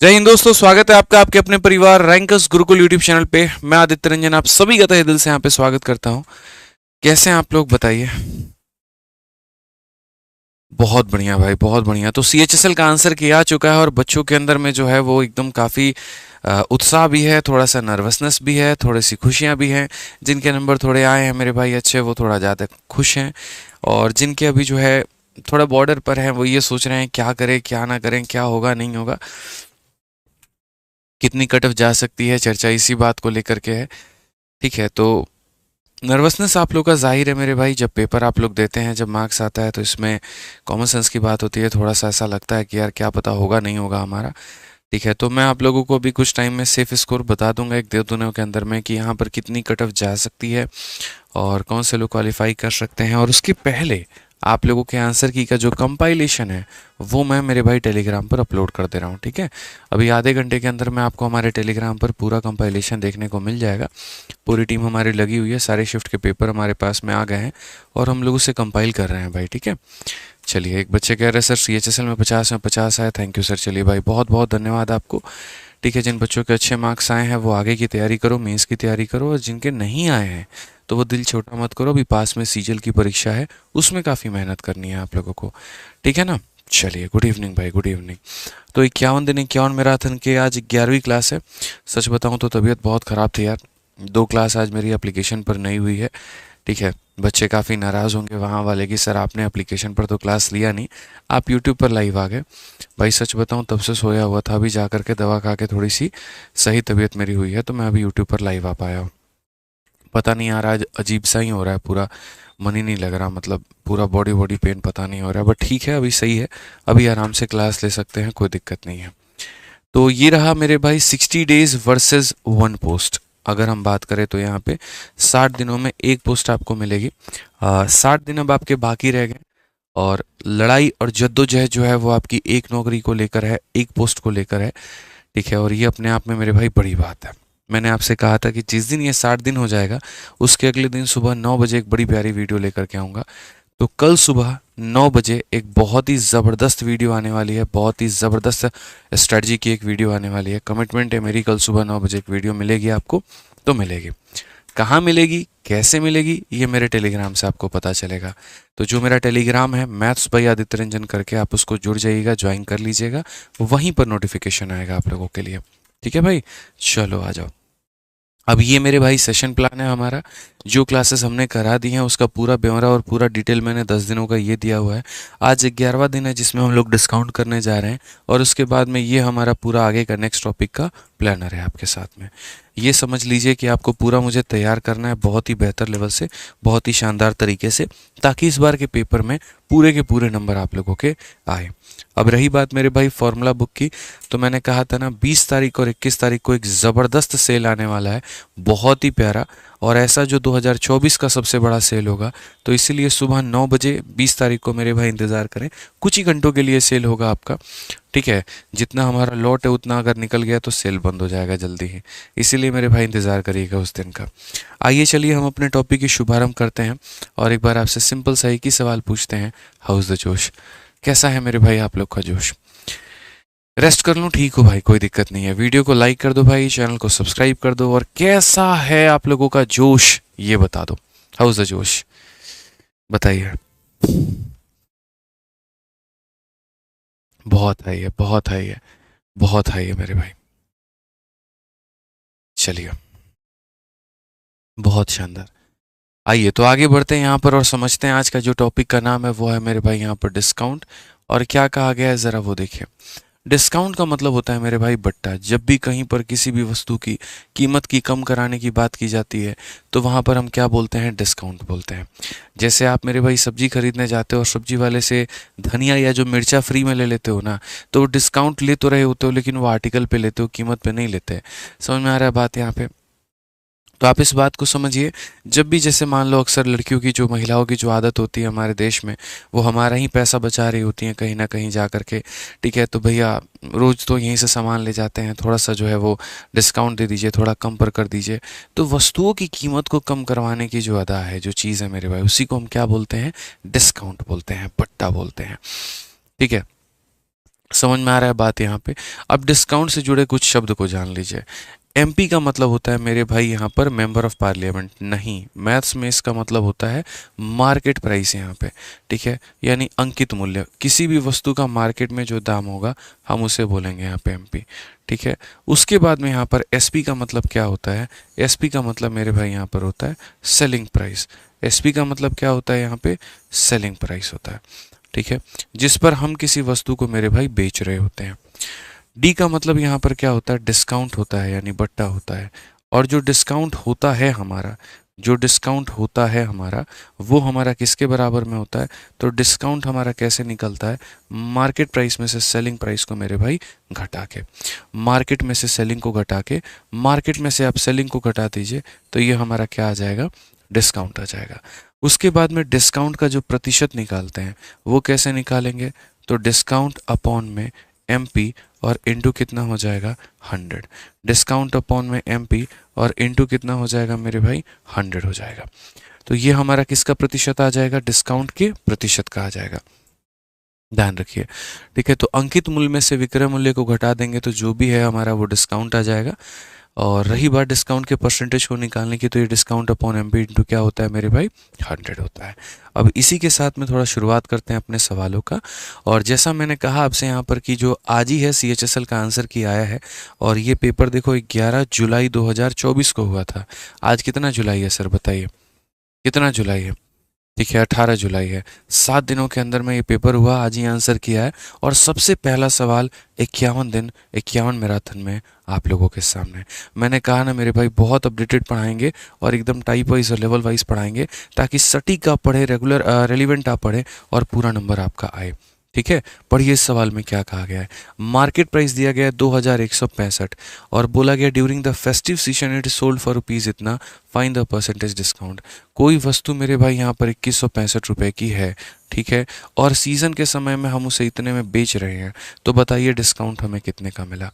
जय हिंद दोस्तों, स्वागत है आपका आपके अपने परिवार रैंकर्स गुरुकुल यूट्यूब चैनल पे। मैं आदित्य रंजन आप सभी का तहे दिल से यहाँ पे स्वागत करता हूँ। कैसे हैं आप लोग बताइए। बहुत बढ़िया भाई, बहुत बढ़िया। तो सीएचएसएल का आंसर किया आ चुका है और बच्चों के अंदर में जो है वो एकदम काफ़ी उत्साह भी है, थोड़ा सा नर्वसनेस भी है, थोड़ी सी खुशियाँ भी हैं। जिनके नंबर थोड़े आए हैं मेरे भाई अच्छे, वो थोड़ा ज़्यादा खुश हैं। और जिनके अभी जो है थोड़ा बॉर्डर पर हैं, वो ये सोच रहे हैं क्या करें क्या ना करें, क्या होगा नहीं होगा, कितनी कट ऑफ जा सकती है। चर्चा इसी बात को लेकर के है। ठीक है, तो नर्वसनेस आप लोग का जाहिर है मेरे भाई। जब पेपर आप लोग देते हैं, जब मार्क्स आता है, तो इसमें कॉमन सेंस की बात होती है। थोड़ा सा ऐसा लगता है कि यार क्या पता होगा नहीं होगा हमारा। ठीक है, तो मैं आप लोगों को अभी कुछ टाइम में सेफ स्कोर बता दूंगा एक दो दिनों के अंदर में कि यहाँ पर कितनी कट ऑफ जा सकती है और कौन से लोग क्वालिफाई कर सकते हैं। और उसके पहले आप लोगों के आंसर की का जो कंपाइलेशन है वो मैं मेरे भाई टेलीग्राम पर अपलोड कर दे रहा हूँ। ठीक है, अभी आधे घंटे के अंदर में आपको हमारे टेलीग्राम पर पूरा कंपाइलेशन देखने को मिल जाएगा। पूरी टीम हमारी लगी हुई है, सारे शिफ्ट के पेपर हमारे पास में आ गए हैं और हम लोग उसे कंपाइल कर रहे हैं भाई। ठीक है, चलिए। एक बच्चे कह रहे हैं सर सीएचएसएल में 50 में 50 आया। Thank you sir. चलिए भाई, बहुत बहुत धन्यवाद आपको। ठीक है, जिन बच्चों के अच्छे मार्क्स आए हैं वो आगे की तैयारी करो, मेंस की तैयारी करो। और जिनके नहीं आए हैं तो वो दिल छोटा मत करो। अभी पास में सीजल की परीक्षा है, उसमें काफ़ी मेहनत करनी है आप लोगों को। ठीक है ना। चलिए, गुड इवनिंग भाई, गुड इवनिंग। तो 51 दिन 51 मैराथन के आज 11वीं क्लास है। सच बताऊं तो तबीयत बहुत ख़राब थी यार। 2 क्लास आज मेरी एप्लीकेशन पर नहीं हुई है। ठीक है, बच्चे काफ़ी नाराज़ होंगे वहाँ वाले कि सर आपने एप्लीकेशन पर तो क्लास लिया नहीं, आप यूट्यूब पर लाइव आ गए। भाई सच बताऊँ तब से सोया हुआ था, अभी जा कर के दवा खा के थोड़ी सी सही तबीयत मेरी हुई है, तो मैं अभी यूट्यूब पर लाइव आ पाया हूँ। पता नहीं यार, आज अजीब सा ही हो रहा है पूरा। मन ही नहीं लग रहा, मतलब पूरा बॉडी बॉडी पेन पता नहीं हो रहा है। बट ठीक है, अभी सही है। अभी आराम से क्लास ले सकते हैं, कोई दिक्कत नहीं है। तो ये रहा मेरे भाई 60 डेज वर्सेस 1 पोस्ट। अगर हम बात करें तो यहाँ पे 60 दिनों में एक पोस्ट आपको मिलेगी। 60 दिन अब आपके बाकी रह गए और लड़ाई और जद्दोजहद जो है वो आपकी एक नौकरी को लेकर है, एक पोस्ट को लेकर है। ठीक है, और ये अपने आप में मेरे भाई बड़ी बात है। मैंने आपसे कहा था कि जिस दिन ये 60 दिन हो जाएगा उसके अगले दिन सुबह 9 बजे एक बड़ी प्यारी वीडियो लेकर के आऊँगा। तो कल सुबह 9 बजे एक बहुत ही ज़बरदस्त वीडियो आने वाली है, बहुत ही ज़बरदस्त स्ट्रेटजी की एक वीडियो आने वाली है। कमिटमेंट है मेरी, कल सुबह 9 बजे एक वीडियो मिलेगी आपको। तो मिलेगी, कहाँ मिलेगी कैसे मिलेगी ये मेरे टेलीग्राम से आपको पता चलेगा। तो जो मेरा टेलीग्राम है मैथ्स बाय आदित्य रंजन करके, आप उसको जुड़ जाइएगा, ज्वाइन कर लीजिएगा। वहीं पर नोटिफिकेशन आएगा आप लोगों के लिए। ठीक है भाई, चलो आ जाओ। अब ये मेरे भाई सेशन प्लान है हमारा। जो क्लासेस हमने करा दी हैं उसका पूरा ब्यौरा और पूरा डिटेल मैंने 10 दिनों का ये दिया हुआ है। आज 11वां दिन है जिसमें हम लोग डिस्काउंट करने जा रहे हैं और उसके बाद में ये हमारा पूरा आगे का नेक्स्ट टॉपिक का प्लानर है आपके साथ में। ये समझ लीजिए कि आपको पूरा मुझे तैयार करना है बहुत ही बेहतर लेवल से, बहुत ही शानदार तरीके से, ताकि इस बार के पेपर में पूरे के पूरे नंबर आप लोगों के आए। अब रही बात मेरे भाई फॉर्मूला बुक की, तो मैंने कहा था ना 20 तारीख और 21 तारीख को एक ज़बरदस्त सेल आने वाला है, बहुत ही प्यारा। और ऐसा जो 2024 का सबसे बड़ा सेल होगा। तो इसीलिए सुबह 9 बजे 20 तारीख को मेरे भाई इंतज़ार करें। कुछ ही घंटों के लिए सेल होगा आपका। ठीक है, जितना हमारा लॉट है उतना अगर निकल गया तो सेल बंद हो जाएगा जल्दी ही। इसीलिए मेरे भाई इंतज़ार करिएगा उस दिन का। आइए चलिए हम अपने टॉपिक की शुभारंभ करते हैं और एक बार आपसे सिंपल सा एक ही सवाल पूछते हैं। हाउस द जोश? कैसा है मेरे भाई आप लोग का जोश? रेस्ट कर लूँ? ठीक हो भाई, कोई दिक्कत नहीं है। वीडियो को लाइक कर दो भाई, चैनल को सब्सक्राइब कर दो। और कैसा है आप लोगों का जोश ये बता दो। हाउस द जोश बताइए। बहुत हाई है, बहुत हाई है, बहुत हाई है मेरे भाई। चलिए, बहुत शानदार। आइए तो आगे बढ़ते हैं यहाँ पर और समझते हैं आज का जो टॉपिक का नाम है वो है मेरे भाई यहाँ पर डिस्काउंट। और क्या कहा गया है ज़रा वो देखिए। डिस्काउंट का मतलब होता है मेरे भाई बट्टा। जब भी कहीं पर किसी भी वस्तु की कीमत की कम कराने की बात की जाती है तो वहाँ पर हम क्या बोलते हैं? डिस्काउंट बोलते हैं। जैसे आप मेरे भाई सब्जी खरीदने जाते हो और सब्जी वाले से धनिया या जो मिर्चा फ्री में ले लेते हो ना, तो डिस्काउंट ले तो रहे होते हो लेकिन वो आर्टिकल पे लेते हो, कीमत पे नहीं लेते। समझ में आ रहा है बात यहाँ पे? तो आप इस बात को समझिए। जब भी जैसे मान लो अक्सर लड़कियों की जो महिलाओं की जो आदत होती है हमारे देश में, वो हमारा ही पैसा बचा रही होती हैं कहीं ना कहीं जा कर के। ठीक है, तो भैया रोज़ तो यहीं से सामान ले जाते हैं, थोड़ा सा जो है वो डिस्काउंट दे दीजिए, थोड़ा कम पर कर दीजिए। तो वस्तुओं की कीमत को कम करवाने की जो अदा है, जो चीज़ है मेरे भाई, उसी को हम क्या बोलते हैं? डिस्काउंट बोलते हैं, पट्टा बोलते हैं। ठीक है, समझ में आ रहा है बात यहाँ पे। अब डिस्काउंट से जुड़े कुछ शब्द को जान लीजिए। एमपी का मतलब होता है मेरे भाई यहाँ पर मेंबर ऑफ पार्लियामेंट, नहीं, मैथ्स में इसका मतलब होता है मार्केट प्राइस यहाँ पे, ठीक है, यानी अंकित मूल्य। किसी भी वस्तु का मार्केट में जो दाम होगा हम उसे बोलेंगे यहाँ पे एमपी, ठीक है। उसके बाद में यहाँ पर एसपी का मतलब क्या होता है? एसपी का मतलब मेरे भाई यहाँ पर होता है सेलिंग प्राइस। एसपी का मतलब क्या होता है? यहाँ पे सेलिंग प्राइस होता है, ठीक है, जिस पर हम किसी वस्तु को मेरे भाई बेच रहे होते हैं। डी का मतलब यहाँ पर क्या होता है? डिस्काउंट होता है, यानी बट्टा होता है। और जो डिस्काउंट होता है हमारा, जो डिस्काउंट होता है हमारा, वो हमारा किसके बराबर में होता है? तो डिस्काउंट हमारा कैसे निकलता है? मार्केट प्राइस में से सेलिंग प्राइस को मेरे भाई घटा के, मार्केट में से सेलिंग को घटा के, मार्केट में से आप सेलिंग को घटा दीजिए तो ये हमारा क्या आ जाएगा? डिस्काउंट आ जाएगा। उसके बाद में डिस्काउंट का जो प्रतिशत निकालते हैं वो कैसे निकालेंगे? तो डिस्काउंट अपॉन में एमपी और इनटू कितना हो जाएगा? 100। डिस्काउंट अपॉन में एमपी और इनटू कितना हो जाएगा मेरे भाई? 100 हो जाएगा। तो ये हमारा किसका प्रतिशत आ जाएगा? डिस्काउंट के प्रतिशत का आ जाएगा, ध्यान रखिए, ठीक है। तो अंकित मूल्य में से विक्रय मूल्य को घटा देंगे तो जो भी है हमारा वो डिस्काउंट आ जाएगा। और रही बात डिस्काउंट के परसेंटेज को निकालने की, तो ये डिस्काउंट अपॉन एमपी इंटू क्या होता है मेरे भाई? 100 होता है। अब इसी के साथ में थोड़ा शुरुआत करते हैं अपने सवालों का। और जैसा मैंने कहा आपसे यहाँ पर कि जो आज ही है सीएचएसएल का आंसर की आया है, और ये पेपर देखो 11 जुलाई 2024 को हुआ था। आज कितना जुलाई है सर बताइए, कितना जुलाई है? ठीक है, 18 जुलाई है। 7 दिनों के अंदर में ये पेपर हुआ, आज ही आंसर किया है। और सबसे पहला सवाल 51 दिन 51 मैराथन में आप लोगों के सामने। मैंने कहा ना मेरे भाई, बहुत अपडेटेड पढ़ाएंगे और एकदम टाइप वाइज और लेवल वाइज पढ़ाएंगे, ताकि सटीक आप पढ़े, रेगुलर रेलिवेंट आप पढ़े और पूरा नंबर आपका आए, ठीक है। पढ़िए इस सवाल में क्या कहा गया है। मार्केट प्राइस दिया गया है 2165 और बोला गया during the festive season it sold for rupees इतना, फाइंड द परसेंटेज डिस्काउंट। कोई वस्तु मेरे भाई यहाँ पर 2165 रुपये की है, ठीक है, और सीज़न के समय में हम उसे इतने में बेच रहे हैं, तो बताइए डिस्काउंट हमें कितने का मिला।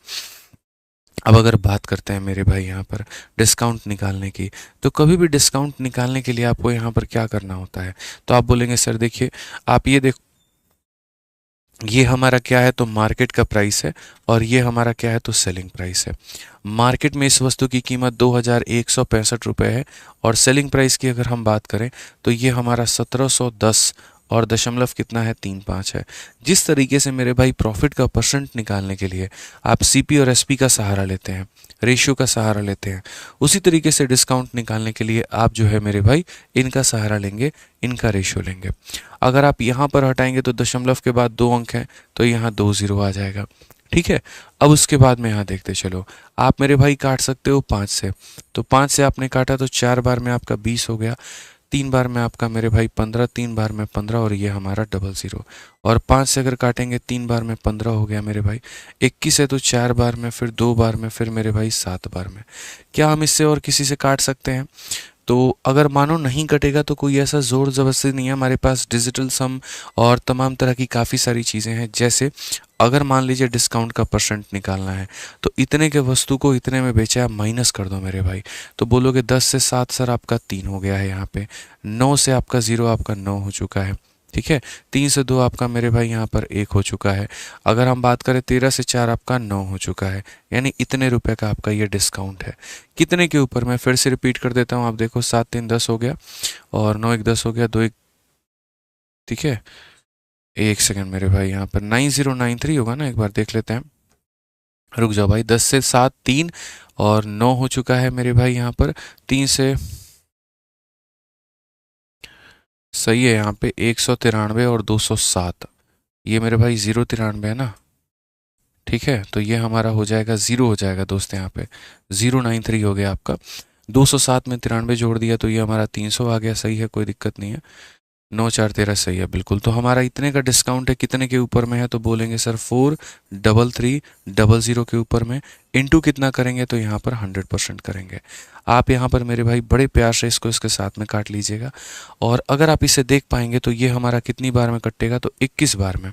अब अगर बात करते हैं मेरे भाई यहाँ पर डिस्काउंट निकालने की, तो कभी भी डिस्काउंट निकालने के लिए आपको यहाँ पर क्या करना होता है? तो आप बोलेंगे सर देखिए, आप ये देखो, ये हमारा क्या है? तो मार्केट का प्राइस है, और ये हमारा क्या है? तो सेलिंग प्राइस है। मार्केट में इस वस्तु की कीमत 2165 रुपये है, और सेलिंग प्राइस की अगर हम बात करें तो ये हमारा 1710 और दशमलव कितना है? 35 है। जिस तरीके से मेरे भाई प्रॉफिट का परसेंट निकालने के लिए आप सीपी और एसपी का सहारा लेते हैं, रेशियो का सहारा लेते हैं, उसी तरीके से डिस्काउंट निकालने के लिए आप जो है मेरे भाई इनका सहारा लेंगे, इनका रेशियो लेंगे। अगर आप यहाँ पर हटाएंगे तो दशमलव के बाद 2 अंक हैं, तो यहाँ 2 जीरो आ जाएगा, ठीक है। अब उसके बाद में यहाँ देखते चलो, आप मेरे भाई काट सकते हो 5 से, तो 5 से आपने काटा तो 4 बार में आपका 20 हो गया, 3 बार में आपका मेरे भाई 15, 3 बार में 15, और ये हमारा डबल ज़ीरो। और 5 से अगर काटेंगे 3 बार में 15 हो गया मेरे भाई। 21 है तो 4 बार में, फिर 2 बार में, फिर मेरे भाई 7 बार में। क्या हम इससे और किसी से काट सकते हैं? तो अगर मानो नहीं कटेगा तो कोई ऐसा ज़ोर ज़बरदस्ती नहीं है, हमारे पास डिजिटल सम और तमाम तरह की काफ़ी सारी चीज़ें हैं। जैसे अगर मान लीजिए डिस्काउंट का परसेंट निकालना है, तो इतने के वस्तु को इतने में बेचा है, माइनस कर दो मेरे भाई, तो बोलोगे 10 से 7 सर आपका 3 हो गया है यहाँ पे, 9 से आपका 0 आपका 9 हो चुका है, ठीक है, 3 से 2 आपका मेरे भाई यहाँ पर 1 हो चुका है। अगर हम बात करें 13 से 4 आपका 9 हो चुका है, यानी इतने रुपए का आपका ये डिस्काउंट है। कितने के ऊपर? मैं फिर से रिपीट कर देता हूँ, आप देखो 7 3 10 हो गया, और 9 1 10 हो गया, 2 1, ठीक है, एक सेकंड मेरे भाई, यहाँ पर 9093 होगा ना, एक बार देख लेते हैं, रुक जाओ भाई। 10 से 7 3 और 9 हो चुका है मेरे भाई यहाँ पर, 3 से, सही है, यहाँ पे 193 और 207, ये मेरे भाई 093 है ना, ठीक है। तो ये हमारा हो जाएगा 0 हो जाएगा दोस्त, यहाँ पे 093 हो गया आपका। 207 में 93 जोड़ दिया तो ये हमारा 300 आ गया, सही है, कोई दिक्कत नहीं है। 9 4 13 सही है बिल्कुल। तो हमारा इतने का डिस्काउंट है, कितने के ऊपर में है? तो बोलेंगे सर 433000 के ऊपर में, इनटू कितना करेंगे तो यहाँ पर 100% करेंगे। आप यहाँ पर मेरे भाई बड़े प्यार से इसको इसके साथ में काट लीजिएगा, और अगर आप इसे देख पाएंगे तो ये हमारा कितनी बार में कटेगा, तो 21 बार में।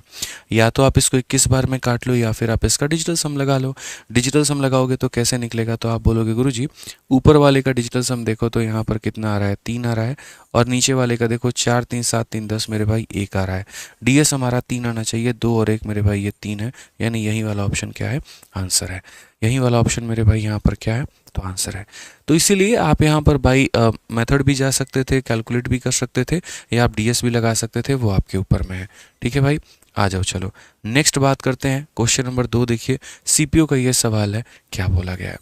या तो आप इसको 21 बार में काट लो, या फिर आप इसका डिजिटल सम लगा लो। डिजिटल सम लगाओगे तो कैसे निकलेगा, तो आप बोलोगे गुरुजी ऊपर वाले का डिजिटल सम देखो तो यहाँ पर कितना आ रहा है, 3 आ रहा है, और नीचे वाले का देखो 4 3 7 3 10 मेरे भाई 1 आ रहा है। डीएस हमारा 3 आना चाहिए, 2 और 1 मेरे भाई ये 3 है, यानी यही वाला ऑप्शन क्या है, आंसर है। यही वाला ऑप्शन मेरे भाई यहाँ पर क्या है, तो आंसर है। तो इसीलिए आप यहाँ पर बाई मेथड भी जा सकते थे, कैलकुलेट भी कर सकते थे, या आप डीएस भी लगा सकते थे, वो आपके ऊपर में है। ठीक है भाई, आ जाओ चलो नेक्स्ट बात करते हैं। क्वेश्चन नंबर 2 देखिए, सीपीयू का ये सवाल है, क्या बोला गया है।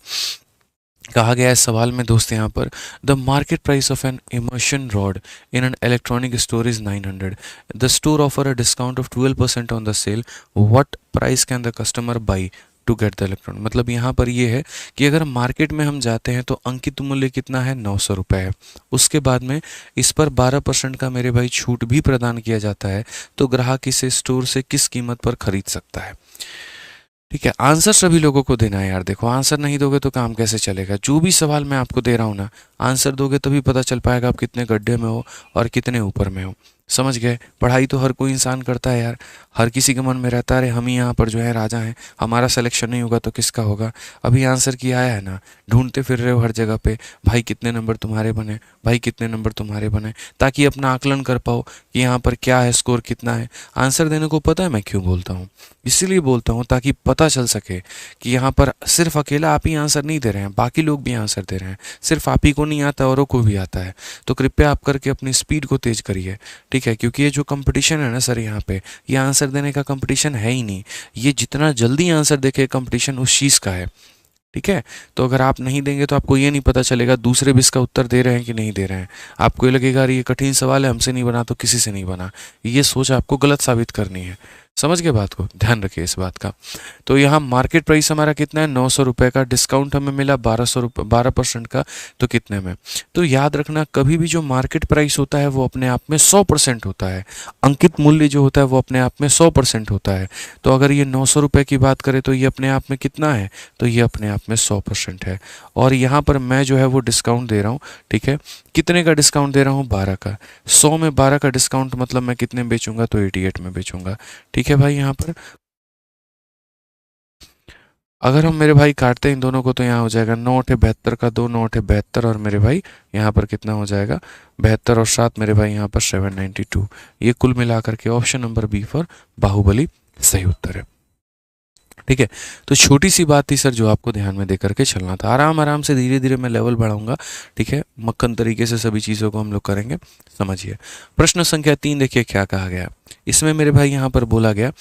कहा गया है सवाल में दोस्त यहाँ पर, the market price of an immersion rod in an electronic store is 900, the store offer a discount of 12% on the sale, what price can the customer buy to get the electron. मतलब यहाँ पर ये है कि अगर market में हम जाते हैं तो अंकित मूल्य कितना है, 900 रुपये है। उसके बाद में इस पर 12% का मेरे भाई छूट भी प्रदान किया जाता है, तो ग्राहक इसे स्टोर से किस कीमत पर खरीद सकता है। ठीक है, आंसर सभी लोगों को देना है यार। देखो आंसर नहीं दोगे तो काम कैसे चलेगा। जो भी सवाल मैं आपको दे रहा हूँ ना, आंसर दोगे तभी पता चल पाएगा आप कितने गड्ढे में हो और कितने ऊपर में हो। समझ गए। पढ़ाई तो हर कोई इंसान करता है यार, हर किसी के मन में रहता है अरे हम ही यहाँ पर जो है राजा हैं, हमारा सिलेक्शन नहीं होगा तो किसका होगा। अभी आंसर की आया है ना, ढूंढते फिर रहे हो हर जगह पे, भाई कितने नंबर तुम्हारे बने, भाई कितने नंबर तुम्हारे बने, ताकि अपना आकलन कर पाओ कि यहाँ पर क्या है, स्कोर कितना है। आंसर देने को पता है मैं क्यों बोलता हूँ, इसीलिए बोलता हूँ ताकि पता चल सके कि यहाँ पर सिर्फ अकेला आप ही आंसर नहीं दे रहे हैं, बाकी लोग भी आंसर दे रहे हैं। सिर्फ आप ही को नहीं आता, औरों को भी आता है। तो कृपया आप करके अपनी स्पीड को तेज करिए, ठीक है। क्योंकि ये जो कंपटीशन है ना सर, यहाँ पे ये आंसर देने का कंपटीशन है ही नहीं, ये जितना जल्दी आंसर देखे कंपटीशन उस चीज़ का है। ठीक है, तो अगर आप नहीं देंगे तो आपको ये नहीं पता चलेगा दूसरे भी इसका उत्तर दे रहे हैं कि नहीं दे रहे हैं। आपको ये लगेगा अरे ये कठिन सवाल है, हमसे नहीं बना तो किसी से नहीं बना। ये सोच आपको गलत साबित करनी है। समझ गए बात को, ध्यान रखिए इस बात का। तो यहाँ मार्केट प्राइस हमारा कितना है, 900 रुपये का, डिस्काउंट हमें मिला 1200 रुपये, 12% का, तो कितने में। तो याद रखना कभी भी जो मार्केट प्राइस होता है वो अपने आप में 100% होता है, अंकित मूल्य जो होता है वो अपने आप में 100% होता है। तो अगर ये 900 रुपये की बात करें तो ये अपने आप में कितना है, तो ये अपने आप में 100% है। और यहाँ पर मैं जो है वो डिस्काउंट दे रहा हूँ, ठीक है। कितने का डिस्काउंट दे रहा हूँ, 12 का। 100 में 12 का डिस्काउंट मतलब मैं कितने में बेचूंगा, तो 88 में बेचूंगा। ठीक है भाई, यहाँ पर अगर हम मेरे भाई काटते हैं इन दोनों को तो यहाँ हो जाएगा 9 अठे 72 का 2, 9 अठे 72, और मेरे भाई यहाँ पर कितना हो जाएगा, 72 और 7 मेरे भाई यहाँ पर 792। ये कुल मिलाकर के option number B for Baahubali सही उत्तर है। ठीक है, तो छोटी सी बात थी सर जो आपको ध्यान में दे करके चलना था। आराम आराम से धीरे धीरे मैं लेवल बढ़ाऊंगा, ठीक है। मक्खन तरीके से सभी चीज़ों को हम लोग करेंगे, समझिए। प्रश्न संख्या 3 देखिए क्या कहा गया। इसमें मेरे भाई यहाँ पर बोला गया,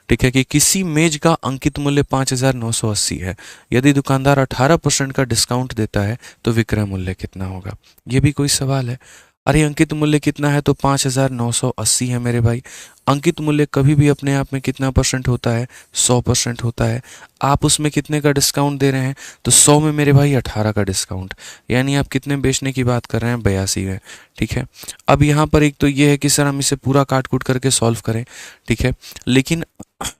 ठीक है, कि किसी मेज का अंकित मूल्य 5980 है, यदि दुकानदार 18% का डिस्काउंट देता है तो विक्रय मूल्य कितना होगा। ये भी कोई सवाल है। अरे अंकित मूल्य कितना है, तो 5980 है मेरे भाई। अंकित मूल्य कभी भी अपने आप में कितना परसेंट होता है, 100% होता है। आप उसमें कितने का डिस्काउंट दे रहे हैं, तो 100 में मेरे भाई 18 का डिस्काउंट, यानी आप कितने बेचने की बात कर रहे हैं, 82 में। ठीक है, अब यहाँ पर एक तो ये है कि सर हम इसे पूरा काट कूट करके सॉल्व करें, ठीक है, लेकिन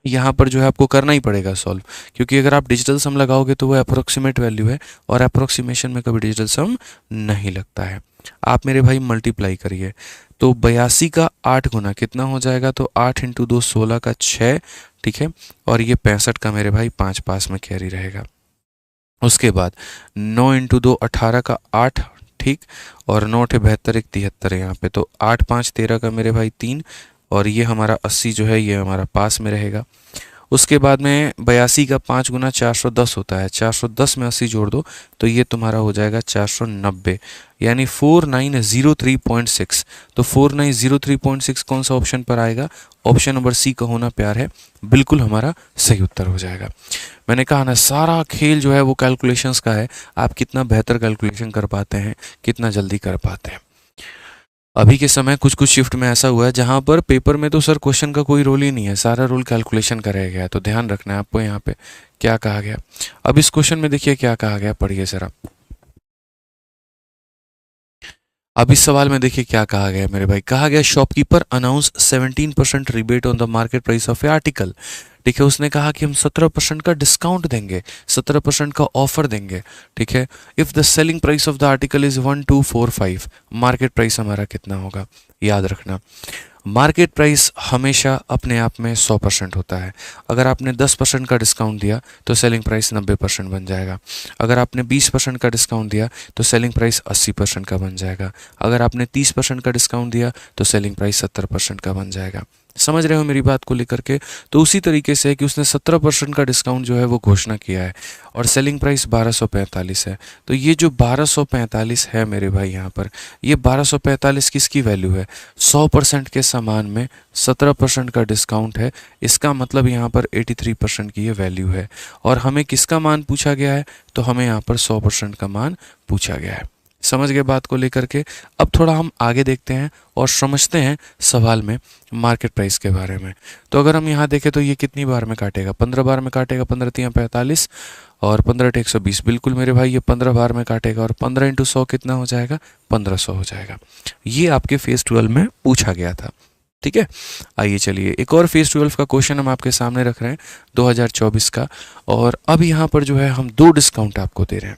यहाँ पर जो है आपको करना ही पड़ेगा सॉल्व, क्योंकि अगर आप डिजिटल सम लगाओगे तो वो अप्रोक्सीमेट वैल्यू है, और अप्रोक्सीमेशन में कभी डिजिटल सम नहीं लगता है। आप मेरे भाई मल्टीप्लाई करिए, तो 82 का 8 गुना कितना हो जाएगा, तो 8 इंटू 2 16 का 6, ठीक है, और ये 65 का मेरे भाई 5 पास में कैरी रहेगा। उसके बाद 9 इंटू 2 18 का 8, ठीक, और 9 अठे 72 एक 73 है यहाँ पे, तो 8 5 13 का मेरे भाई 3, और ये हमारा 80 जो है ये हमारा पास में रहेगा। उसके बाद में 82 का 5 गुना 410 होता है, 410 में 80 जोड़ दो तो ये तुम्हारा हो जाएगा 490, यानी 4903.6। तो 4903.6 कौन सा ऑप्शन पर आएगा, ऑप्शन नंबर सी का होना प्यार है, बिल्कुल हमारा सही उत्तर हो जाएगा। मैंने कहा ना सारा खेल जो है वो कैलकुलेशंस का है, आप कितना बेहतर कैलकुलेशन कर पाते हैं, कितना जल्दी कर पाते हैं। अभी के समय कुछ कुछ शिफ्ट में ऐसा हुआ है जहां पर पेपर में तो सर क्वेश्चन का कोई रोल ही नहीं है, सारा रोल कैलकुलेशन का रह गया है, तो ध्यान रखना है आपको यहाँ पे क्या कहा गया। अब इस क्वेश्चन में देखिए क्या कहा गया, पढ़िए सर आप। अब इस सवाल में देखिए क्या कहा गया मेरे भाई, कहा गया shopkeeper announce 17% rebate on the market price of A article, ठीक है, उसने कहा कि हम 17% का डिस्काउंट देंगे, 17% का ऑफर देंगे। ठीक है, if the selling price of the article is 1245, market price हमारा कितना होगा? याद रखना, मार्केट प्राइस हमेशा अपने आप में 100% होता है। अगर आपने 10% का डिस्काउंट दिया तो सेलिंग प्राइस 90% बन जाएगा। अगर आपने 20% का डिस्काउंट दिया तो सेलिंग प्राइस 80% का बन जाएगा। अगर आपने 30% का डिस्काउंट दिया तो सेलिंग प्राइस 70% का बन जाएगा। समझ रहे हो मेरी बात को लेकर के? तो उसी तरीके से है कि उसने 17% का डिस्काउंट जो है वो घोषणा किया है और सेलिंग प्राइस 1245 है। तो ये जो 1245 है मेरे भाई, यहाँ पर ये 1245 किसकी वैल्यू है? 100% के सामान में 17% का डिस्काउंट है। इसका मतलब यहाँ पर 83% की ये वैल्यू है। और हमें किसका मान पूछा गया है? तो हमें यहाँ पर 100% का मान पूछा गया है। समझ गए बात को लेकर के? अब थोड़ा हम आगे देखते हैं और समझते हैं सवाल में मार्केट प्राइस के बारे में। तो अगर हम यहाँ देखें तो ये कितनी बार में काटेगा? 15 बार में काटेगा। 15 तियाँ 45 और 15 × 120। बिल्कुल मेरे भाई, ये 15 बार में काटेगा और 15 × 100 कितना हो जाएगा? 1500 हो जाएगा। ये आपके फेज 12 में पूछा गया था। ठीक है, आइए चलिए एक और फेज 12 का क्वेश्चन हम आपके सामने रख रहे हैं 2024 का। और अब यहाँ पर जो है हम 2 डिस्काउंट आपको दे रहे हैं।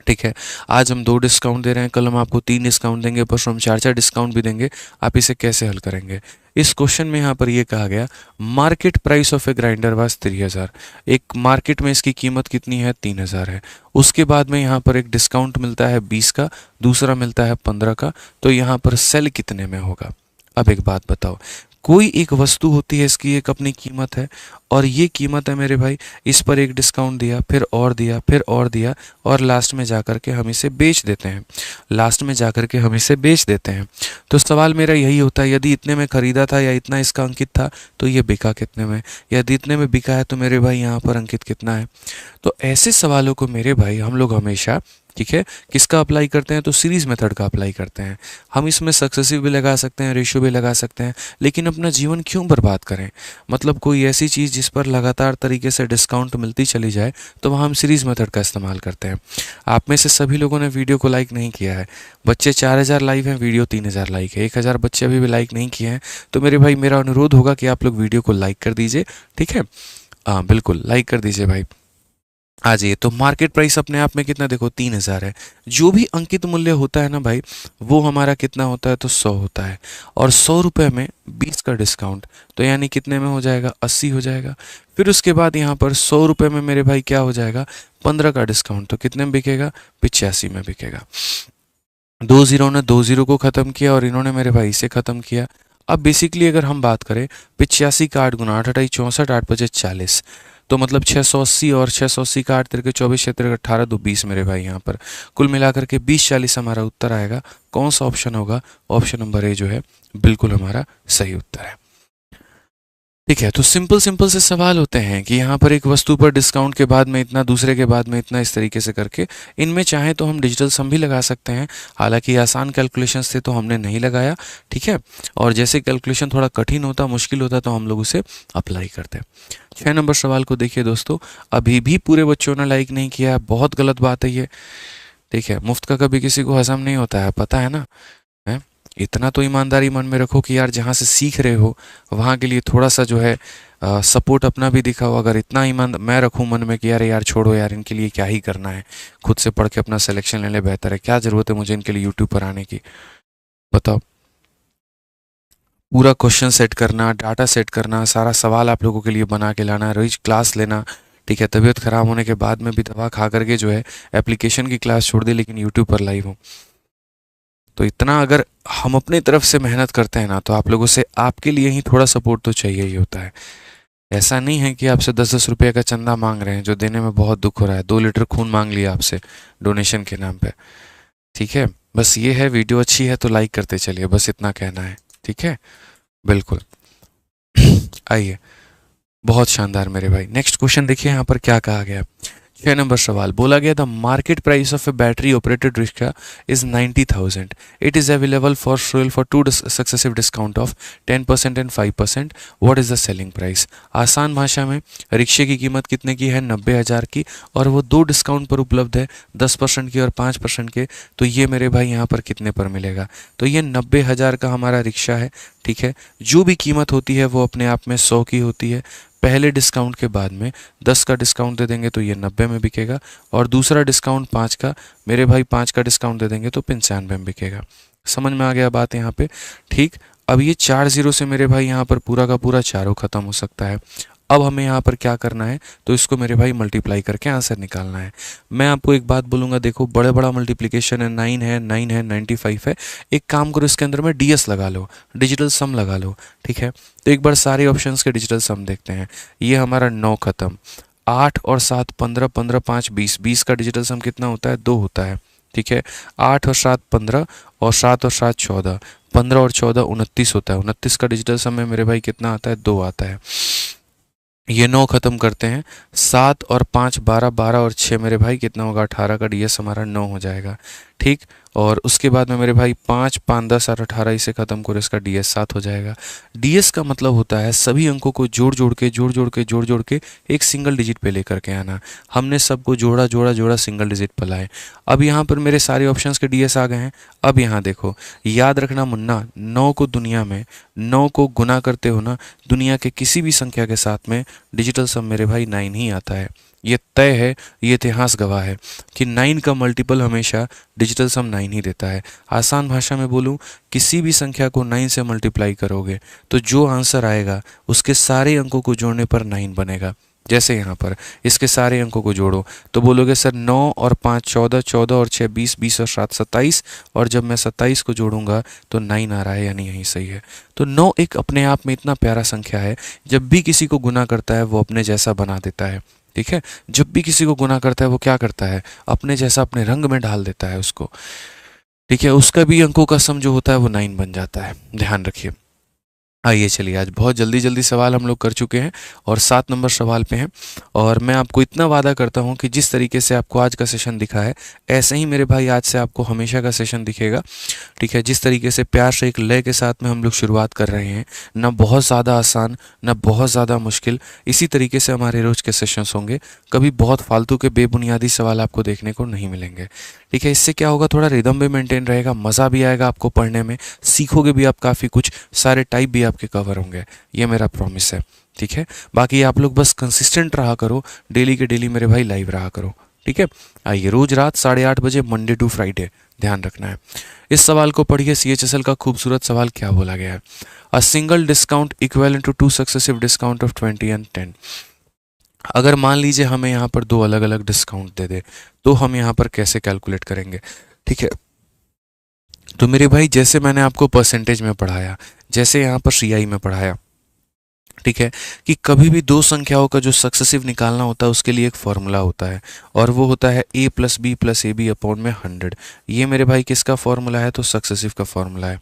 ठीक है, आज हम 2 डिस्काउंट दे रहे हैं, कल हम आपको 3 डिस्काउंट देंगे, परसों हम 4 डिस्काउंट भी देंगे। आप इसे कैसे हल करेंगे? इस क्वेश्चन में यहाँ पर ये कहा गया market price of A grinder was 3000। एक मार्केट में इसकी कीमत कितनी है? 3000 है। उसके बाद में यहाँ पर एक डिस्काउंट मिलता है 20 का, दूसरा मिलता है 15 का। तो यहाँ पर सेल कितने में होगा? अब एक बात बताओ, कोई एक वस्तु होती है, इसकी एक अपनी कीमत है और ये कीमत है मेरे भाई, इस पर एक डिस्काउंट दिया, फिर और दिया, फिर और दिया और लास्ट में जाकर के हम इसे बेच देते हैं। लास्ट में जाकर के हम इसे बेच देते हैं। तो सवाल मेरा यही होता है, यदि इतने में खरीदा था या इतना इसका अंकित था तो ये बिका कितने में? यदि इतने में बिका है तो मेरे भाई यहाँ पर अंकित कितना है? तो ऐसे सवालों को मेरे भाई हम लोग हमेशा, ठीक है, किसका अप्लाई करते हैं? तो सीरीज मेथड का अप्लाई करते हैं। हम इसमें सक्सेसिव भी लगा सकते हैं, रेशियो भी लगा सकते हैं, लेकिन अपना जीवन क्यों बर्बाद करें? मतलब कोई ऐसी चीज़ जिस पर लगातार तरीके से डिस्काउंट मिलती चली जाए, तो वहाँ हम सीरीज मेथड का इस्तेमाल करते हैं। आप में से सभी लोगों ने वीडियो को लाइक नहीं किया है। बच्चे 4000 लाइव हैं, वीडियो 3000 लाइक है। 1000 बच्चे अभी भी लाइक नहीं किए हैं। तो मेरे भाई मेरा अनुरोध होगा कि आप लोग वीडियो को लाइक कर दीजिए। ठीक है, हाँ बिल्कुल लाइक कर दीजिए भाई। आ जाइए, तो मार्केट प्राइस अपने आप में कितना? देखो 3000 है। जो भी अंकित मूल्य होता है ना भाई, वो हमारा कितना होता है? तो 100 होता है। और 100 रुपये में 20 का डिस्काउंट, तो यानी कितने में हो जाएगा? 80 हो जाएगा। फिर उसके बाद यहाँ पर 100 रुपये में मेरे भाई क्या हो जाएगा? 15 का डिस्काउंट, तो कितने में बिकेगा? 85 में बिकेगा। 2 जीरो ने 2 जीरो को ख़त्म किया और इन्होंने मेरे भाई से ख़त्म किया। अब बेसिकली अगर हम बात करें 85 का 8 गुना 8 8 64 8 5 40, तो मतलब 680 और 680 का 8 तिरके 24 6 तिरके 18 2 20 मेरे भाई, यहाँ पर कुल मिलाकर के 20 40 हमारा उत्तर आएगा। कौन सा ऑप्शन होगा? ऑप्शन नंबर ए जो है बिल्कुल हमारा सही उत्तर है। ठीक है, तो सिंपल सिंपल से सवाल होते हैं कि यहाँ पर एक वस्तु पर डिस्काउंट के बाद में इतना, दूसरे के बाद में इतना, इस तरीके से करके इनमें चाहे तो हम डिजिटल सम भी लगा सकते हैं। हालांकि आसान कैलकुलेशंस थे तो हमने नहीं लगाया। ठीक है, और जैसे कैलकुलेशन थोड़ा कठिन होता, मुश्किल होता, तो हम लोग उसे अप्लाई करते हैं। 6 नंबर सवाल को देखिए दोस्तों, अभी भी पूरे बच्चों ने लाइक नहीं किया है, बहुत गलत बात है ये। ठीक है, मुफ्त का कभी किसी को हजम नहीं होता है, पता है ना? है, इतना तो ईमानदारी मन में रखो कि यार जहाँ से सीख रहे हो वहाँ के लिए थोड़ा सा जो है सपोर्ट अपना भी दिखाओ। अगर इतना ईमान मैं रखूँ मन में कि यार यार छोड़ो यार, इनके लिए क्या ही करना है, खुद से पढ़ के अपना सिलेक्शन ले ले, बेहतर है, क्या ज़रूरत है मुझे इनके लिए यूट्यूब पर आने की? बताओ। पूरा क्वेश्चन सेट करना, डाटा सेट करना, सारा सवाल आप लोगों के लिए बना के लाना, रोज क्लास लेना। ठीक है, तबीयत ख़राब होने के बाद में भी दवा खा करके जो है एप्लीकेशन की क्लास छोड़ दी, लेकिन यूट्यूब पर लाइव हूँ। तो इतना अगर हम अपनी तरफ से मेहनत करते हैं ना, तो आप लोगों से आपके लिए ही थोड़ा सपोर्ट तो चाहिए ही होता है। ऐसा नहीं है कि आपसे 10-10 रुपये का चंदा मांग रहे हैं, जो देने में बहुत दुख हो रहा है। 2 लीटर खून मांग लिया आपसे डोनेशन के नाम पे। ठीक है, बस ये है, वीडियो अच्छी है तो लाइक करते चलिए, बस इतना कहना है। ठीक है, बिल्कुल। आइए, बहुत शानदार मेरे भाई। नेक्स्ट क्वेश्चन देखिए यहाँ पर क्या कहा गया। 6 नंबर सवाल बोला गया, the market price of A battery operated rickshaw is 90,000। It is available for sale for 2 successive discount of 10% and 5%। What is the selling price? आसान भाषा में, रिक्शे की कीमत कितने की है? 90,000 की, और वो 2 डिस्काउंट पर उपलब्ध है, 10% की और 5% के। तो ये मेरे भाई यहाँ पर कितने पर मिलेगा? तो ये 90,000 का हमारा रिक्शा है। ठीक है, जो भी कीमत होती है वो अपने आप में 100 की होती है। पहले डिस्काउंट के बाद में 10 का डिस्काउंट दे देंगे तो ये 90 में बिकेगा, और दूसरा डिस्काउंट 5 का, मेरे भाई 5 का डिस्काउंट दे देंगे तो 95 में बिकेगा। समझ में आ गया बात यहाँ पे? ठीक। अब ये 4 जीरो से मेरे भाई यहाँ पर पूरा का पूरा चारों खत्म हो सकता है। अब हमें यहाँ पर क्या करना है, तो इसको मेरे भाई मल्टीप्लाई करके आंसर निकालना है। मैं आपको एक बात बोलूँगा, देखो बड़े बड़ा मल्टीप्लिकेशन है, 9 है, 9 है, 95 है। एक काम करो, इसके अंदर में डीएस लगा लो, डिजिटल सम लगा लो। ठीक है, तो एक बार सारे ऑप्शंस के डिजिटल सम देखते हैं। ये हमारा 9 खत्म, 8 और 7 15, 15 5 20, 20 का डिजिटल सम कितना होता है? 2 होता है। ठीक है, 8 और 7 15, और 7 और 7 14, 15 और 14 29 होता है। 29 का डिजिटल सम में मेरे भाई कितना आता है? 2 आता है। ये 9 खत्म करते हैं, 7 और 5 12, 12 और 6 मेरे भाई कितना होगा? 18 का डीएस हमारा 9 हो जाएगा। ठीक, और उसके बाद में मेरे भाई 5 5 10 और 18 इसे खत्म करो, इसका डीएस 7 हो जाएगा। डीएस का मतलब होता है सभी अंकों को जोड़ जोड़ के एक सिंगल डिजिट पे लेकर के आना। हमने सबको जोड़ा जोड़ा जोड़ा सिंगल डिजिट पर लाए। अब यहाँ पर मेरे सारे ऑप्शंस के डीएस आ गए हैं। अब यहाँ देखो, याद रखना मुन्ना, 9 को दुनिया में 9 को गुना करते हो ना, दुनिया के किसी भी संख्या के साथ में डिजिटल सम मेरे भाई 9 ही आता है। ये तय है, ये इतिहास गवाह है कि 9 का मल्टीपल हमेशा डिजिटल सम 9 ही देता है। आसान भाषा में बोलूं, किसी भी संख्या को 9 से मल्टीप्लाई करोगे तो जो आंसर आएगा उसके सारे अंकों को जोड़ने पर 9 बनेगा। जैसे यहाँ पर इसके सारे अंकों को जोड़ो तो बोलोगे सर 9 और 5 14, 14 और 6 20, 20 और 7 27, और जब मैं 27 को जोड़ूंगा तो 9 आ रहा है, यानी यही सही है। तो 9 एक अपने आप में इतना प्यारा संख्या है, जब भी किसी को गुना करता है वो अपने जैसा बना देता है। ठीक है, जब भी किसी को गुना करता है वो क्या करता है? अपने जैसा, अपने रंग में ढाल देता है उसको। ठीक है, उसका भी अंकों का सम जो होता है वो 9 बन जाता है, ध्यान रखिए। आइए चलिए, आज बहुत जल्दी जल्दी सवाल हम लोग कर चुके हैं और 7 नंबर सवाल पे हैं। और मैं आपको इतना वादा करता हूं कि जिस तरीके से आपको आज का सेशन दिखा है, ऐसे ही मेरे भाई आज से आपको हमेशा का सेशन दिखेगा। ठीक है, जिस तरीके से प्यार से एक लय के साथ में हम लोग शुरुआत कर रहे हैं, ना बहुत ज़्यादा आसान ना बहुत ज़्यादा मुश्किल, इसी तरीके से हमारे रोज़ के सेशंस होंगे। कभी बहुत फालतू के बेबुनियादी सवाल आपको देखने को नहीं मिलेंगे। ठीक है, इससे क्या होगा, थोड़ा रिदम भी मेंटेन रहेगा, मज़ा भी आएगा आपको पढ़ने में, सीखोगे भी आप काफ़ी कुछ, सारे टाइप भी आपके कवर होंगे, ये मेरा प्रॉमिस है। ठीक है, बाकी आप लोग बस कंसिस्टेंट रहा करो, डेली के डेली मेरे भाई लाइव रहा करो। ठीक है, आइए रोज रात 8:30 बजे मंडे टू फ्राइडे ध्यान रखना है। इस सवाल को पढ़िए, सीएचएसएल का खूबसूरत सवाल क्या बोला गया है। A single discount equivalent to 2 successive discount of 20 and 10। अगर मान लीजिए हमें यहाँ पर 2 अलग अलग डिस्काउंट दे दे तो हम यहाँ पर कैसे कैलकुलेट करेंगे। ठीक है, तो मेरे भाई जैसे मैंने आपको परसेंटेज में पढ़ाया, जैसे यहाँ पर सीआई में पढ़ाया, ठीक है, कि कभी भी 2 संख्याओं का जो सक्सेसिव निकालना होता है उसके लिए एक फॉर्मूला होता है, और वो होता है a plus B plus A B upon में 100। ये मेरे भाई किसका फॉर्मूला है? तो सक्सेसिव का फॉर्मूला है।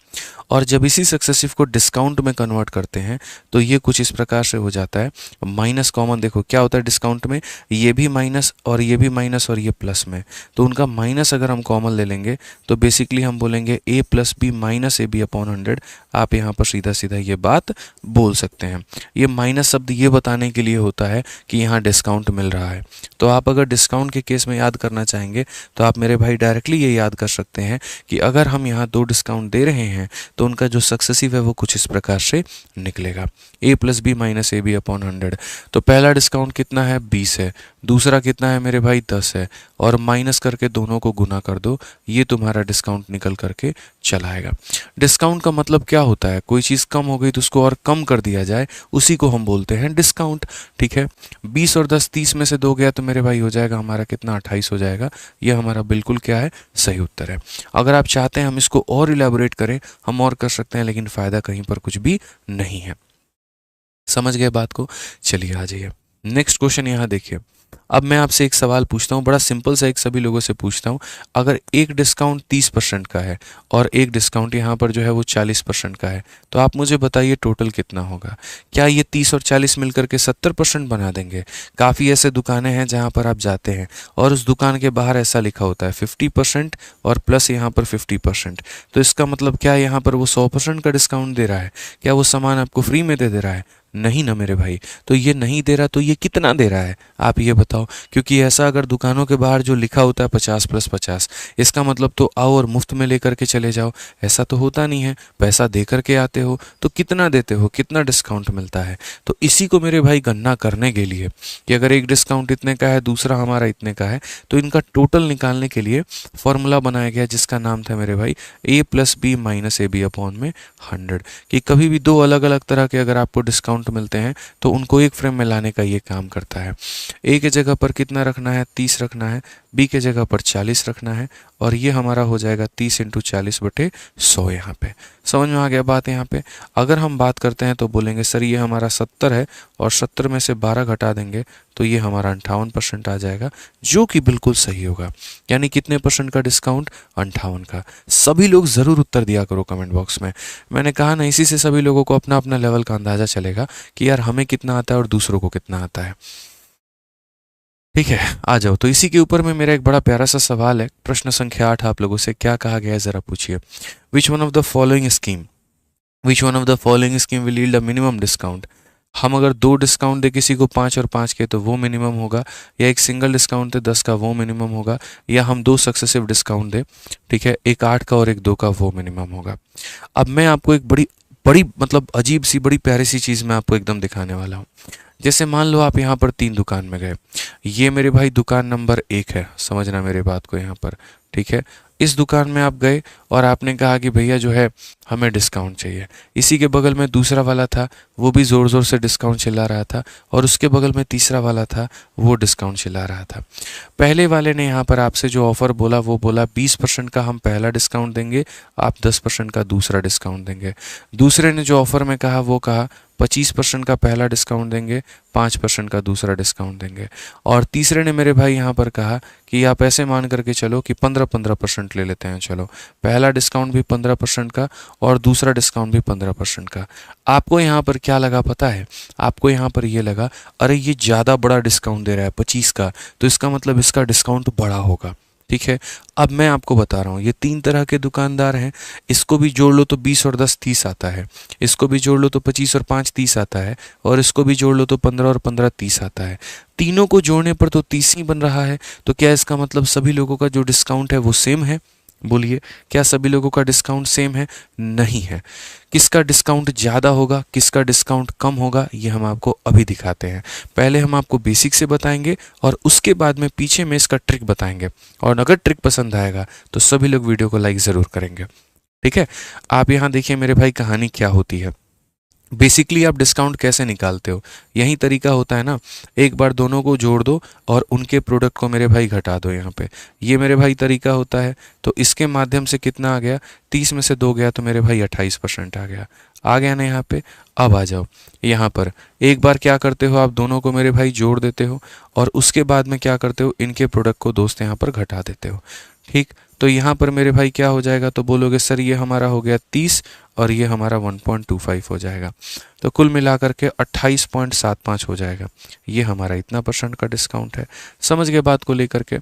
और जब इसी सक्सेसिव को डिस्काउंट में कन्वर्ट करते हैं तो ये कुछ इस प्रकार से हो जाता है। माइनस कॉमन देखो क्या होता है डिस्काउंट में, ये भी माइनस और ये भी माइनस और ये प्लस में, तो उनका माइनस अगर हम कॉमन ले लेंगे तो बेसिकली हम बोलेंगे a plus B minus A B upon 100। आप यहाँ पर सीधा सीधा ये बात बोल सकते हैं। ये माइनस शब्द ये बताने के लिए होता है कि यहाँ डिस्काउंट मिल रहा है। तो आप अगर डिस्काउंट के केस में याद करना चाहेंगे तो आप मेरे भाई डायरेक्टली ये याद कर सकते हैं कि अगर हम यहाँ 2 डिस्काउंट दे रहे हैं तो उनका जो सक्सेसिव है वो कुछ इस प्रकार से निकलेगा, a plus B minus A B upon 100। तो पहला डिस्काउंट कितना है? 20 है, दूसरा कितना है मेरे भाई? 10 है, और माइनस करके दोनों को गुना कर दो, ये तुम्हारा डिस्काउंट निकल करके चला आएगा। डिस्काउंट का मतलब क्या होता है? कोई चीज़ कम हो गई तो उसको और कम कर दिया जाए, उसी को हम बोलते हैं डिस्काउंट। ठीक है, 20 और 10 30 में से 2 गया तो मेरे भाई हो जाएगा हमारा कितना? 28 हो जाएगा। ये हमारा बिल्कुल क्या है? सही उत्तर है। अगर आप चाहते हैं हम इसको और इलेबोरेट करें, हम और कर सकते हैं, लेकिन फ़ायदा कहीं पर कुछ भी नहीं है। समझ गए बात को? चलिए आ जाइए नेक्स्ट क्वेश्चन। यहाँ देखिए, अब मैं आपसे एक सवाल पूछता हूँ, बड़ा सिंपल सा, एक सभी लोगों से पूछता हूँ। अगर एक डिस्काउंट 30% का है और एक डिस्काउंट यहाँ पर जो है वो 40% का है, तो आप मुझे बताइए टोटल कितना होगा। क्या ये 30 और 40 मिलकर के 70% बना देंगे? काफ़ी ऐसे दुकानें हैं जहाँ पर आप जाते हैं और उस दुकान के बाहर ऐसा लिखा होता है 50% और प्लस यहाँ पर 50%। तो इसका मतलब क्या है, यहाँ पर वो 100% का डिस्काउंट दे रहा है? क्या वो सामान आपको फ्री में दे रहा है? नहीं ना मेरे भाई। तो ये नहीं दे रहा तो ये कितना दे रहा है आप ये बताओ, क्योंकि ऐसा अगर दुकानों के बाहर जो लिखा होता है 50+50, इसका मतलब तो आओ और मुफ्त में लेकर के चले जाओ, ऐसा तो होता नहीं है। पैसा दे करके आते हो तो कितना देते हो, कितना डिस्काउंट मिलता है। तो इसी को मेरे भाई गणना करने के लिए कि अगर एक डिस्काउंट इतने का है, दूसरा हमारा इतने का है, तो इनका टोटल निकालने के लिए फॉर्मूला बनाया गया जिसका नाम था मेरे भाई a+b-ab/100, कि कभी भी दो अलग अलग तरह के अगर आपको डिस्काउंट मिलते हैं तो उनको एक फ्रेम में लाने का ये काम करता है। ए के जगह पर कितना रखना है, 30 रखना है, बी के जगह पर 40 रखना है, और ये हमारा हो जाएगा 30 × 40/100। यहाँ पे समझ में आ गया बात। यहाँ पे अगर हम बात करते हैं तो बोलेंगे सर ये हमारा 70 है और 70 में से 12 घटा देंगे तो ये हमारा 58% आ जाएगा, जो कि बिल्कुल सही होगा। यानी कितने परसेंट का डिस्काउंट, 58 का। सभी लोग ज़रूर उत्तर दिया करो कमेंट बॉक्स में। मैंने कहा ना, इसी से सभी लोगों को अपना अपना लेवल का अंदाज़ा चलेगा कि यार हमें कितना आता है और दूसरों को कितना आता है। ठीक है, आ जाओ। तो इसी के ऊपर में मेरा एक बड़ा प्यारा सा सवाल है, प्रश्न संख्या 8 आप लोगों से क्या कहा गया है ज़रा पूछिए। Which one of the following scheme will yield a minimum discount. हम अगर 2 डिस्काउंट दे किसी को 5 और 5 के तो वो मिनिमम होगा, या एक सिंगल डिस्काउंट दे 10 का वो मिनिमम होगा, या हम 2 सक्सेसिव डिस्काउंट दे, ठीक है, एक 8 का और एक 2 का, वो मिनिमम होगा। अब मैं आपको एक बड़ी बड़ी मतलब अजीब सी बड़ी प्यारी सी चीज़ मैं आपको एकदम दिखाने वाला हूँ। जैसे मान लो आप यहाँ पर 3 दुकान में गए, ये मेरे भाई दुकान नंबर 1 है, समझना मेरे बात को यहाँ पर, ठीक है। इस दुकान में आप गए और आपने कहा कि भैया जो है हमें डिस्काउंट चाहिए। इसी के बगल में दूसरा वाला था, वो भी ज़ोर ज़ोर से डिस्काउंट चिल्ला रहा था, और उसके बगल में तीसरा वाला था, वो डिस्काउंट चिल्ला रहा था। पहले वाले ने यहाँ पर आपसे जो ऑफ़र बोला वो बोला 20% का हम पहला डिस्काउंट देंगे, आप 10% का दूसरा डिस्काउंट देंगे। दूसरे ने जो ऑफ़र में कहा वो कहा 25% का पहला डिस्काउंट देंगे, 5% का दूसरा डिस्काउंट देंगे। और तीसरे ने मेरे भाई यहाँ पर कहा कि आप ऐसे मान करके चलो कि 15% ले लेते हैं, चलो पहला डिस्काउंट भी 15% का और दूसरा डिस्काउंट भी 15% का। आपको यहाँ पर क्या लगा पता है, आपको यहाँ पर ये लगा अरे ये ज़्यादा बड़ा डिस्काउंट दे रहा है 25 का, तो इसका मतलब इसका डिस्काउंट बड़ा होगा। ठीक है, अब मैं आपको बता रहा हूँ ये 3 तरह के दुकानदार हैं, इसको भी जोड़ लो तो 20 और 10 30 आता है, इसको भी जोड़ लो तो 25 और 5 30 आता है, और इसको भी जोड़ लो तो 15 और 15 30 आता है। तीनों को जोड़ने पर तो 30 ही बन रहा है। तो क्या इसका मतलब सभी लोगों का जो डिस्काउंट है वो सेम है? बोलिए, क्या सभी लोगों का डिस्काउंट सेम है? नहीं है। किसका डिस्काउंट ज़्यादा होगा, किसका डिस्काउंट कम होगा, ये हम आपको अभी दिखाते हैं। पहले हम आपको बेसिक से बताएंगे और उसके बाद में पीछे में इसका ट्रिक बताएंगे, और अगर ट्रिक पसंद आएगा तो सभी लोग वीडियो को लाइक ज़रूर करेंगे। ठीक है, आप यहाँ देखिए मेरे भाई कहानी क्या होती है। बेसिकली आप डिस्काउंट कैसे निकालते हो, यही तरीका होता है ना, एक बार दोनों को जोड़ दो और उनके प्रोडक्ट को मेरे भाई घटा दो। यहाँ पे ये मेरे भाई तरीका होता है। तो इसके माध्यम से कितना आ गया, 30 में से 2 गया तो मेरे भाई 28% आ गया ना यहाँ पे। अब आ जाओ यहाँ पर, एक बार क्या करते हो आप दोनों को मेरे भाई जोड़ देते हो, और उसके बाद में क्या करते हो, इनके प्रोडक्ट को दोस्त यहाँ पर घटा देते हो। ठीक, तो यहाँ पर मेरे भाई क्या हो जाएगा, तो बोलोगे सर ये हमारा हो गया 30 और ये हमारा 1.25 हो जाएगा, तो कुल मिलाकर के 28.75 हो जाएगा। ये हमारा इतना % का डिस्काउंट है। समझ गए बात को लेकर के,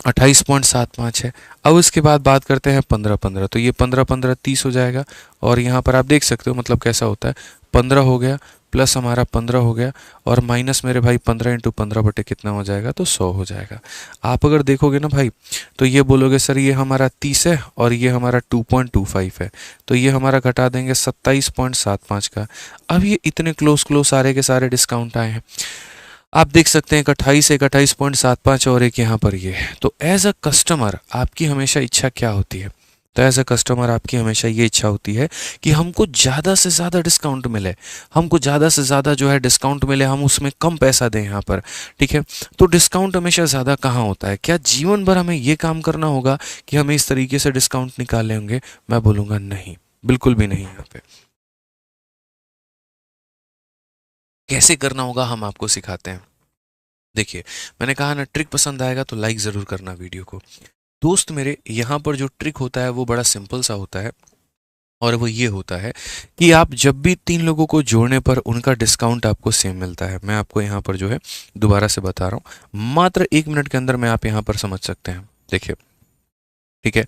28.75 है। अब इसके बाद बात करते हैं 15-15, तो ये 15-15 30 हो जाएगा, और यहाँ पर आप देख सकते हो मतलब कैसा होता है, 15 हो गया प्लस हमारा 15 हो गया, और माइनस मेरे भाई 15 × 15 बटे कितना हो जाएगा, तो 100 हो जाएगा। आप अगर देखोगे ना भाई तो ये बोलोगे सर ये हमारा 30 है और ये हमारा 2.25 है, तो ये हमारा घटा देंगे 27.75 का। अब ये इतने क्लोज सारे के सारे डिस्काउंट आए हैं, आप देख सकते हैं 28 एक 28.75 और एक यहाँ पर ये है। तो एज अ कस्टमर आपकी हमेशा इच्छा क्या होती है, तो एज अ कस्टमर आपकी हमेशा ये इच्छा होती है कि हमको ज़्यादा से ज़्यादा डिस्काउंट मिले, हमको ज़्यादा से ज़्यादा जो है डिस्काउंट मिले, हम उसमें कम पैसा दें यहाँ पर। ठीक है, तो डिस्काउंट हमेशा ज़्यादा कहाँ होता है? क्या जीवन भर हमें ये काम करना होगा कि हमें इस तरीके से डिस्काउंट निकाले होंगे? मैं बोलूँगा नहीं, बिल्कुल भी नहीं। यहाँ पे कैसे करना होगा हम आपको सिखाते हैं। देखिए, मैंने कहा ना ट्रिक पसंद आएगा तो लाइक ज़रूर करना वीडियो को। दोस्त मेरे, यहाँ पर जो ट्रिक होता है वो बड़ा सिंपल सा होता है, और वो ये होता है कि आप जब भी 3 लोगों को जोड़ने पर उनका डिस्काउंट आपको सेम मिलता है। मैं आपको यहाँ पर जो है दोबारा से बता रहा हूँ, मात्र 1 मिनट के अंदर में आप यहाँ पर समझ सकते हैं। देखिए, ठीक है,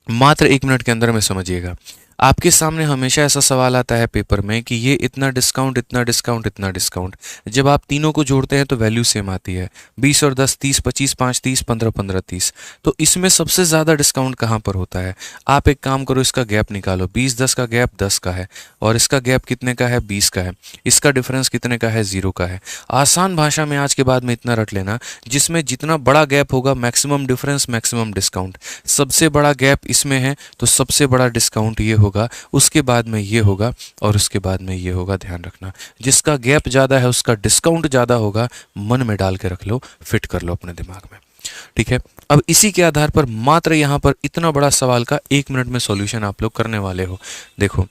मात्र 1 मिनट के अंदर में समझिएगा। आपके सामने हमेशा ऐसा सवाल आता है पेपर में कि ये इतना डिस्काउंट, इतना डिस्काउंट, इतना डिस्काउंट। जब आप तीनों को जोड़ते हैं तो वैल्यू सेम आती है, 20 और 10 30, 25 5 30, 15 15 30। तो इसमें सबसे ज़्यादा डिस्काउंट कहाँ पर होता है? आप एक काम करो, इसका गैप निकालो। 20 10 का गैप 10 का है, और इसका गैप कितने का है? 20 का है। इसका डिफरेंस कितने का है? 0 का है। आसान भाषा में आज के बाद में इतना रट लेना, जिसमें जितना बड़ा गैप होगा मैक्सिमम डिफरेंस मैक्सिमम डिस्काउंट। सबसे बड़ा गैप इसमें है तो सबसे बड़ा डिस्काउंट ये होगा, उसके बाद में ये होगा, और उसके बाद में ये होगा। ध्यान रखना, जिसका गैप ज़्यादा है उसका डिस्काउंट ज़्यादा होगा। मन में डाल के रख लो, फिट कर लो अपने दिमाग में। ठीक है, अब इसी के आधार पर मात्र यहाँ पर इतना बड़ा सवाल का 1 मिनट में सॉल्यूशन आप लोग करने वाले हो। देखो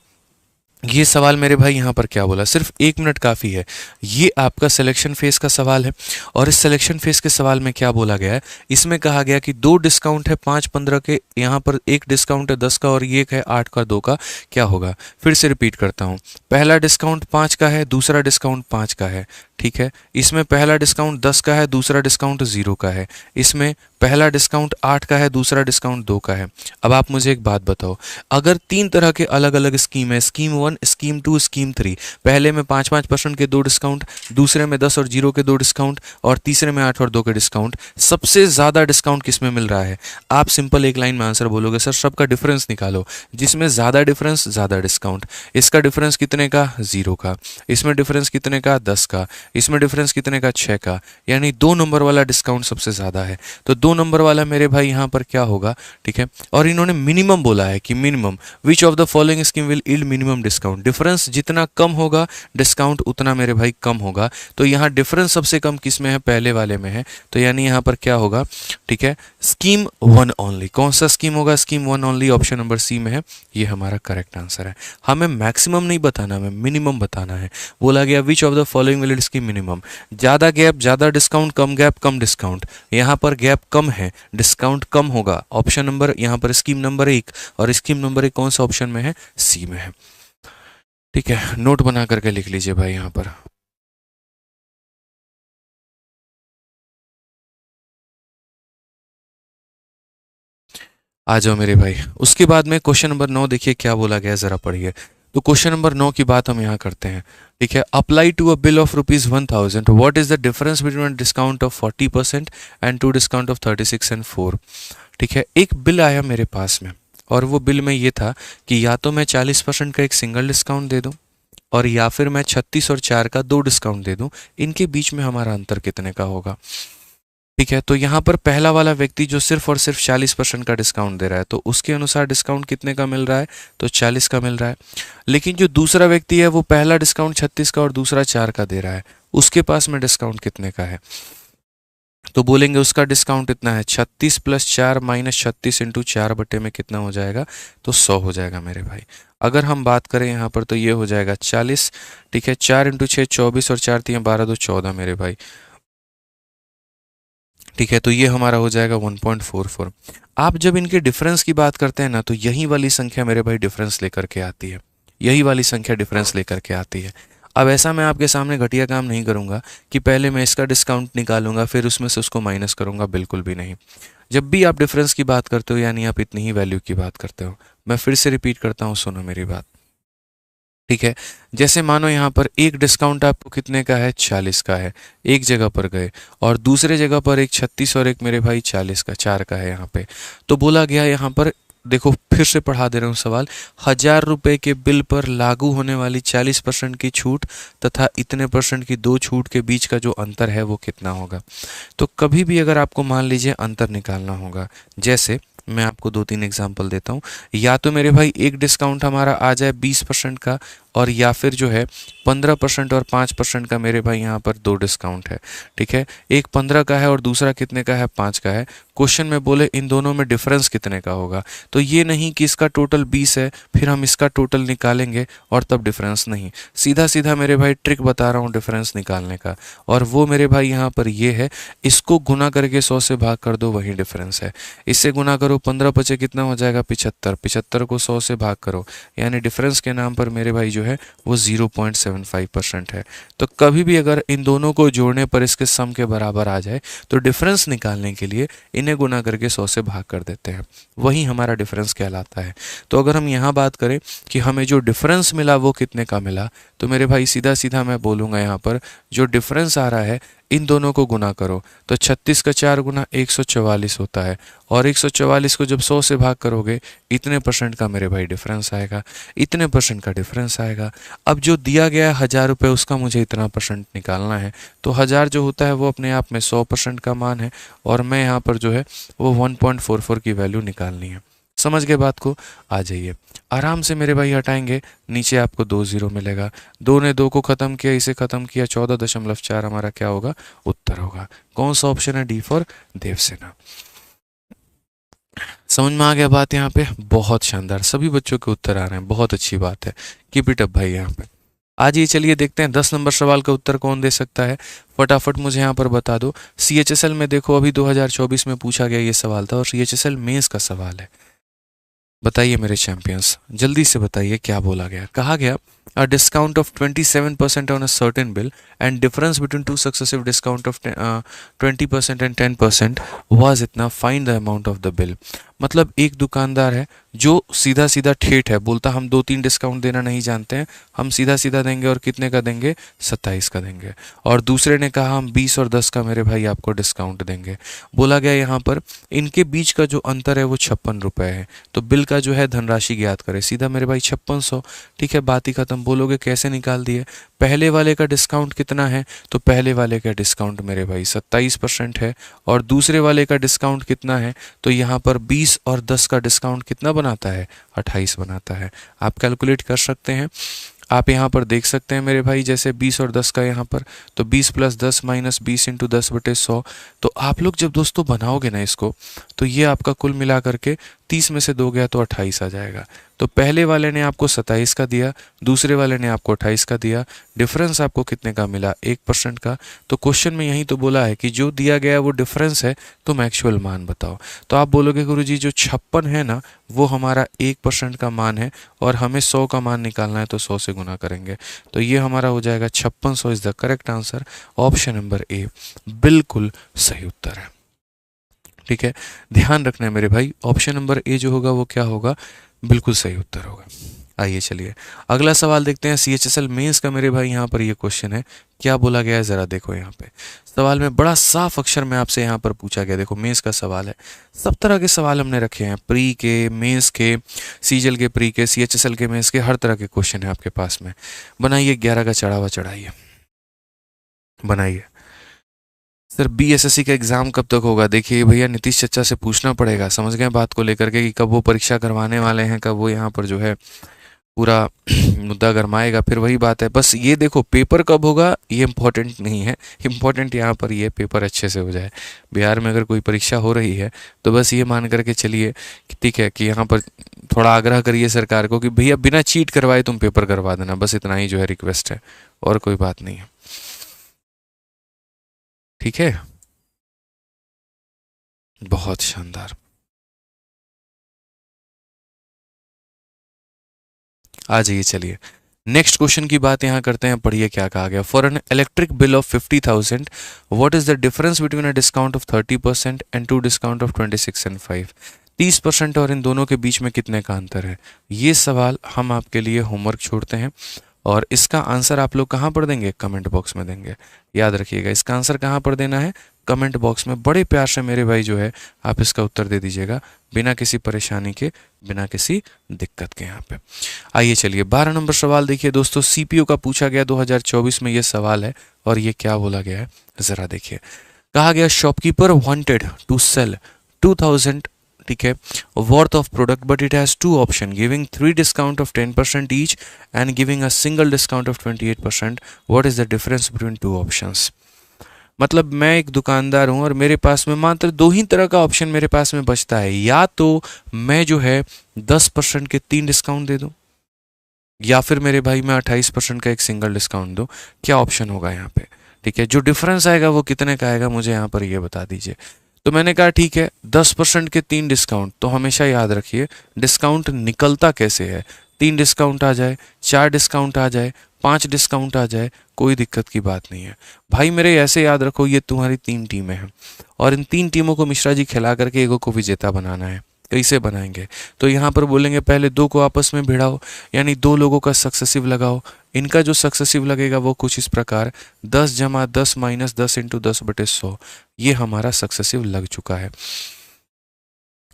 ये सवाल मेरे भाई यहाँ पर क्या बोला, सिर्फ 1 मिनट काफ़ी है। ये आपका सिलेक्शन फेस का सवाल है, और इस सिलेक्शन फेस के सवाल में क्या बोला गया है? इसमें कहा गया कि 2 डिस्काउंट है 5 15 के, यहाँ पर एक डिस्काउंट है 10 का और ये एक है 8 का 2 का। क्या होगा? फिर से रिपीट करता हूँ, पहला डिस्काउंट 5 का है, दूसरा डिस्काउंट 5 का है। ठीक है, इसमें पहला डिस्काउंट 10 का है, दूसरा डिस्काउंट 0 का है। इसमें पहला डिस्काउंट 8 का है, दूसरा डिस्काउंट 2 का है। अब आप मुझे एक बात बताओ, अगर 3 तरह के अलग अलग स्कीम है, स्कीम 1, स्कीम 2, स्कीम 3, पहले में 5-5% के 2 डिस्काउंट, दूसरे में 10 और 0 के 2 डिस्काउंट, और तीसरे में 8 और 2 के डिस्काउंट, सबसे ज़्यादा डिस्काउंट किस में मिल रहा है? आप सिंपल एक लाइन में आंसर बोलोगे, सर सबका डिफरेंस निकालो। जिसमें ज़्यादा डिफरेंस ज़्यादा डिस्काउंट। इसका डिफरेंस कितने का? 0 का। इसमें डिफरेंस कितने का? 10 का। इसमें डिफरेंस कितने का? 6 का। यानी 2 नंबर वाला डिस्काउंट सबसे ज़्यादा है। तो 2 नंबर वाला मेरे भाई यहाँ पर क्या होगा? ठीक है, और इन्होंने मिनिमम बोला है कि minimum, which of the following scheme will yield minimum discount. Difference जितना कम होगा डिस्काउंट उतना मेरे भाई कम होगा। तो यहाँ डिफरेंस सबसे कम किस में है? पहले वाले में है। तो यानी यहाँ पर क्या होगा? ठीक है, स्कीम 1 ओनली। कौन सा स्कीम होगा? Scheme 1 only, option number C में है। ये हमारा करेक्ट आंसर है। हमें मैक्सिमम नहीं बताना, हमें मिनिमम बताना है। बोला गया which of the following will yield scheme minimum. ज़्यादा गैप ज़्यादा डिस्काउंट, कम गैप कम डिस्काउंट। यहाँ पर गैप कम है, डिस्काउंट कम होगा। ऑप्शन नंबर यहाँ पर स्कीम नंबर 1, और स्कीम नंबर 1 कौन सा ऑप्शन में है? सी में है। ठीक है, नोट बना करके लिख लीजिए भाई यहाँ पर। आ जाओ मेरे भाई। उसके बाद में क्वेश्चन नंबर 9 देखिए क्या बोला गया, जरा पढ़िए। तो क्वेश्चन नंबर 9 की बात हम यहाँ करते हैं। ठीक है, apply to a bill of ₹1000, what is the difference between discount of 40% and two discount of 36 and 4। ठीक है, एक बिल आया मेरे पास में, और वो बिल में ये था कि या तो मैं 40% का एक सिंगल डिस्काउंट दे दूं, और या फिर मैं 36 और 4 का 2 डिस्काउंट दे दूं। इनके बीच में हमारा अंतर कितने का होगा? ठीक है, तो यहाँ पर पहला वाला व्यक्ति जो सिर्फ और सिर्फ 40% का डिस्काउंट दे रहा है, तो उसके अनुसार डिस्काउंट कितने का मिल रहा है? तो 40 का मिल रहा है। लेकिन जो दूसरा व्यक्ति है वो पहला डिस्काउंट 36 का और दूसरा 4 का दे रहा है, उसके पास में डिस्काउंट कितने का है? तो बोलेंगे उसका डिस्काउंट इतना है, 36 + 4 - 36 × 4 बटे में कितना हो जाएगा? तो 100 हो जाएगा मेरे भाई। अगर हम बात करें यहाँ पर तो ये हो जाएगा 40। ठीक है, 4 × 6 24, और 4 3 12 2 14 मेरे भाई। ठीक है, तो ये हमारा हो जाएगा 1.44। आप जब इनके डिफरेंस की बात करते हैं ना, तो यही वाली संख्या मेरे भाई डिफरेंस लेकर के आती है। यही वाली संख्या डिफरेंस लेकर के आती है। अब ऐसा मैं आपके सामने घटिया काम नहीं करूंगा कि पहले मैं इसका डिस्काउंट निकालूंगा फिर उसमें से उसको माइनस करूंगा, बिल्कुल भी नहीं। जब भी आप डिफरेंस की बात करते हो यानी आप इतनी ही वैल्यू की बात करते हो। मैं फिर से रिपीट करता हूँ, सुनो मेरी बात। ठीक है, जैसे मानो यहाँ पर एक डिस्काउंट आपको कितने का है? 40 का है, एक जगह पर गए, और दूसरे जगह पर एक 36 और एक मेरे भाई 40 का 4 का है यहाँ पे। तो बोला गया यहाँ पर, देखो फिर से पढ़ा दे रहा हूँ सवाल, 1000 रुपये के बिल पर लागू होने वाली 40% की छूट तथा इतने परसेंट की 2 छूट के बीच का जो अंतर है वो कितना होगा? तो कभी भी अगर आपको मान लीजिए अंतर निकालना होगा, जैसे मैं आपको 2-3 एग्जांपल देता हूँ। या तो मेरे भाई एक डिस्काउंट हमारा आ जाए 20% का, और या फिर जो है 15% और 5% का मेरे भाई यहाँ पर 2 डिस्काउंट है। ठीक है, एक 15 का है और दूसरा कितने का है? 5 का है। क्वेश्चन में बोले इन दोनों में डिफरेंस कितने का होगा, तो ये नहीं कि इसका टोटल 20 है फिर हम इसका टोटल निकालेंगे और तब डिफरेंस, नहीं। सीधा सीधा मेरे भाई ट्रिक बता रहा हूँ डिफरेंस निकालने का, और वो मेरे भाई यहाँ पर ये है, इसको गुना करके 100 से भाग कर दो, वही डिफरेंस है। इससे गुना करो, 15 × 5 कितना हो जाएगा? 75। 75 को 100 से भाग करो, यानी डिफरेंस के नाम पर मेरे भाई जो है वो 0.75% है। तो कभी भी अगर इन दोनों को जोड़ने पर इसके सम के बराबर आ जाए तो डिफरेंस निकालने के लिए इन्हें गुना करके 100 से भाग कर देते हैं, वही हमारा डिफरेंस कहलाता है। तो अगर हम यहाँ बात करें कि हमें जो डिफरेंस मिला वो कितने का मिला, तो मेरे भाई सीधा सीधा मैं बोलूँगा यहाँ पर जो डिफरेंस आ रहा है इन दोनों को गुना करो तो 36 का 4 गुना 144 होता है, और 144 को जब 100 से भाग करोगे इतने परसेंट का मेरे भाई डिफरेंस आएगा, इतने परसेंट का डिफरेंस आएगा। अब जो दिया गया है 1000 रुपये उसका मुझे इतना परसेंट निकालना है, तो 1000 जो होता है वो अपने आप में 100% का मान है, और मैं यहाँ पर जो है वो 1.44 की वैल्यू निकालनी है। समझ गए बात को? आ जाइए आराम से मेरे भाई हटाएंगे, नीचे आपको 2 0 मिलेगा, 2 ने 2 को ख़त्म किया, इसे ख़त्म किया, 14.4 हमारा क्या होगा? उत्तर होगा। कौन सा ऑप्शन है? D for Devasena. समझ में आ गया बात यहाँ पे? बहुत शानदार, सभी बच्चों के उत्तर आ रहे हैं, बहुत अच्छी बात है, कीप इट अप भाई। यहाँ पे आज ये चलिए देखते हैं 10 नंबर सवाल का उत्तर कौन दे सकता है, फटाफट मुझे यहाँ पर बता दो। CHSL में देखो अभी 2024 में पूछा गया ये सवाल था, और CHSL मेंस का सवाल है। बताइए मेरे चैंपियंस, जल्दी से बताइए क्या बोला गया। कहा गया a discount of 27% on a certain bill and difference between two successive discount of 20% and 10% was इतना, find the amount of the bill। मतलब एक दुकानदार है जो सीधा सीधा ठेठ है, बोलता हम 2-3 डिस्काउंट देना नहीं जानते हैं, हम सीधा सीधा देंगे, और कितने का देंगे? 27 का देंगे। और दूसरे ने कहा हम 20 और 10 का मेरे भाई आपको डिस्काउंट देंगे। बोला गया यहाँ पर इनके बीच का जो अंतर है वो 56 रुपये है, तो बिल का जो है धनराशि ज्ञात करें। सीधा मेरे भाई 5600, ठीक है, बात ही खत्म। बोलोगे कैसे निकाल दिए? पहले वाले का डिस्काउंट कितना है? तो पहले वाले का डिस्काउंट मेरे भाई 27% है, और दूसरे वाले का डिस्काउंट कितना है? तो यहाँ पर 20 और 10 का डिस्काउंट कितना बनाता है? 28 बनाता है। आप कैलकुलेट कर सकते हैं, आप यहाँ पर देख सकते हैं मेरे भाई, जैसे 20 और 10 का यहाँ पर, तो 20 + 10 - 20 × 10/100। तो आप लोग जब दोस्तों बनाओगे ना इसको, तो ये आपका कुल मिला करके 30 में से 2 गया तो 28 आ जाएगा। तो पहले वाले ने आपको 27 का दिया, दूसरे वाले ने आपको 28 का दिया, डिफरेंस आपको कितने का मिला? 1% का। तो क्वेश्चन में यही तो बोला है कि जो दिया गया वो डिफरेंस है, तुम एक्चुअल मान बताओ। तो आप बोलोगे गुरुजी जो 56 है ना वो हमारा 1% का मान है, और हमें 100 का मान निकालना है, तो 100 से गुना करेंगे, तो ये हमारा हो जाएगा 5600 is the correct answer. Option number A बिल्कुल सही उत्तर है। ठीक है, ध्यान रखना है मेरे भाई, ऑप्शन नंबर ए जो होगा वो क्या होगा? बिल्कुल सही उत्तर होगा। आइए चलिए अगला सवाल देखते हैं। CHSL मेंस का मेरे भाई यहाँ पर ये क्वेश्चन है, क्या बोला गया है जरा देखो। यहाँ पे सवाल में बड़ा साफ अक्षर में आपसे यहाँ पर पूछा गया, देखो मेंस का सवाल है। सब तरह के सवाल हमने रखे हैं, प्री के, मेंस के, सीजल के, प्री के, CHSL के, मेंस के, हर तरह के क्वेश्चन है आपके पास में। बनाइए 11 का चढ़ावा चढ़ाइए, बनाइए। सर BSSC का एग्ज़ाम कब तक होगा? देखिए भैया नीतीश चचा से पूछना पड़ेगा, समझ गए बात को लेकर के, कि कब वो परीक्षा करवाने वाले हैं, कब वो यहाँ पर जो है पूरा मुद्दा गरमाएगा। फिर वही बात है, बस ये देखो पेपर कब होगा ये इम्पोर्टेंट नहीं है, इम्पोर्टेंट यहाँ पर ये पेपर अच्छे से हो जाए। बिहार में अगर कोई परीक्षा हो रही है तो बस ये मान करके चलिए ठीक है कि यहाँ पर थोड़ा आग्रह करिए सरकार को कि भैया बिना चीट करवाए तुम पेपर करवा देना, बस इतना ही जो है रिक्वेस्ट है, और कोई बात नहीं है। ठीक है, बहुत शानदार। आ जाइए चलिए नेक्स्ट क्वेश्चन की बात यहाँ करते हैं। पढ़िए क्या कहा गया। For an electric bill of 50,000 what is the difference between a discount of 30% and two discount of 26 and 5। 30% और इन दोनों के बीच में कितने का अंतर है? ये सवाल हम आपके लिए होमवर्क छोड़ते हैं, और इसका आंसर आप लोग कहाँ पर देंगे? कमेंट बॉक्स में देंगे। याद रखिएगा इसका आंसर कहाँ पर देना है? कमेंट बॉक्स में। बड़े प्यार से मेरे भाई जो है आप इसका उत्तर दे दीजिएगा, बिना किसी परेशानी के, बिना किसी दिक्कत के। यहाँ पे आइए चलिए 12 नंबर सवाल देखिए दोस्तों, CPU का पूछा गया 2024 में ये सवाल है, और ये क्या बोला गया है ज़रा देखिए। कहा गया शॉपकीपर वांटेड टू सेल 2000, ठीक है, worth of product, but it has 2 option, giving 3 discount of 10% each and giving a single discount of 28%। What is the difference between 2 options. मतलब मैं एक दुकानदार हूँ और मेरे पास में मात्र 2 ही तरह का ऑप्शन मेरे पास में बचता है, या तो मैं जो है 10% के 3 डिस्काउंट दे दूँ, या फिर मेरे भाई मैं 28% का एक सिंगल डिस्काउंट दूँ। क्या ऑप्शन होगा यहाँ पे? ठीक है, जो डिफरेंस आएगा वो कितने का आएगा मुझे यहाँ पर ये बता दीजिए। तो मैंने कहा ठीक है 10% के 3 डिस्काउंट, तो हमेशा याद रखिए डिस्काउंट निकलता कैसे है, 3 डिस्काउंट आ जाए, 4 डिस्काउंट आ जाए, 5 डिस्काउंट आ जाए, कोई दिक्कत की बात नहीं है भाई मेरे। ऐसे याद रखो ये तुम्हारी 3 टीमें हैं और इन 3 टीमों को मिश्रा जी खिला करके एगो को विजेता बनाना है। कैसे बनाएंगे? तो यहाँ पर बोलेंगे पहले 2 को आपस में भिड़ाओ, यानी 2 लोगों का सक्सेसिव लगाओ। इनका जो सक्सेसिव लगेगा वो कुछ इस प्रकार 10 जमा 10 माइनस 10 इंटू 10/100, ये हमारा सक्सेसिव लग चुका है।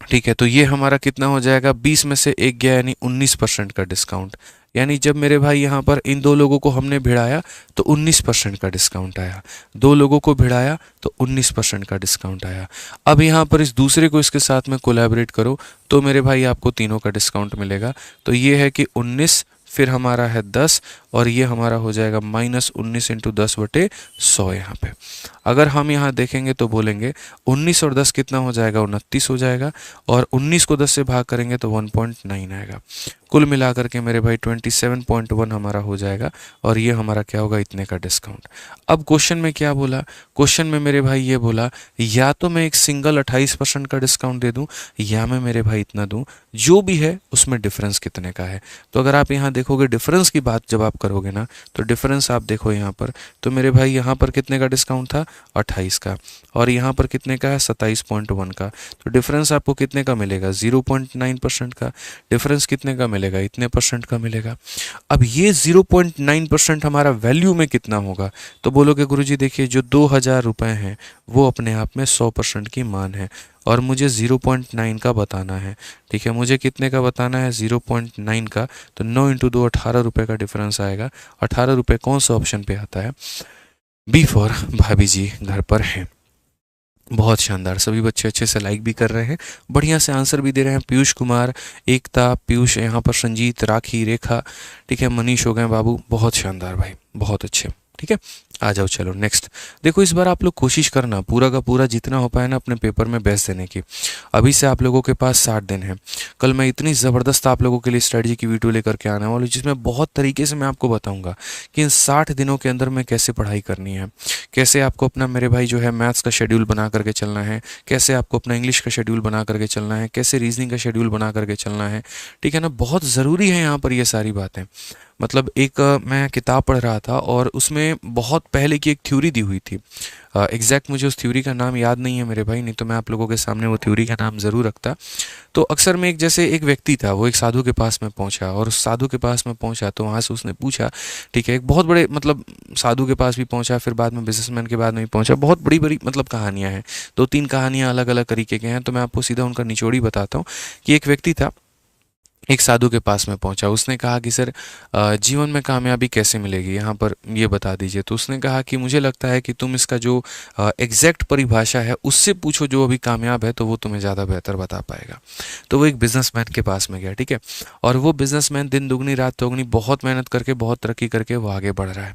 ठीक है, तो ये हमारा कितना हो जाएगा, 20 में से 1 गया यानी 19% का डिस्काउंट। यानी जब मेरे भाई यहाँ पर इन 2 लोगों को हमने भिड़ाया तो 19% का डिस्काउंट आया, 2 लोगों को भिड़ाया तो 19% का डिस्काउंट आया। अब यहाँ पर इस दूसरे को इसके साथ में कोलैबोरेट करो तो मेरे भाई आपको तीनों का डिस्काउंट मिलेगा। तो ये है कि 19, फिर हमारा है 10 और ये हमारा हो जाएगा -19 इंटू 10/100 यहाँ पे। अगर हम यहाँ देखेंगे तो बोलेंगे 19 और 10 कितना हो जाएगा, 29 हो जाएगा, और 19 को 10 से भाग करेंगे तो 1.9 आएगा। कुल मिलाकर के मेरे भाई 27.1 हमारा हो जाएगा और ये हमारा क्या होगा, इतने का डिस्काउंट। अब क्वेश्चन में क्या बोला, क्वेश्चन में मेरे भाई ये बोला या तो मैं एक सिंगल 28% का डिस्काउंट दे दूं या मैं मेरे भाई इतना दूं, जो भी है उसमें डिफरेंस कितने का है। तो अगर आप यहाँ देखोगे डिफरेंस की बात जब आप करोगे ना, तो डिफरेंस आप देखो यहाँ पर, तो मेरे भाई यहाँ पर कितने का डिस्काउंट था, 28 का, और यहाँ पर कितने का है, 27.1 का। तो डिफरेंस आपको कितने का मिलेगा, 0.9% का। डिफरेंस कितने का मिलेगा, इतने परसेंट का मिलेगा। अब ये 0.9% हमारा वैल्यू में कितना होगा, तो बोलोगे गुरुजी देखिए जो 2000 रुपये हैं वो अपने आप में 100% की मान है और मुझे 0.9 का बताना है। ठीक है, मुझे कितने का बताना है, 0.9 का। तो 9 इंटू 2 18 रुपये का डिफरेंस आएगा। 18 रुपये कौन सा ऑप्शन पे आता है, बी फॉर भाभी जी घर पर हैं। बहुत शानदार, सभी बच्चे अच्छे से लाइक भी कर रहे हैं, बढ़िया से आंसर भी दे रहे हैं। पीयूष कुमार, एकता, पीयूष यहाँ पर, संजीत, राखी, रेखा, ठीक है, मनीष हो गए बाबू, बहुत शानदार भाई, बहुत अच्छे। ठीक है, आ जाओ चलो नेक्स्ट। देखो इस बार आप लोग कोशिश करना पूरा का पूरा जितना हो पाए ना अपने पेपर में बेस्ट देने की। अभी से आप लोगों के पास 60 दिन है। कल मैं इतनी ज़बरदस्त आप लोगों के लिए स्ट्रेटजी की वीडियो लेकर के आने वाला हूँ जिसमें बहुत तरीके से मैं आपको बताऊंगा कि इन 60 दिनों के अंदर में कैसे पढ़ाई करनी है, कैसे आपको अपना मेरे भाई जो है मैथ्स का शेड्यूल बना करके चलना है, कैसे आपको अपना इंग्लिश का शेड्यूल बना करके चलना है, कैसे रीजनिंग का शेड्यूल बना करके चलना है। ठीक है ना, बहुत ज़रूरी है यहाँ पर ये सारी बातें। मतलब एक मैं किताब पढ़ रहा था और उसमें बहुत पहले की एक थ्योरी दी हुई थी। एग्जैक्ट मुझे उस थ्योरी का नाम याद नहीं है मेरे भाई, नहीं तो मैं आप लोगों के सामने वो थ्योरी का नाम ज़रूर रखता। तो अक्सर में एक जैसे एक व्यक्ति था, वो एक साधु के पास में पहुंचा और उस साधु के पास में पहुंचा तो वहाँ से उसने पूछा, ठीक है, एक बहुत बड़े मतलब साधु के पास भी पहुंचा, फिर बाद में बिजनेसमैन के बाद में भी पहुंचा। बहुत बड़ी बड़ी मतलब कहानियाँ हैं, 2-3 कहानियाँ अलग अलग तरीके के हैं। तो मैं आपको सीधा उनका निचोड़ ही बताता हूँ कि एक व्यक्ति था, एक साधु के पास में पहुंचा, उसने कहा कि सर जीवन में कामयाबी कैसे मिलेगी, यहाँ पर ये बता दीजिए। तो उसने कहा कि मुझे लगता है कि तुम इसका जो एग्जैक्ट परिभाषा है उससे पूछो, जो अभी कामयाब है तो वो तुम्हें ज़्यादा बेहतर बता पाएगा। तो वो एक बिजनेसमैन के पास में गया, ठीक है, और वो बिजनेसमैन दिन दुगनी रात चौगनी बहुत मेहनत करके बहुत तरक्की करके वो आगे बढ़ रहा है।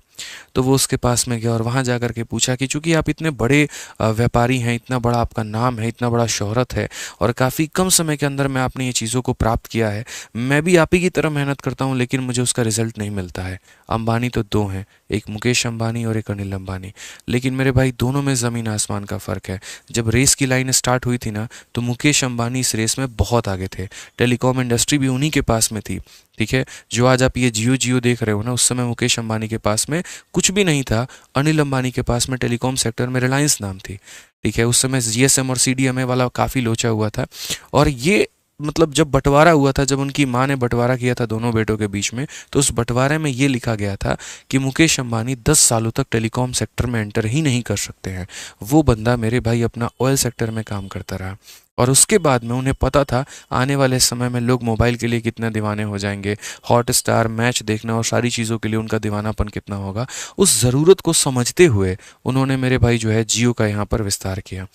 तो वो उसके पास में गया और वहाँ जा कर के पूछा कि चूंकि आप इतने बड़े व्यापारी हैं, इतना बड़ा आपका नाम है, इतना बड़ा शोहरत है और काफ़ी कम समय के अंदर में आपने ये चीज़ों को प्राप्त किया है, मैं भी आप ही की तरह मेहनत करता हूँ लेकिन मुझे उसका रिजल्ट नहीं मिलता है। अंबानी तो 2 हैं, एक मुकेश अंबानी और एक अनिल अंबानी, लेकिन मेरे भाई दोनों में ज़मीन आसमान का फ़र्क है। जब रेस की लाइन स्टार्ट हुई थी ना, तो मुकेश अंबानी इस रेस में बहुत आगे थे, टेलीकॉम इंडस्ट्री भी उन्हीं के पास में थी। ठीक है, जो आज आप ये जियो देख रहे हो ना, उस समय मुकेश अंबानी के पास में कुछ भी नहीं था। अनिल अंबानी के पास में टेलीकॉम सेक्टर में रिलायंस नाम थी। ठीक है, उस समय जीएसएम और सीडीएमए वाला काफ़ी लोचा हुआ था। और ये मतलब जब बंटवारा हुआ था, जब उनकी माँ ने बंटवारा किया था दोनों बेटों के बीच में, तो उस बंटवारे में ये लिखा गया था कि मुकेश अंबानी 10 सालों तक टेलीकॉम सेक्टर में एंटर ही नहीं कर सकते हैं। वो बंदा मेरे भाई अपना ऑयल सेक्टर में काम करता रहा और उसके बाद में उन्हें पता था आने वाले समय में लोग मोबाइल के लिए कितने दीवाने हो जाएंगे, हॉट स्टार, मैच देखना और सारी चीज़ों के लिए उनका दीवानापन कितना होगा। उस ज़रूरत को समझते हुए उन्होंने मेरे भाई जो है जियो का यहाँ पर विस्तार किया।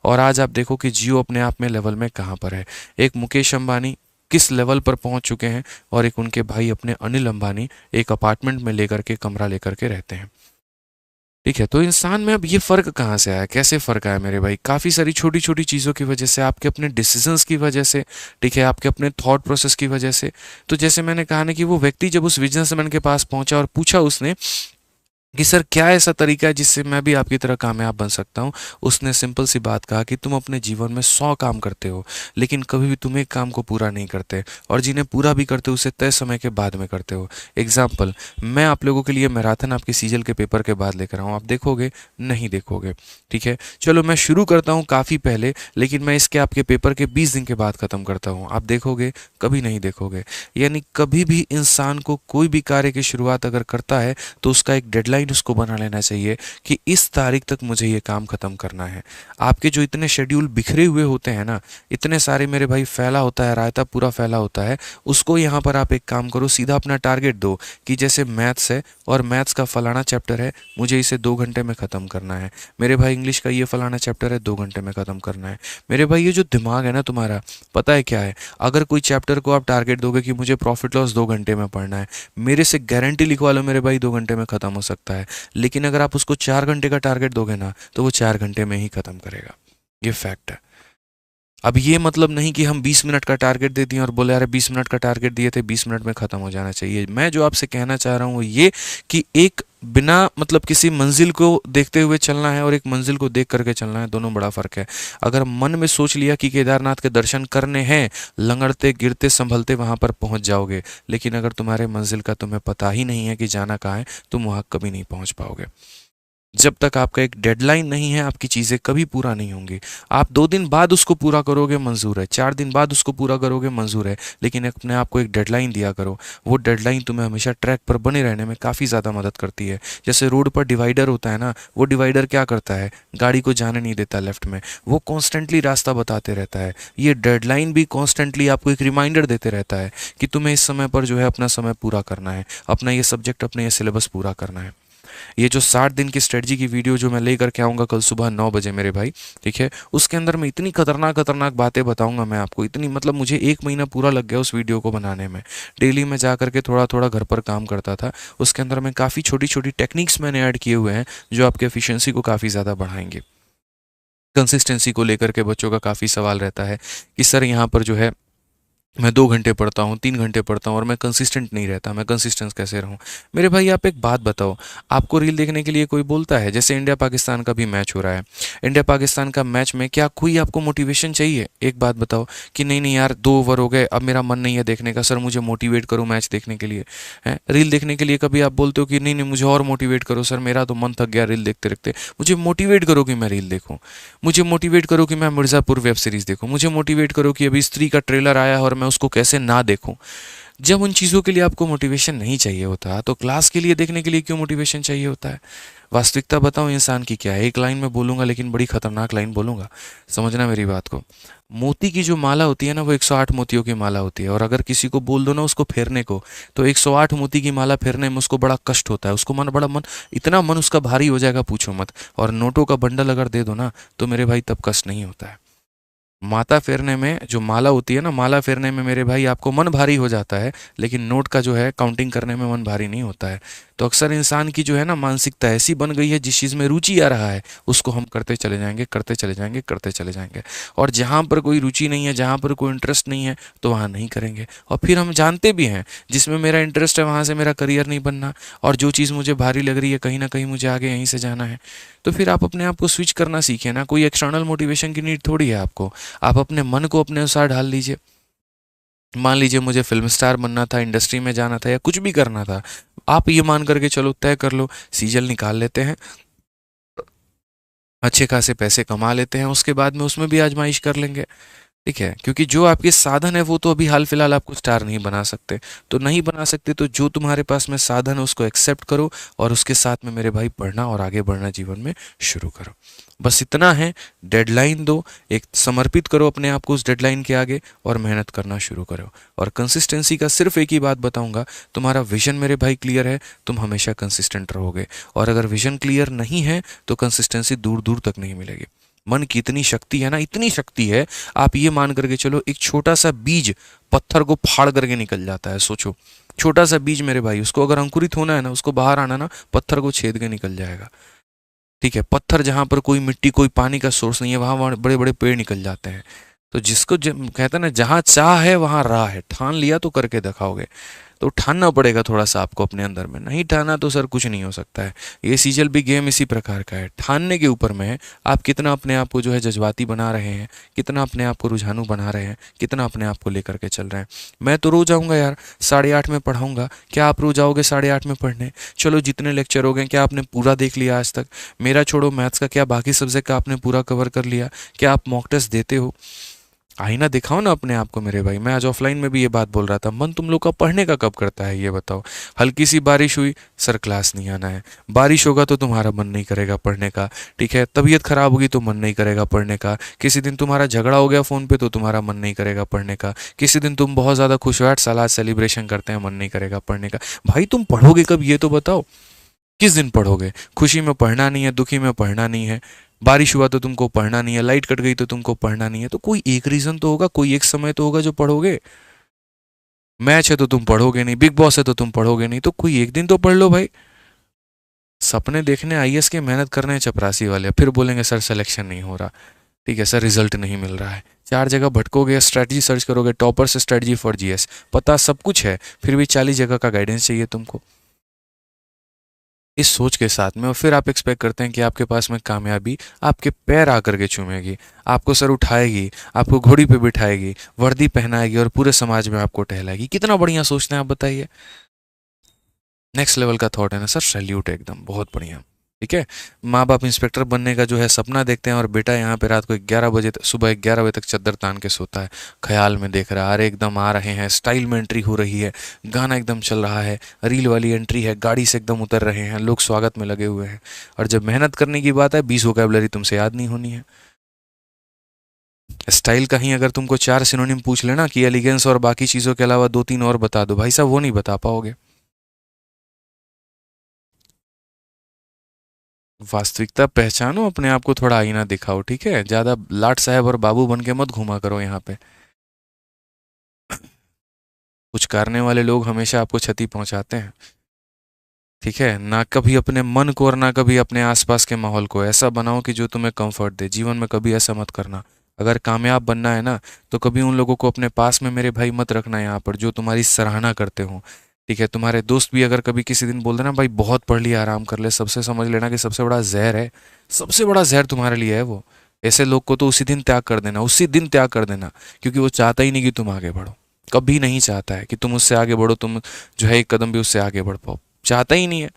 और आज आप देखो कि जियो अपने आप में लेवल में कहाँ पर है। एक मुकेश अंबानी किस लेवल पर पहुँच चुके हैं और एक उनके भाई अपने अनिल अंबानी एक अपार्टमेंट में लेकर के, कमरा लेकर के रहते हैं। ठीक है, तो इंसान में अब ये फ़र्क कहाँ से आया, कैसे फ़र्क आया मेरे भाई, काफ़ी सारी छोटी छोटी चीज़ों की वजह से, आपके अपने डिसीजंस की वजह से, ठीक है, आपके अपने थॉट प्रोसेस की वजह से। तो जैसे मैंने कहा ना कि वो व्यक्ति जब उस बिजनेसमैन के पास पहुंचा और पूछा उसने कि सर क्या ऐसा तरीका है जिससे मैं भी आपकी तरह कामयाब बन सकता हूँ। उसने सिंपल सी बात कहा कि तुम अपने जीवन में 100 काम करते हो, लेकिन कभी भी तुम एक काम को पूरा नहीं करते, और जिन्हें पूरा भी करते हो उसे तय समय के बाद में करते हो। एग्जाम्पल, मैं आप लोगों के लिए मैराथन आपके सीजल के पेपर के बाद लेकर आऊँ, आप देखोगे? नहीं देखोगे। ठीक है, चलो मैं शुरू करता हूँ काफ़ी पहले, लेकिन मैं इसके आपके पेपर के 20 दिन के बाद ख़त्म करता हूँ, आप देखोगे? कभी नहीं देखोगे। यानी कभी भी इंसान को कोई भी कार्य की शुरुआत अगर करता है तो उसका एक डेडलाइन उसको बना लेना चाहिए कि इस तारीख तक मुझे ये काम खत्म करना है। आपके जो इतने शेड्यूल बिखरे हुए होते हैं ना, इतने सारे मेरे भाई फैला होता है, रायता पूरा फैला होता है, उसको यहाँ पर आप एक काम करो, सीधा अपना टारगेट दो कि जैसे मैथ्स है और मैथ्स का फलाना चैप्टर है, मुझे इसे 2 घंटे में ख़त्म करना है। मेरे भाई इंग्लिश का ये फलाना चैप्टर है, 2 घंटे में ख़त्म करना है। मेरे भाई ये जो दिमाग है ना तुम्हारा, पता है क्या है, अगर कोई चैप्टर को आप टारगेट दोगे कि मुझे प्रॉफिट लॉस 2 घंटे में पढ़ना है, मेरे से गारंटी लिखवा लो मेरे भाई 2 घंटे में ख़त्म हो सकता है। लेकिन अगर आप उसको 4 घंटे का टारगेट दोगे ना, तो वो 4 घंटे में ही ख़त्म करेगा। ये फैक्ट है। अब ये मतलब नहीं कि हम 20 मिनट का टारगेट दे दिए और बोले अरे 20 मिनट का टारगेट दिए थे, 20 मिनट में ख़त्म हो जाना चाहिए। मैं जो आपसे कहना चाह रहा हूँ वो ये कि एक बिना मतलब किसी मंजिल को देखते हुए चलना है और एक मंजिल को देख करके चलना है, दोनों बड़ा फ़र्क है। अगर मन में सोच लिया कि केदारनाथ के दर्शन करने हैं, लंगड़ते गिरते संभलते वहाँ पर पहुँच जाओगे, लेकिन अगर तुम्हारे मंजिल का तुम्हें पता ही नहीं है कि जाना कहाँ है, तुम वहाँ कभी नहीं पहुँच पाओगे। जब तक आपका एक डेडलाइन नहीं है, आपकी चीज़ें कभी पूरा नहीं होंगी। आप 2 दिन बाद उसको पूरा करोगे मंजूर है, 4 दिन बाद उसको पूरा करोगे मंजूर है, लेकिन अपने आप को एक डेडलाइन दिया करो। वो डेडलाइन तुम्हें हमेशा ट्रैक पर बने रहने में काफ़ी ज़्यादा मदद करती है। जैसे रोड पर डिवाइडर होता है ना, वो डिवाइडर क्या करता है, गाड़ी को जाने नहीं देता लेफ्ट में, वो कॉन्स्टेंटली रास्ता बताते रहता है। ये डेडलाइन भी कॉन्स्टेंटली आपको एक रिमाइंडर देते रहता है कि तुम्हें इस समय पर जो है अपना समय पूरा करना है, अपना ये सब्जेक्ट, अपना ये सिलेबस पूरा करना है। ये जो 60 दिन की स्ट्रेटजी की वीडियो जो मैं लेकर के आऊँगा कल सुबह 9 बजे मेरे भाई, ठीक है, उसके अंदर मैं इतनी खतरनाक खतरनाक बातें बताऊँगा मैं आपको, इतनी मतलब मुझे 1 महीना पूरा लग गया उस वीडियो को बनाने में। डेली मैं जा करके थोड़ा थोड़ा घर पर काम करता था, उसके अंदर मैं काफ़ी छोटी छोटी टेक्निक्स मैंने ऐड किए हुए हैं जो आपके एफिशिएंसी को काफ़ी ज़्यादा बढ़ाएंगे। कंसिस्टेंसी को लेकर के बच्चों का काफ़ी सवाल रहता है कि सर यहाँ पर जो है मैं 2 घंटे पढ़ता हूँ, 3 घंटे पढ़ता हूँ और मैं कंसिस्टेंट नहीं रहता, मैं कंसिस्टेंस कैसे रहूँ? मेरे भाई आप एक बात बताओ, आपको रील देखने के लिए कोई बोलता है, जैसे इंडिया पाकिस्तान का भी मैच हो रहा है, इंडिया पाकिस्तान का मैच में क्या कोई आपको मोटिवेशन चाहिए? एक बात बताओ कि नहीं नहीं यार 2 ओवर हो गए, अब मेरा मन नहीं है देखने का, सर मुझे मोटिवेट करो मैच देखने के लिए। है रील देखने के लिए कभी आप बोलते हो कि नहीं नहीं मुझे और मोटिवेट करो सर, मेरा तो मन थक गया रील देखते देखते, मुझे मोटिवेट करो कि मैं रील देखूँ, मुझे मोटिवेट करो कि मैं मिर्ज़ापुर वेब सीरीज़ देखूँ, मुझे मोटिवेट करो कि अभी स्त्री का ट्रेलर आया है और मैं उसको कैसे ना देखूं। जब उन चीज़ों के लिए आपको मोटिवेशन नहीं चाहिए होता, तो क्लास के लिए देखने के लिए क्यों मोटिवेशन चाहिए होता है? वास्तविकता बताऊं इंसान की क्या है, एक लाइन में बोलूंगा लेकिन बड़ी खतरनाक लाइन बोलूंगा, समझना मेरी बात को। मोती की जो माला होती है ना, वो 108 मोतियों की माला होती है, और अगर किसी को बोल दो ना उसको फेरने को, तो 108 मोती की माला फेरने में उसको बड़ा कष्ट होता है, उसको मन इतना मन उसका भारी हो जाएगा पूछो मत। और नोटों का बंडल अगर दे दो ना, तो मेरे भाई तब कष्ट नहीं होता है। माता फेरने में जो माला होती है ना, माला फेरने में मेरे भाई आपको मन भारी हो जाता है, लेकिन नोट का जो है काउंटिंग करने में मन भारी नहीं होता है। तो अक्सर इंसान की जो है ना मानसिकता ऐसी बन गई है, जिस चीज़ में रुचि आ रहा है उसको हम करते चले जाएंगे, करते चले जाएंगे, करते चले जाएंगे। और जहाँ पर कोई रुचि नहीं है, जहाँ पर कोई इंटरेस्ट नहीं है, तो वहाँ नहीं करेंगे। और फिर हम जानते भी हैं जिसमें मेरा इंटरेस्ट है वहाँ से मेरा करियर नहीं बनना, और जो चीज़ मुझे भारी लग रही है कहीं ना कहीं मुझे आगे यहीं से जाना है। तो फिर आप अपने आप को स्विच करना सीखें ना, कोई एक्सटर्नल मोटिवेशन की नीड थोड़ी है आपको। आप अपने मन को अपने अनुसार ढाल लीजिए। मान लीजिए मुझे फिल्म स्टार बनना था, इंडस्ट्री में जाना था, या कुछ भी करना था, आप ये मान करके चलो, तय कर लो, सीजल निकाल लेते हैं, अच्छे खासे पैसे कमा लेते हैं, उसके बाद में उसमें भी आजमाइश कर लेंगे। ठीक है, क्योंकि जो आपके साधन है वो तो अभी हाल फिलहाल आपको स्टार नहीं बना सकते, तो नहीं बना सकते, तो जो तुम्हारे पास में साधन है उसको एक्सेप्ट करो, और उसके साथ में मेरे भाई पढ़ना और आगे बढ़ना जीवन में शुरू करो। बस इतना है, डेडलाइन दो, एक समर्पित करो अपने आप को उस डेडलाइन के आगे, और मेहनत करना शुरू करो। और कंसिस्टेंसी का सिर्फ एक ही बात बताऊंगा, तुम्हारा विजन मेरे भाई क्लियर है, तुम हमेशा कंसिस्टेंट रहोगे, और अगर विजन क्लियर नहीं है तो कंसिस्टेंसी दूर दूर तक नहीं मिलेगी। मन की इतनी शक्ति है ना, इतनी शक्ति है, आप ये मान करके चलो एक छोटा सा बीज पत्थर को फाड़ करके निकल जाता है। सोचो, छोटा सा बीज मेरे भाई, उसको अगर अंकुरित होना है ना, उसको बाहर आना ना, पत्थर को छेद के निकल जाएगा। ठीक है, पत्थर जहां पर कोई मिट्टी कोई पानी का सोर्स नहीं है, वहां बड़े बड़े पेड़ निकल जाते हैं। तो जिसको कहते हैं ना, जहां चाह है वहां राह है, ठान लिया तो करके दिखाओगे। तो ठानना पड़ेगा थोड़ा सा आपको अपने अंदर में, नहीं ठाना तो सर कुछ नहीं हो सकता है। ये सीजल भी गेम इसी प्रकार का है, ठानने के ऊपर में है आप कितना अपने आप को जो है जज्बाती बना रहे हैं, कितना अपने आप को रुझानू बना रहे हैं, कितना अपने आप को लेकर के चल रहे हैं। मैं तो रोज आऊँगा यार, 8:30 में पढ़ाऊँगा, क्या आप रोज आओगे 8:30 में पढ़ने? चलो जितने लेक्चर हो गए क्या आपने पूरा देख लिया आज तक? मेरा छोड़ो मैथ्स का, क्या बाकी सब्जेक्ट का आपने पूरा कवर कर लिया? क्या आप मॉक टेस्ट देते हो? आईना दिखाओ ना अपने आप को मेरे भाई। मैं आज ऑफलाइन में भी ये बात बोल रहा था, मन तुम लोग का पढ़ने का कब करता है ये बताओ? हल्की सी बारिश हुई, सर क्लास नहीं आना है। बारिश होगा तो तुम्हारा मन नहीं करेगा पढ़ने का, ठीक है। तबीयत खराब होगी तो मन नहीं करेगा पढ़ने का। किसी दिन तुम्हारा झगड़ा हो गया फ़ोन पे तो तुम्हारा मन नहीं करेगा पढ़ने का। किसी दिन तुम बहुत ज़्यादा खुश हो, साला सेलिब्रेशन करते हैं, मन नहीं करेगा पढ़ने का। भाई तुम पढ़ोगे कब ये तो बताओ? किस दिन पढ़ोगे? खुशी में पढ़ना नहीं है, दुखी में पढ़ना नहीं है, बारिश हुआ तो तुमको पढ़ना नहीं है, लाइट कट गई तो तुमको पढ़ना नहीं है। तो कोई एक रीज़न तो होगा, कोई एक समय तो होगा जो पढ़ोगे। मैच है तो तुम पढ़ोगे नहीं, बिग बॉस है तो तुम पढ़ोगे नहीं, तो कोई एक दिन तो पढ़ लो भाई। सपने देखने आईएएस के मेहनत करने हैं चपरासी वाले, फिर बोलेंगे सर सिलेक्शन नहीं हो रहा, ठीक है सर रिजल्ट नहीं मिल रहा है। 4 जगह भटकोगे, स्ट्रैटेजी सर्च करोगे, टॉपर से स्ट्रैटेजी फॉर जीएस, पता सब कुछ है, फिर भी 40 जगह का गाइडेंस चाहिए तुमको। इस सोच के साथ में और फिर आप एक्सपेक्ट करते हैं कि आपके पास में कामयाबी आपके पैर आकर के चूमेगी, आपको सर उठाएगी, आपको घोड़ी पे बिठाएगी, वर्दी पहनाएगी और पूरे समाज में आपको टहलाएगी। कितना बढ़िया सोचते हैं आप बताइए। नेक्स्ट लेवल का थॉट है ना सर, सैल्यूट है एकदम, बहुत बढ़िया। ठीक है, माँ बाप इंस्पेक्टर बनने का जो है सपना देखते हैं और बेटा यहाँ पे रात को 11 बजे सुबह 11 बजे तक चद्दर तान के सोता है, ख्याल में देख रहा है, अरे एकदम आ रहे हैं, स्टाइल में एंट्री हो रही है, गाना एकदम चल रहा है, रील वाली एंट्री है, गाड़ी से एकदम उतर रहे हैं, लोग स्वागत में लगे हुए हैं। और जब मेहनत करने की बात है 20 वोकैबुलरी तुमसे याद नहीं होनी है। स्टाइल कहीं अगर तुमको 4 सिनोनिम पूछ लेना कि एलिगेंस और बाकी चीज़ों के अलावा 2-3 और बता दो, भाई साहब वो नहीं बता पाओगे। वास्तविकता पहचानो, अपने आप को थोड़ा आईना दिखाओ, ठीक है। ज्यादा लाट साहब और बाबू बन के मत घुमा करो यहाँ पे। कुछ करने वाले लोग हमेशा आपको क्षति पहुंचाते हैं, ठीक है। ना कभी अपने मन को और ना कभी अपने आसपास के माहौल को ऐसा बनाओ कि जो तुम्हें कंफर्ट दे। जीवन में कभी ऐसा मत करना। अगर कामयाब बनना है ना तो कभी उन लोगों को अपने पास में मेरे भाई मत रखना यहाँ पर जो तुम्हारी सराहना करते हो, ठीक है। तुम्हारे दोस्त भी अगर कभी किसी दिन बोल देना भाई बहुत पढ़ लिया आराम कर ले, सबसे समझ लेना कि सबसे बड़ा जहर है, सबसे बड़ा जहर तुम्हारे लिए है वो। ऐसे लोग को तो उसी दिन त्याग कर देना, उसी दिन त्याग कर देना, क्योंकि वो चाहता ही नहीं कि तुम आगे बढ़ो। कभी नहीं चाहता है कि तुम उससे आगे बढ़ो, तुम जो है एक कदम भी उससे आगे बढ़ पाओ, चाहता ही नहीं है।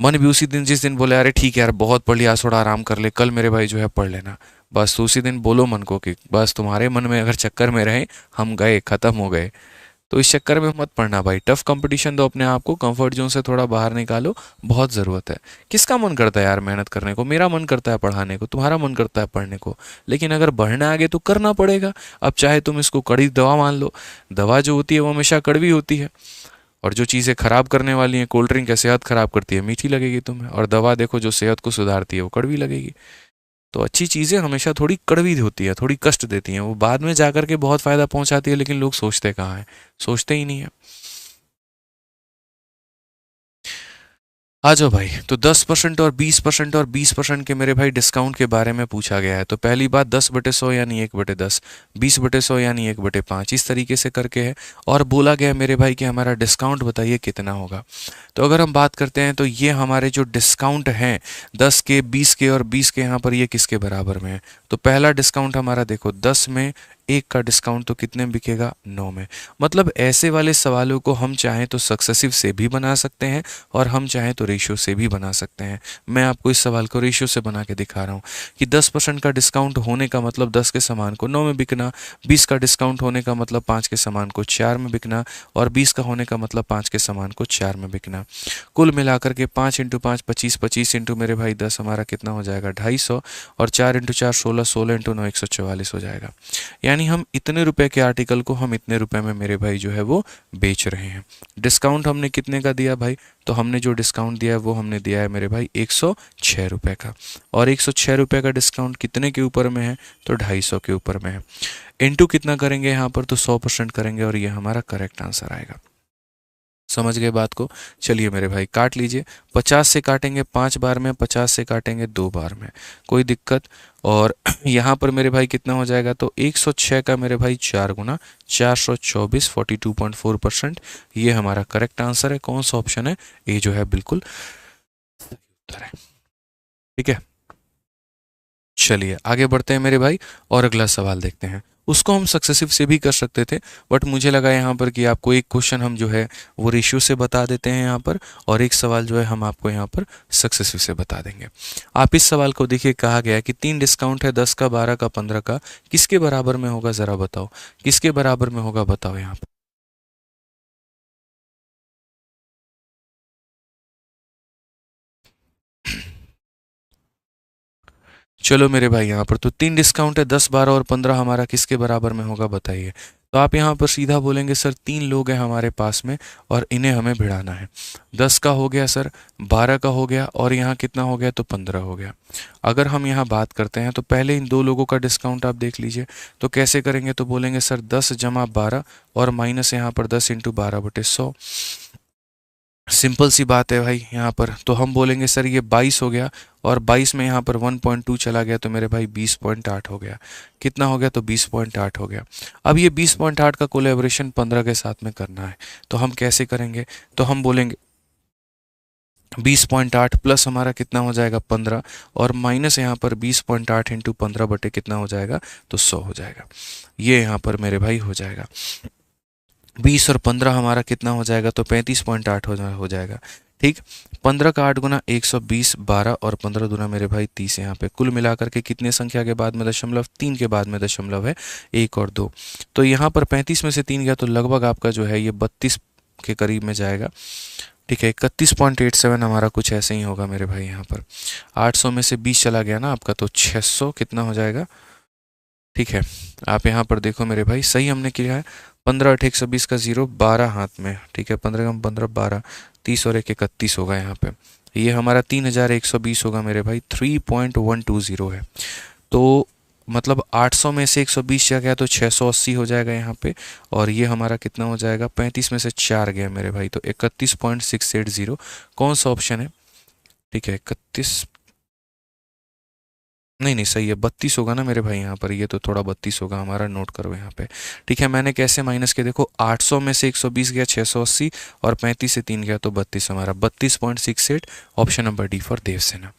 मन भी उसी दिन, जिस दिन बोले अरे ठीक है यार बहुत पढ़ लिया, आज थोड़ा आराम कर ले, कल मेरे भाई जो है पढ़ लेना, बस तो उसी दिन बोलो मन को कि बस तुम्हारे मन में अगर चक्कर में रहे हम गए, खत्म हो गए। तो इस चक्कर में मत पड़ना भाई, टफ कंपटीशन दो अपने आप को, कंफर्ट जोन से थोड़ा बाहर निकालो, बहुत ज़रूरत है। किसका मन करता है यार मेहनत करने को? मेरा मन करता है पढ़ाने को, तुम्हारा मन करता है पढ़ने को, लेकिन अगर बढ़ना आगे तो करना पड़ेगा। अब चाहे तुम इसको कड़ी दवा मान लो, दवा जो होती है वो हमेशा कड़वी होती है, और जो चीज़ें खराब करने वाली हैं, कोल्ड ड्रिंक है सेहत खराब करती है, मीठी लगेगी तुम्हें, और दवा देखो जो सेहत को सुधारती है वो कड़वी लगेगी। तो अच्छी चीज़ें हमेशा थोड़ी कड़वी होती है, थोड़ी कष्ट देती हैं, वो बाद में जाकर के बहुत फ़ायदा पहुंचाती है, लेकिन लोग सोचते कहाँ हैं? सोचते ही नहीं है। आ जाओ भाई। तो 10% और 20% और 20% के मेरे भाई डिस्काउंट के बारे में पूछा गया है। तो पहली बात 10/100 यानी 1/10, 20/100 यानी 1/5, इस तरीके से करके है। और बोला गया मेरे भाई कि हमारा डिस्काउंट बताइए कितना होगा। तो अगर हम बात करते हैं तो ये हमारे जो डिस्काउंट हैं 10 के, 20 के और 20 के, यहाँ पर ये किसके बराबर में है? तो पहला डिस्काउंट हमारा देखो 10 में, एक का डिस्काउंट तो कितने में बिकेगा? 9 में। मतलब ऐसे वाले सवालों को हम चाहें तो सक्सेसिव से भी बना सकते हैं और हम चाहें तो रेशियो से भी बना सकते हैं। मैं आपको इस सवाल को रेशियो से बना के दिखा रहा हूँ कि 10% का डिस्काउंट होने का मतलब 10 के सामान को 9 में बिकना, 20 का डिस्काउंट होने का मतलब 5 के सामान को 4 में बिकना, और 20 का होने का मतलब 5 के सामान को 4 में बिकना। कुल मिलाकर के 5 इंटू 5 25, 25 इंटू मेरे भाई 10 हमारा कितना हो जाएगा? 250, और 4 इंटू 4 16, 16 इंटू 9 144 हो जाएगा। यानी हम इतने रुपए के आर्टिकल को हम इतने रुपए में मेरे भाई जो है वो बेच रहे हैं। डिस्काउंट हमने कितने का दिया भाई? तो हमने जो डिस्काउंट दिया है वो हमने दिया है मेरे भाई 106 रुपये का। और 106 रुपये का डिस्काउंट कितने के ऊपर में है? तो 250 के ऊपर में है। इनटू कितना करेंगे यहाँ पर? तो 100% करेंगे, और ये हमारा करेक्ट आंसर आएगा। समझ गए बात को? चलिए मेरे भाई काट लीजिए। 50 से काटेंगे 5 बार में, 50 से काटेंगे 2 बार में, कोई दिक्कत। और यहाँ पर मेरे भाई कितना हो जाएगा, तो 106 का मेरे भाई 4 गुना 424, 42.4%। ये हमारा करेक्ट आंसर है। कौन सा ऑप्शन है? ए जो है बिल्कुल उत्तर है। ठीक है, चलिए आगे बढ़ते हैं मेरे भाई और अगला सवाल देखते हैं। उसको हम सक्सेसिव से भी कर सकते थे, बट मुझे लगा यहाँ पर कि आपको एक क्वेश्चन हम जो है वो रेशियो से बता देते हैं यहाँ पर, और एक सवाल जो है हम आपको यहाँ पर सक्सेसिव से बता देंगे। आप इस सवाल को देखिए, कहा गया है कि 3 डिस्काउंट है, 10 का, 12 का, 15 का, किसके बराबर में होगा, ज़रा बताओ किसके बराबर में होगा, बताओ यहाँ पर। चलो मेरे भाई, यहाँ पर तो 3 डिस्काउंट है, 10, 12 और 15 हमारा किसके बराबर में होगा, बताइए। तो आप यहाँ पर सीधा बोलेंगे सर 3 लोग हैं हमारे पास में और इन्हें हमें भिड़ाना है। 10 का हो गया सर, 12 का हो गया, और यहाँ कितना हो गया, तो 15 हो गया। अगर हम यहाँ बात करते हैं तो पहले इन 2 लोगों का डिस्काउंट आप देख लीजिए। तो कैसे करेंगे, तो बोलेंगे सर 10 जमा 12 और माइनस यहाँ पर 10 इंटू 12/100। सिंपल सी बात है भाई यहाँ पर। तो हम बोलेंगे सर ये 22 हो गया, और 22 में यहाँ पर 1.2 चला गया, तो मेरे भाई 20.8 हो गया। कितना हो गया, तो 20.8 हो गया। अब ये 20.8 का कोलैबोरेशन 15 के साथ में करना है, तो हम कैसे करेंगे, तो हम बोलेंगे 20.8 प्लस हमारा कितना हो जाएगा, 15, और माइनस यहाँ पर 20.8 इंटू 15 बटे कितना हो जाएगा, तो 100 हो जाएगा। ये यहाँ पर मेरे भाई हो जाएगा। 20 और 15 हमारा कितना हो जाएगा, तो 35.8 हो जाएगा। ठीक, 15 का 8 गुना 120, 12 और 15 दूना मेरे भाई 30। यहाँ पे कुल मिलाकर के कितने संख्या के बाद में दशमलव, 3 के बाद में दशमलव है, 1 और 2। तो यहाँ पर 35 में से 3 गया, तो लगभग आपका जो है ये 32 के करीब में जाएगा। ठीक है, 31.87 हमारा कुछ ऐसे ही होगा मेरे भाई। यहाँ पर 800 में से 20 चला गया ना आपका, तो 600 कितना हो जाएगा। ठीक है, आप यहाँ पर देखो मेरे भाई, सही हमने किया है। 15 8 120 का 0, 12 हाथ में। ठीक है, 15 कम 15 12, 30 और 1 31 होगा यहाँ पे। ये हमारा 3120 होगा मेरे भाई, 3.120 है। तो मतलब 800 में से 120 जा गया, तो 680 हो जाएगा यहाँ पे। और ये हमारा कितना हो जाएगा, 35 में से 4 गया मेरे भाई, तो 31.680। कौन सा ऑप्शन है? ठीक है, 31, नहीं नहीं सही है, 32 होगा ना मेरे भाई यहाँ पर। ये तो थोड़ा 32 होगा हमारा, नोट करो यहाँ पे। ठीक है, मैंने कैसे माइनस किया, देखो 800 में से 120 गया 680, और 35 से 3 गया तो 32, हमारा 32.68। Option number D for Devasena.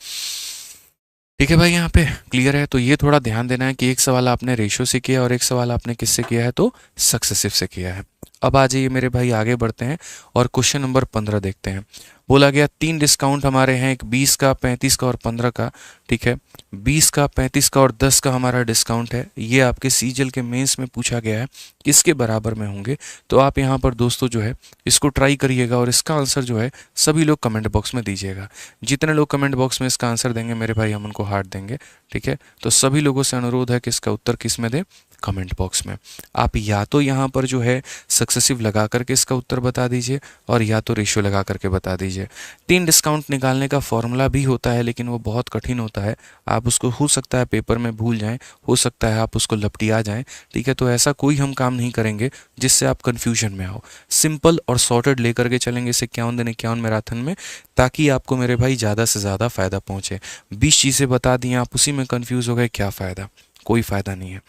ठीक है भाई, यहाँ पे क्लियर है। तो ये थोड़ा ध्यान देना है कि एक सवाल आपने रेशियो से किया और एक सवाल आपने किससे किया है, तो सक्सेसिव से किया है। अब आ जाइए मेरे भाई, आगे बढ़ते हैं और क्वेश्चन नंबर 15 देखते हैं। बोला गया 3 डिस्काउंट हमारे हैं, एक 20 का, 35 का और 15 का। ठीक है, 20 का, 35 का और 10 का हमारा डिस्काउंट है। ये आपके सीजीएल के मेंस में पूछा गया है, किसके बराबर में होंगे। तो आप यहाँ पर दोस्तों जो है इसको ट्राई करिएगा, और इसका आंसर जो है सभी लोग कमेंट बॉक्स में दीजिएगा। जितने लोग कमेंट बॉक्स में इसका आंसर देंगे मेरे भाई, हम उनको हार्ट देंगे। ठीक है, तो सभी लोगों से अनुरोध है कि इसका उत्तर किस में दें, कमेंट बॉक्स में। आप या तो यहाँ पर जो है सक्सेसिव लगा करके इसका उत्तर बता दीजिए, और या तो रेशियो लगा करके बता दीजिए। 3 डिस्काउंट निकालने का फॉर्मूला भी होता है, लेकिन वो बहुत कठिन होता है। आप उसको हो सकता है पेपर में भूल जाएं, हो सकता है आप उसको लपटिया जाएं। ठीक है, तो ऐसा कोई हम काम नहीं करेंगे जिससे आप कन्फ्यूजन में आओ। सिंपल और सॉर्टेड लेकर के चलेंगे इस 51 दिन 51 मैराथन में, ताकि आपको मेरे भाई ज़्यादा से ज़्यादा फ़ायदा पहुँचे। 20 चीज़ें बता दी, आप उसी में कन्फ्यूज़ हो गए, क्या फ़ायदा, कोई फ़ायदा नहीं है।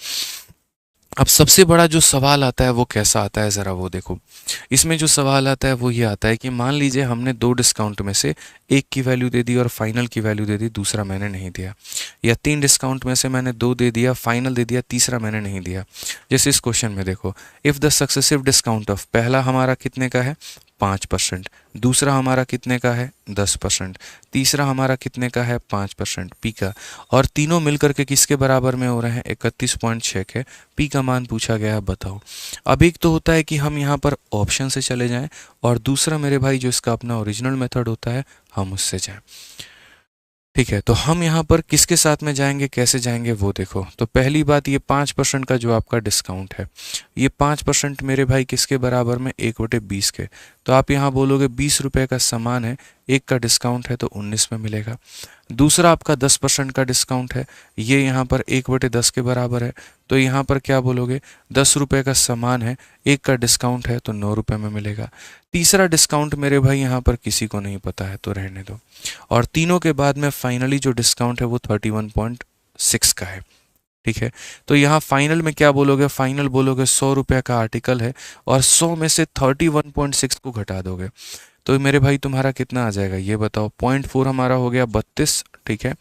अब सबसे बड़ा जो सवाल आता है वो कैसा आता है, ज़रा वो देखो। इसमें जो सवाल आता है वो ये आता है कि मान लीजिए हमने 2 डिस्काउंट में से एक की वैल्यू दे दी और फाइनल की वैल्यू दे दी, दूसरा मैंने नहीं दिया। या 3 डिस्काउंट में से मैंने 2 दे दिया, फाइनल दे दिया, तीसरा मैंने नहीं दिया। जैसे इस क्वेश्चन में देखो, if the successive discount of, पहला हमारा कितने का है, 5%, दूसरा हमारा कितने का है, 10%, तीसरा हमारा कितने का है, 5% पी का, और तीनों मिलकर के किसके बराबर में हो रहे हैं, 31.6 के। पी का मान पूछा गया है, बताओ। अब एक तो होता है कि हम यहाँ पर ऑप्शन से चले जाएं, और दूसरा मेरे भाई जो इसका अपना ओरिजिनल मेथड होता है, हम उससे जाएं। ठीक है, तो हम यहाँ पर किसके साथ में जाएंगे, कैसे जाएंगे वो देखो। तो पहली बात, ये 5% का जो आपका डिस्काउंट है, ये 5% मेरे भाई किसके बराबर में, 1/20 के। तो आप यहाँ बोलोगे 20 रुपये का सामान है, 1 का डिस्काउंट है तो 19 में मिलेगा। दूसरा आपका 10% का डिस्काउंट है, ये यहाँ पर 1/10 के बराबर है, तो यहाँ पर क्या बोलोगे, 10 रुपये का सामान है, 1 का डिस्काउंट है तो 9 रुपये में मिलेगा। तीसरा डिस्काउंट मेरे भाई यहाँ पर किसी को नहीं पता है तो रहने दो। और तीनों के बाद में फाइनली जो डिस्काउंट है वो 31.6 का है। ठीक है, तो यहाँ फाइनल में क्या बोलोगे, फाइनल बोलोगे 100 रुपये का आर्टिकल है और 100 में से 31.6 को घटा दोगे तो मेरे भाई तुम्हारा कितना आ जाएगा ये बताओ। 0.4 हमारा हो गया 32, ठीक है,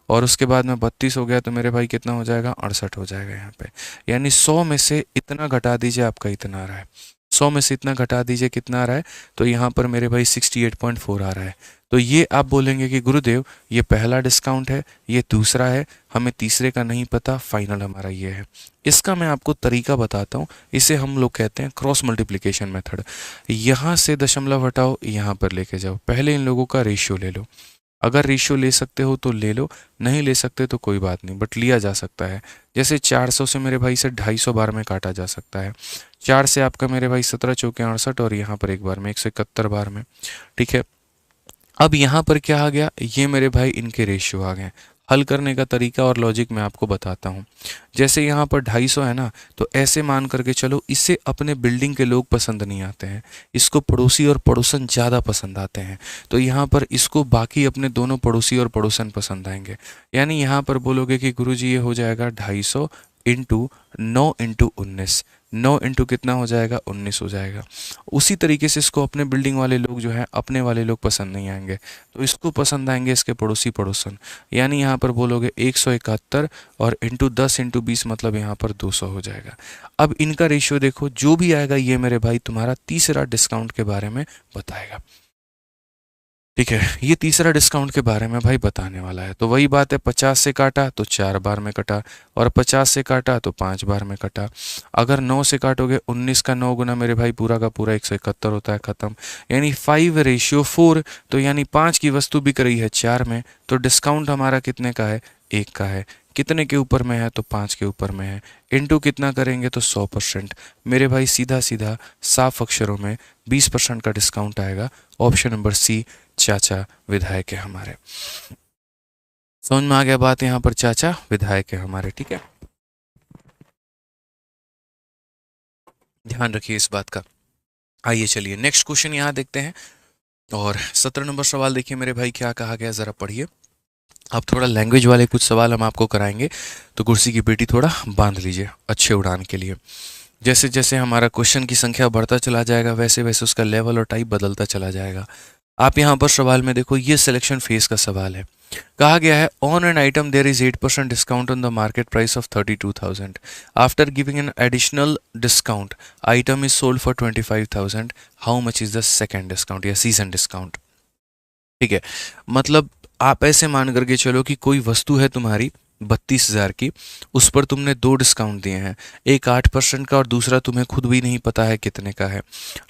और उसके बाद में 32 हो गया तो मेरे भाई कितना हो जाएगा, 68 हो जाएगा यहाँ पे। यानी 100 में से इतना घटा दीजिए, आपका इतना आ रहा है। 100 में से इतना घटा दीजिए, कितना आ रहा है, तो यहाँ पर मेरे भाई 68.4 आ रहा है। तो ये आप बोलेंगे कि गुरुदेव ये पहला डिस्काउंट है, ये दूसरा है, हमें तीसरे का नहीं पता, फाइनल हमारा ये है। इसका मैं आपको तरीका बताता हूँ, इसे हम लोग कहते हैं क्रॉस मल्टीप्लिकेशन मेथड। यहाँ से दशमलव हटाओ, यहाँ पर लेके जाओ, पहले इन लोगों का रेशियो ले लो। अगर रेशियो ले सकते हो तो ले लो, नहीं ले सकते तो कोई बात नहीं, बट लिया जा सकता है। जैसे 400 से मेरे भाई से 250 बार में काटा जा सकता है। 4 से आपका मेरे भाई 17 चौके 68 और यहाँ पर एक बार में 171 बार में। ठीक है, अब यहाँ पर क्या आ गया, ये मेरे भाई इनके रेशियो आ गए। हल करने का तरीका और लॉजिक मैं आपको बताता हूँ। जैसे यहाँ पर 250 है ना, तो ऐसे मान करके चलो, इसे अपने बिल्डिंग के लोग पसंद नहीं आते हैं, इसको पड़ोसी और पड़ोसन ज़्यादा पसंद आते हैं, तो यहाँ पर इसको बाकी अपने दोनों पड़ोसी और पड़ोसन पसंद आएंगे। यानी यहाँ पर बोलोगे कि गुरुजी ये हो जाएगा 250 इंटू 9 इंटू 19, 9 इंटू कितना हो जाएगा, 19 हो जाएगा। उसी तरीके से इसको अपने बिल्डिंग वाले लोग जो है, अपने वाले लोग पसंद नहीं आएंगे, तो इसको पसंद आएंगे इसके पड़ोसी पड़ोसन। यानी यहाँ पर बोलोगे 171 और इंटू 10 इंटू 20 मतलब यहाँ पर 200 हो जाएगा। अब इनका रेशियो देखो, जो भी आएगा ये मेरे भाई तुम्हारा तीसरा डिस्काउंट के बारे में बताएगा। ठीक है, ये तीसरा डिस्काउंट के बारे में भाई बताने वाला है। तो वही बात है, 50 से काटा तो 4 बार में कटा, और 50 से काटा तो 5 बार में कटा। अगर 9 से काटोगे, 19 का 9 गुना मेरे भाई पूरा का पूरा 171 होता है, ख़त्म। यानी 5:4, तो यानी 5 की वस्तु बिक रही है 4 में, तो डिस्काउंट हमारा कितने का है, 1 का है। कितने के ऊपर में है, तो 5 के ऊपर में है। इनटू कितना करेंगे तो 100%। मेरे भाई सीधा सीधा साफ अक्षरों में 20% का डिस्काउंट आएगा। ऑप्शन नंबर सी, चाचा विधायक है हमारे। समझ में आ गया बात, यहाँ पर चाचा विधायक है हमारे। ठीक है, ध्यान रखिए इस बात का। आइए चलिए नेक्स्ट क्वेश्चन यहाँ देखते हैं, और 17 नंबर सवाल देखिए मेरे भाई, क्या कहा गया जरा पढ़िए। अब थोड़ा लैंग्वेज वाले कुछ सवाल हम आपको कराएंगे, तो कुर्सी की पेटी थोड़ा बांध लीजिए अच्छे उड़ान के लिए। जैसे जैसे हमारा क्वेश्चन की संख्या बढ़ता चला जाएगा, वैसे वैसे उसका लेवल और टाइप बदलता चला जाएगा। आप यहाँ पर सवाल में देखो, ये सिलेक्शन फेज का सवाल है। कहा गया है, on an item there is 8% discount on the market price of 32,000। After giving an additional discount item is sold for 25,000। How much is the second discount या सीजन डिस्काउंट। ठीक है, मतलब आप ऐसे मान करके चलो कि कोई वस्तु है तुम्हारी 32,000 की, उस पर तुमने 2 डिस्काउंट दिए हैं, एक 8% का और दूसरा तुम्हें खुद भी नहीं पता है कितने का है,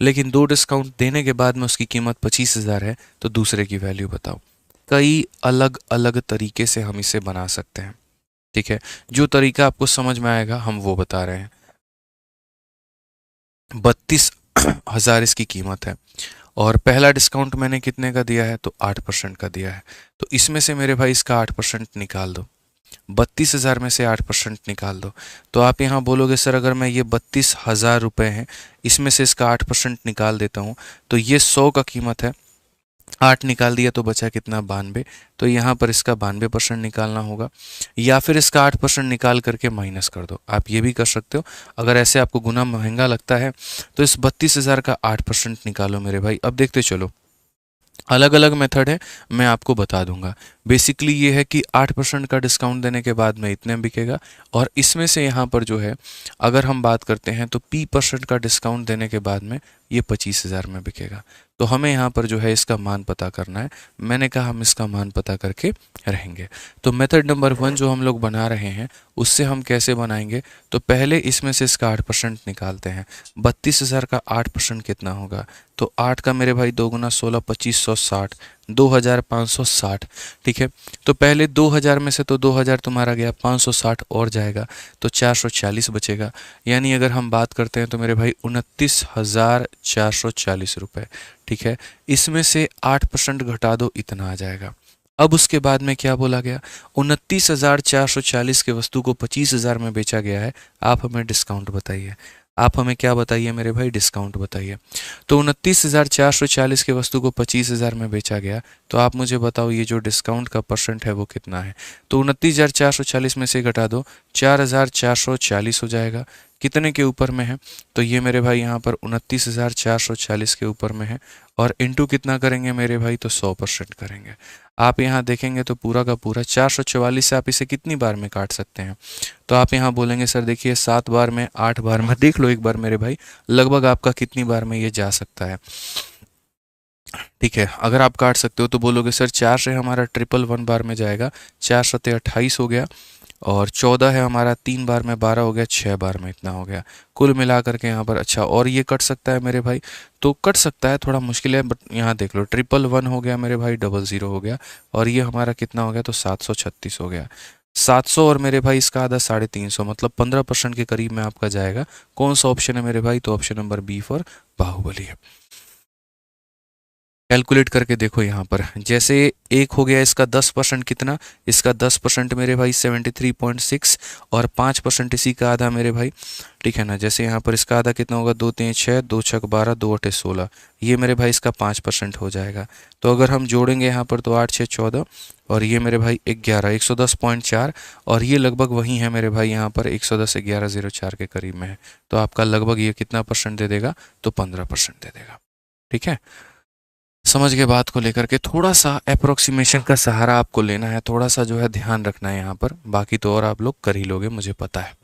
लेकिन 2 डिस्काउंट देने के बाद में उसकी कीमत 25,000 है, तो दूसरे की वैल्यू बताओ। कई अलग अलग तरीके से हम इसे बना सकते हैं। ठीक है, जो तरीका आपको समझ में आएगा हम वो बता रहे हैं। 32,000 इसकी कीमत है, और पहला डिस्काउंट मैंने कितने का दिया है, तो 8% का दिया है। तो इसमें से मेरे भाई इसका 8% निकाल दो, 32,000 में से 8% निकाल दो। तो आप यहाँ बोलोगे सर अगर मैं ये 32,000 रुपये हैं, इसमें से इसका 8% निकाल देता हूँ, तो ये 100 का कीमत है, 8 निकाल दिया तो बचा कितना, 92। तो यहाँ पर इसका 92% निकालना होगा, या फिर इसका 8% निकाल करके माइनस कर दो, आप ये भी कर सकते हो। अगर ऐसे आपको गुना महंगा लगता है तो इस 32,000 का 8% निकालो मेरे भाई। अब देखते चलो, अलग अलग मेथड है, मैं आपको बता दूंगा। बेसिकली ये है कि 8% का डिस्काउंट देने के बाद में इतने बिकेगा, और इसमें से यहाँ पर जो है अगर हम बात करते हैं तो P% का डिस्काउंट देने के बाद में ये 25,000 में बिकेगा। तो हमें यहाँ पर जो है इसका मान पता करना है। मैंने कहा हम इसका मान पता करके रहेंगे। तो मेथड नंबर 1 जो हम लोग बना रहे हैं, उससे हम कैसे बनाएंगे, तो पहले इसमें से इसका 8% निकालते हैं। 32,000 का 8% कितना होगा, तो 8 का मेरे भाई 2 गुना 16, 2560, 2560। ठीक है, तो पहले 2000 में से तो 2000 तुम्हारा गया, 560 और जाएगा तो 440 बचेगा। यानी अगर हम बात करते हैं तो मेरे भाई 29,440 रुपये। ठीक है, इसमें से 8% घटा दो, इतना आ जाएगा। अब उसके बाद में क्या बोला गया, 29,440 के वस्तु को 25,000 में बेचा गया है, आप हमें डिस्काउंट बताइए। आप हमें क्या बताइए मेरे भाई, डिस्काउंट बताइए। तो 29,440 के वस्तु को 25,000 में बेचा गया, तो आप मुझे बताओ ये जो डिस्काउंट का परसेंट है वो कितना है। तो 29,440 में से घटा दो, 4,440 हो जाएगा। कितने के ऊपर में है, तो ये मेरे भाई यहाँ पर 29,440 के ऊपर में है, और इंटू कितना करेंगे मेरे भाई, तो 100% करेंगे। आप यहाँ देखेंगे तो पूरा का पूरा 444 से आप इसे कितनी बार में काट सकते हैं, तो आप यहाँ बोलेंगे सर देखिए 7 बार में, 8 बार में, देख लो एक बार मेरे भाई लगभग आपका कितनी बार में ये जा सकता है। ठीक है, अगर आप काट सकते हो तो बोलोगे सर 4 से हमारा 111 बार में जाएगा, 4 सत्ते 28 हो गया, और 14 है हमारा 3 बार में, 12 हो गया, 6 बार में इतना हो गया कुल मिला करके यहाँ पर। अच्छा, और ये कट सकता है मेरे भाई, तो कट सकता है, थोड़ा मुश्किल है, बट यहाँ देख लो 111 हो गया मेरे भाई, 00 हो गया, और ये हमारा कितना हो गया, तो 736 हो गया। 700 और मेरे भाई इसका आधा 350, मतलब 15% के करीब में आपका जाएगा। कौन सा ऑप्शन है मेरे भाई, तो option number B for Baahubali है। कैलकुलेट करके देखो यहाँ पर, जैसे एक हो गया इसका 10% कितना, इसका 10% मेरे भाई 73.6, और 5% इसी का आधा मेरे भाई। ठीक है ना, जैसे यहाँ पर इसका आधा कितना होगा, 2 3 6, 2 6 12, 2 8 16, ये मेरे भाई इसका 5% हो जाएगा। तो अगर हम जोड़ेंगे यहाँ पर तो 8 6 14, और ये मेरे भाई 11, 110.4, और ये लगभग वही है मेरे भाई यहाँ पर 110 1104 के करीब में है। तो आपका लगभग ये कितना परसेंट दे देगा, तो 15% दे देगा। ठीक है, समझ गए बात को लेकर के। थोड़ा सा अप्रोक्सीमेशन का सहारा आपको लेना है, थोड़ा सा जो है ध्यान रखना है यहाँ पर, बाकी तो और आप लोग कर ही लोगे मुझे पता है।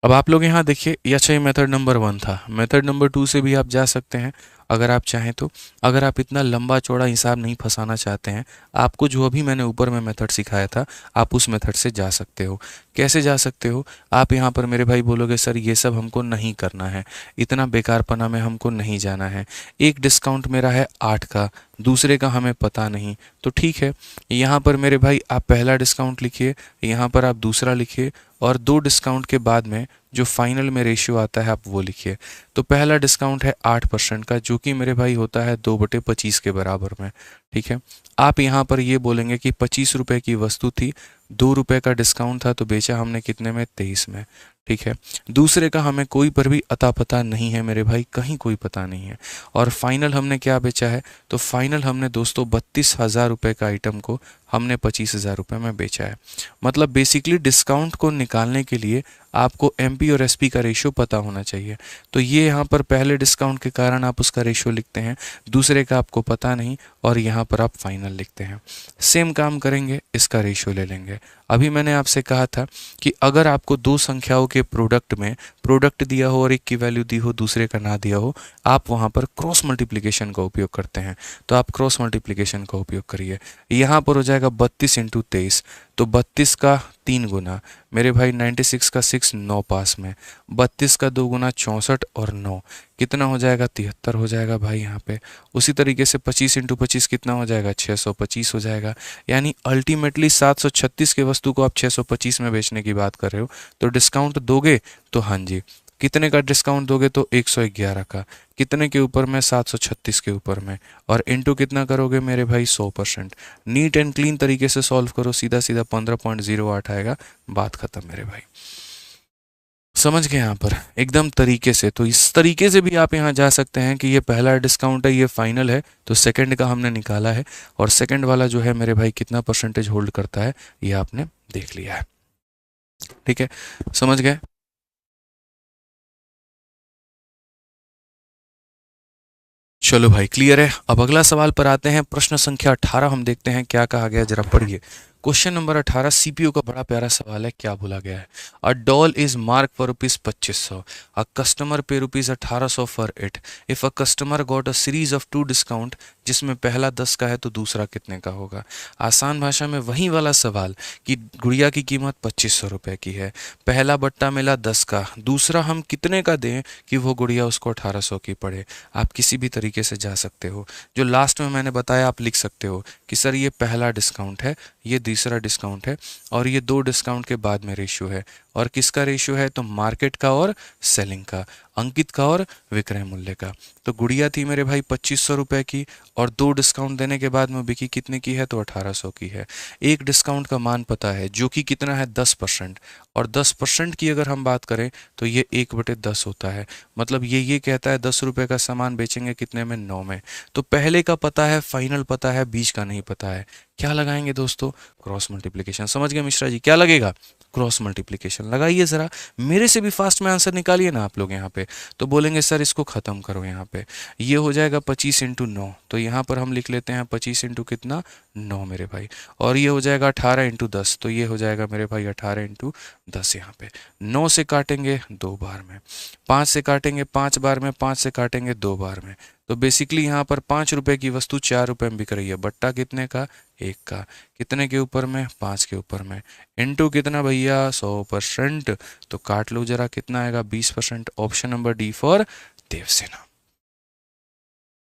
अब आप लोग यहाँ देखिए, ये अच्छा, ये मेथड नंबर 1 था। मेथड नंबर 2 से भी आप जा सकते हैं अगर आप चाहें तो। अगर आप इतना लंबा चौड़ा हिसाब नहीं फंसाना चाहते हैं, आपको जो अभी मैंने ऊपर में मेथड सिखाया था, आप उस मेथड से जा सकते हो। कैसे जा सकते हो, आप यहाँ पर मेरे भाई बोलोगे सर ये सब हमको नहीं करना है, इतना बेकारपना में हमको नहीं जाना है, एक डिस्काउंट मेरा है 8 का, दूसरे का हमें पता नहीं, तो ठीक है, यहाँ पर मेरे भाई आप पहला डिस्काउंट लिखिए, यहाँ पर आप दूसरा लिखिए, और 2 डिस्काउंट के बाद में जो फाइनल में रेशियो आता है आप वो लिखिए। तो पहला डिस्काउंट है 8% का, जो कि मेरे भाई होता है 2/25 के बराबर में। ठीक है, आप यहाँ पर ये बोलेंगे कि 25 रुपये की वस्तु थी, 2 रुपये का डिस्काउंट था, तो बेचा हमने कितने में, 23 में। ठीक है, दूसरे का हमें कोई पर भी अता पता नहीं है मेरे भाई, कहीं कोई पता नहीं है। और फाइनल हमने क्या बेचा है, तो फाइनल हमने दोस्तों 32,000 रुपये का आइटम को हमने 25,000 रुपये में बेचा है। मतलब बेसिकली डिस्काउंट को निकालने के लिए आपको एमपी और एसपी का रेशियो पता होना चाहिए। तो ये यहाँ पर पहले डिस्काउंट के कारण आप उसका रेशियो लिखते हैं, दूसरे का आपको पता नहीं, और यहाँ पर आप फाइनल लिखते हैं। सेम काम करेंगे, इसका रेशियो ले लेंगे। अभी मैंने आपसे कहा था कि अगर आपको 2 संख्याओं के प्रोडक्ट में प्रोडक्ट दिया हो और एक की वैल्यू दी हो, दूसरे का ना दिया हो, आप वहाँ पर क्रॉस मल्टीप्लिकेशन का उपयोग करते हैं। तो आप क्रॉस मल्टीप्लिकेशन का उपयोग करिए। यहाँ पर हो जाएगा 32 × 23, तो 32 का 3 गुना मेरे भाई, 96 का 6, 9 पास में, 32 का 2 गुना 64, और 9 कितना हो जाएगा, 73 हो जाएगा भाई यहाँ पे। उसी तरीके से 25 × 25 कितना हो जाएगा, 625 हो जाएगा। यानी अल्टीमेटली 736 के वस्तु को आप 625 में बेचने की बात कर रहे हो, तो डिस्काउंट दोगे, तो हाँ जी, कितने का डिस्काउंट दोगे, तो 111 का, कितने के ऊपर में, 736 के ऊपर में, और इनटू कितना करोगे मेरे भाई, 100%। नीट एंड क्लीन तरीके से सॉल्व करो, सीधा सीधा 15.08 आएगा, बात खत्म मेरे भाई। समझ गए यहाँ पर एकदम तरीके से। तो इस तरीके से भी आप यहाँ जा सकते हैं कि ये पहला डिस्काउंट है, ये फाइनल है, तो सेकंड का हमने निकाला है, और सेकंड वाला जो है मेरे भाई कितना परसेंटेज होल्ड करता है, ये आपने देख लिया है। ठीक है, समझ गए। चलो भाई क्लियर है। अब अगला सवाल पर आते हैं, प्रश्न संख्या 18 हम देखते हैं क्या कहा गया, जरा पढ़िए। क्वेश्चन नंबर 18 सीपीयू का बड़ा प्यारा सवाल है, क्या बोला गया है? A doll is mark for rupees 2500, a customer pay rupees 1800 for it, if a customer got a series of 2 discount, जिसमें पहला 10 का है तो दूसरा कितने का होगा? आसान भाषा में वही वाला सवाल कि गुड़िया की कीमत 2500 रुपये की है, पहला बट्टा मिला 10 का, दूसरा हम कितने का दें कि वो गुड़िया उसको 1800 की पड़े? आप किसी भी तरीके से जा सकते हो, जो लास्ट में मैंने बताया आप लिख सकते हो कि सर ये पहला डिस्काउंट है, ये दूसरा डिस्काउंट है, और ये 2 डिस्काउंट के बाद में रेशियो है। और किसका रेशियो है? तो मार्केट का और सेलिंग का, अंकित का और विक्रय मूल्य का। तो गुड़िया थी मेरे भाई 2500 रुपये की, और 2 डिस्काउंट देने के बाद में बिकी कितने की है? तो 1800 की है। एक डिस्काउंट का मान पता है जो कि कितना है? 10%। और 10% की अगर हम बात करें तो ये 1/10 होता है। मतलब ये कहता है 10 रुपये का सामान बेचेंगे कितने में? 9 में। तो पहले का पता है, फाइनल पता है, बीच का नहीं पता है। क्या लगाएंगे दोस्तों? Cross multiplication. समझ गए मिश्रा जी? क्या लगेगा? क्रॉस मल्टीप्लिकेशन लगाइए जरा, मेरे से भी फास्ट में आंसर निकालिए ना आप लोग यहाँ पे। तो बोलेंगे सर इसको खत्म करो, यहाँ पे ये हो जाएगा 25 इंटू 9, तो यहाँ पर हम लिख लेते हैं 25 इंटू कितना? 9 मेरे भाई। और ये हो जाएगा 18 इंटू 10, तो ये हो जाएगा मेरे भाई 18 इंटू 10। यहाँ पे 9 से काटेंगे 2 बार में, 5 से काटेंगे 5 बार में, 5 से काटेंगे 2 बार में। तो बेसिकली यहाँ पर 5 रुपए की वस्तु 4 रुपए में बिक रही है। बट्टा कितने का? 1 का। कितने के ऊपर में? 5 के ऊपर में। इनटू कितना भैया? 100%। तो काट लो जरा, कितना आएगा? 20%। Option number D for Devasena.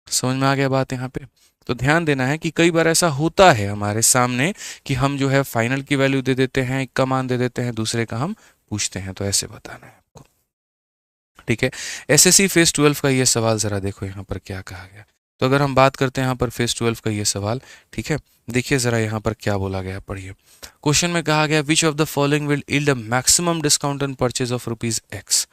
समझ में आ गया बात यहाँ पे? तो ध्यान देना है कि कई बार ऐसा होता है हमारे सामने कि हम जो है फाइनल की वैल्यू दे देते हैं, एक का मान दे देते हैं, दूसरे का हम पूछते हैं, तो ऐसे बताना है आपको। ठीक है। एसएससी फेज 12 का ये सवाल जरा देखो यहाँ पर क्या कहा गया। तो अगर हम बात करते हैं यहाँ पर फेज 12 का ये सवाल, ठीक है, देखिए जरा यहाँ पर क्या बोला गया, पढ़िए। क्वेश्चन में कहा गया which of the following will yield a maximum discount on purchase of rupees x.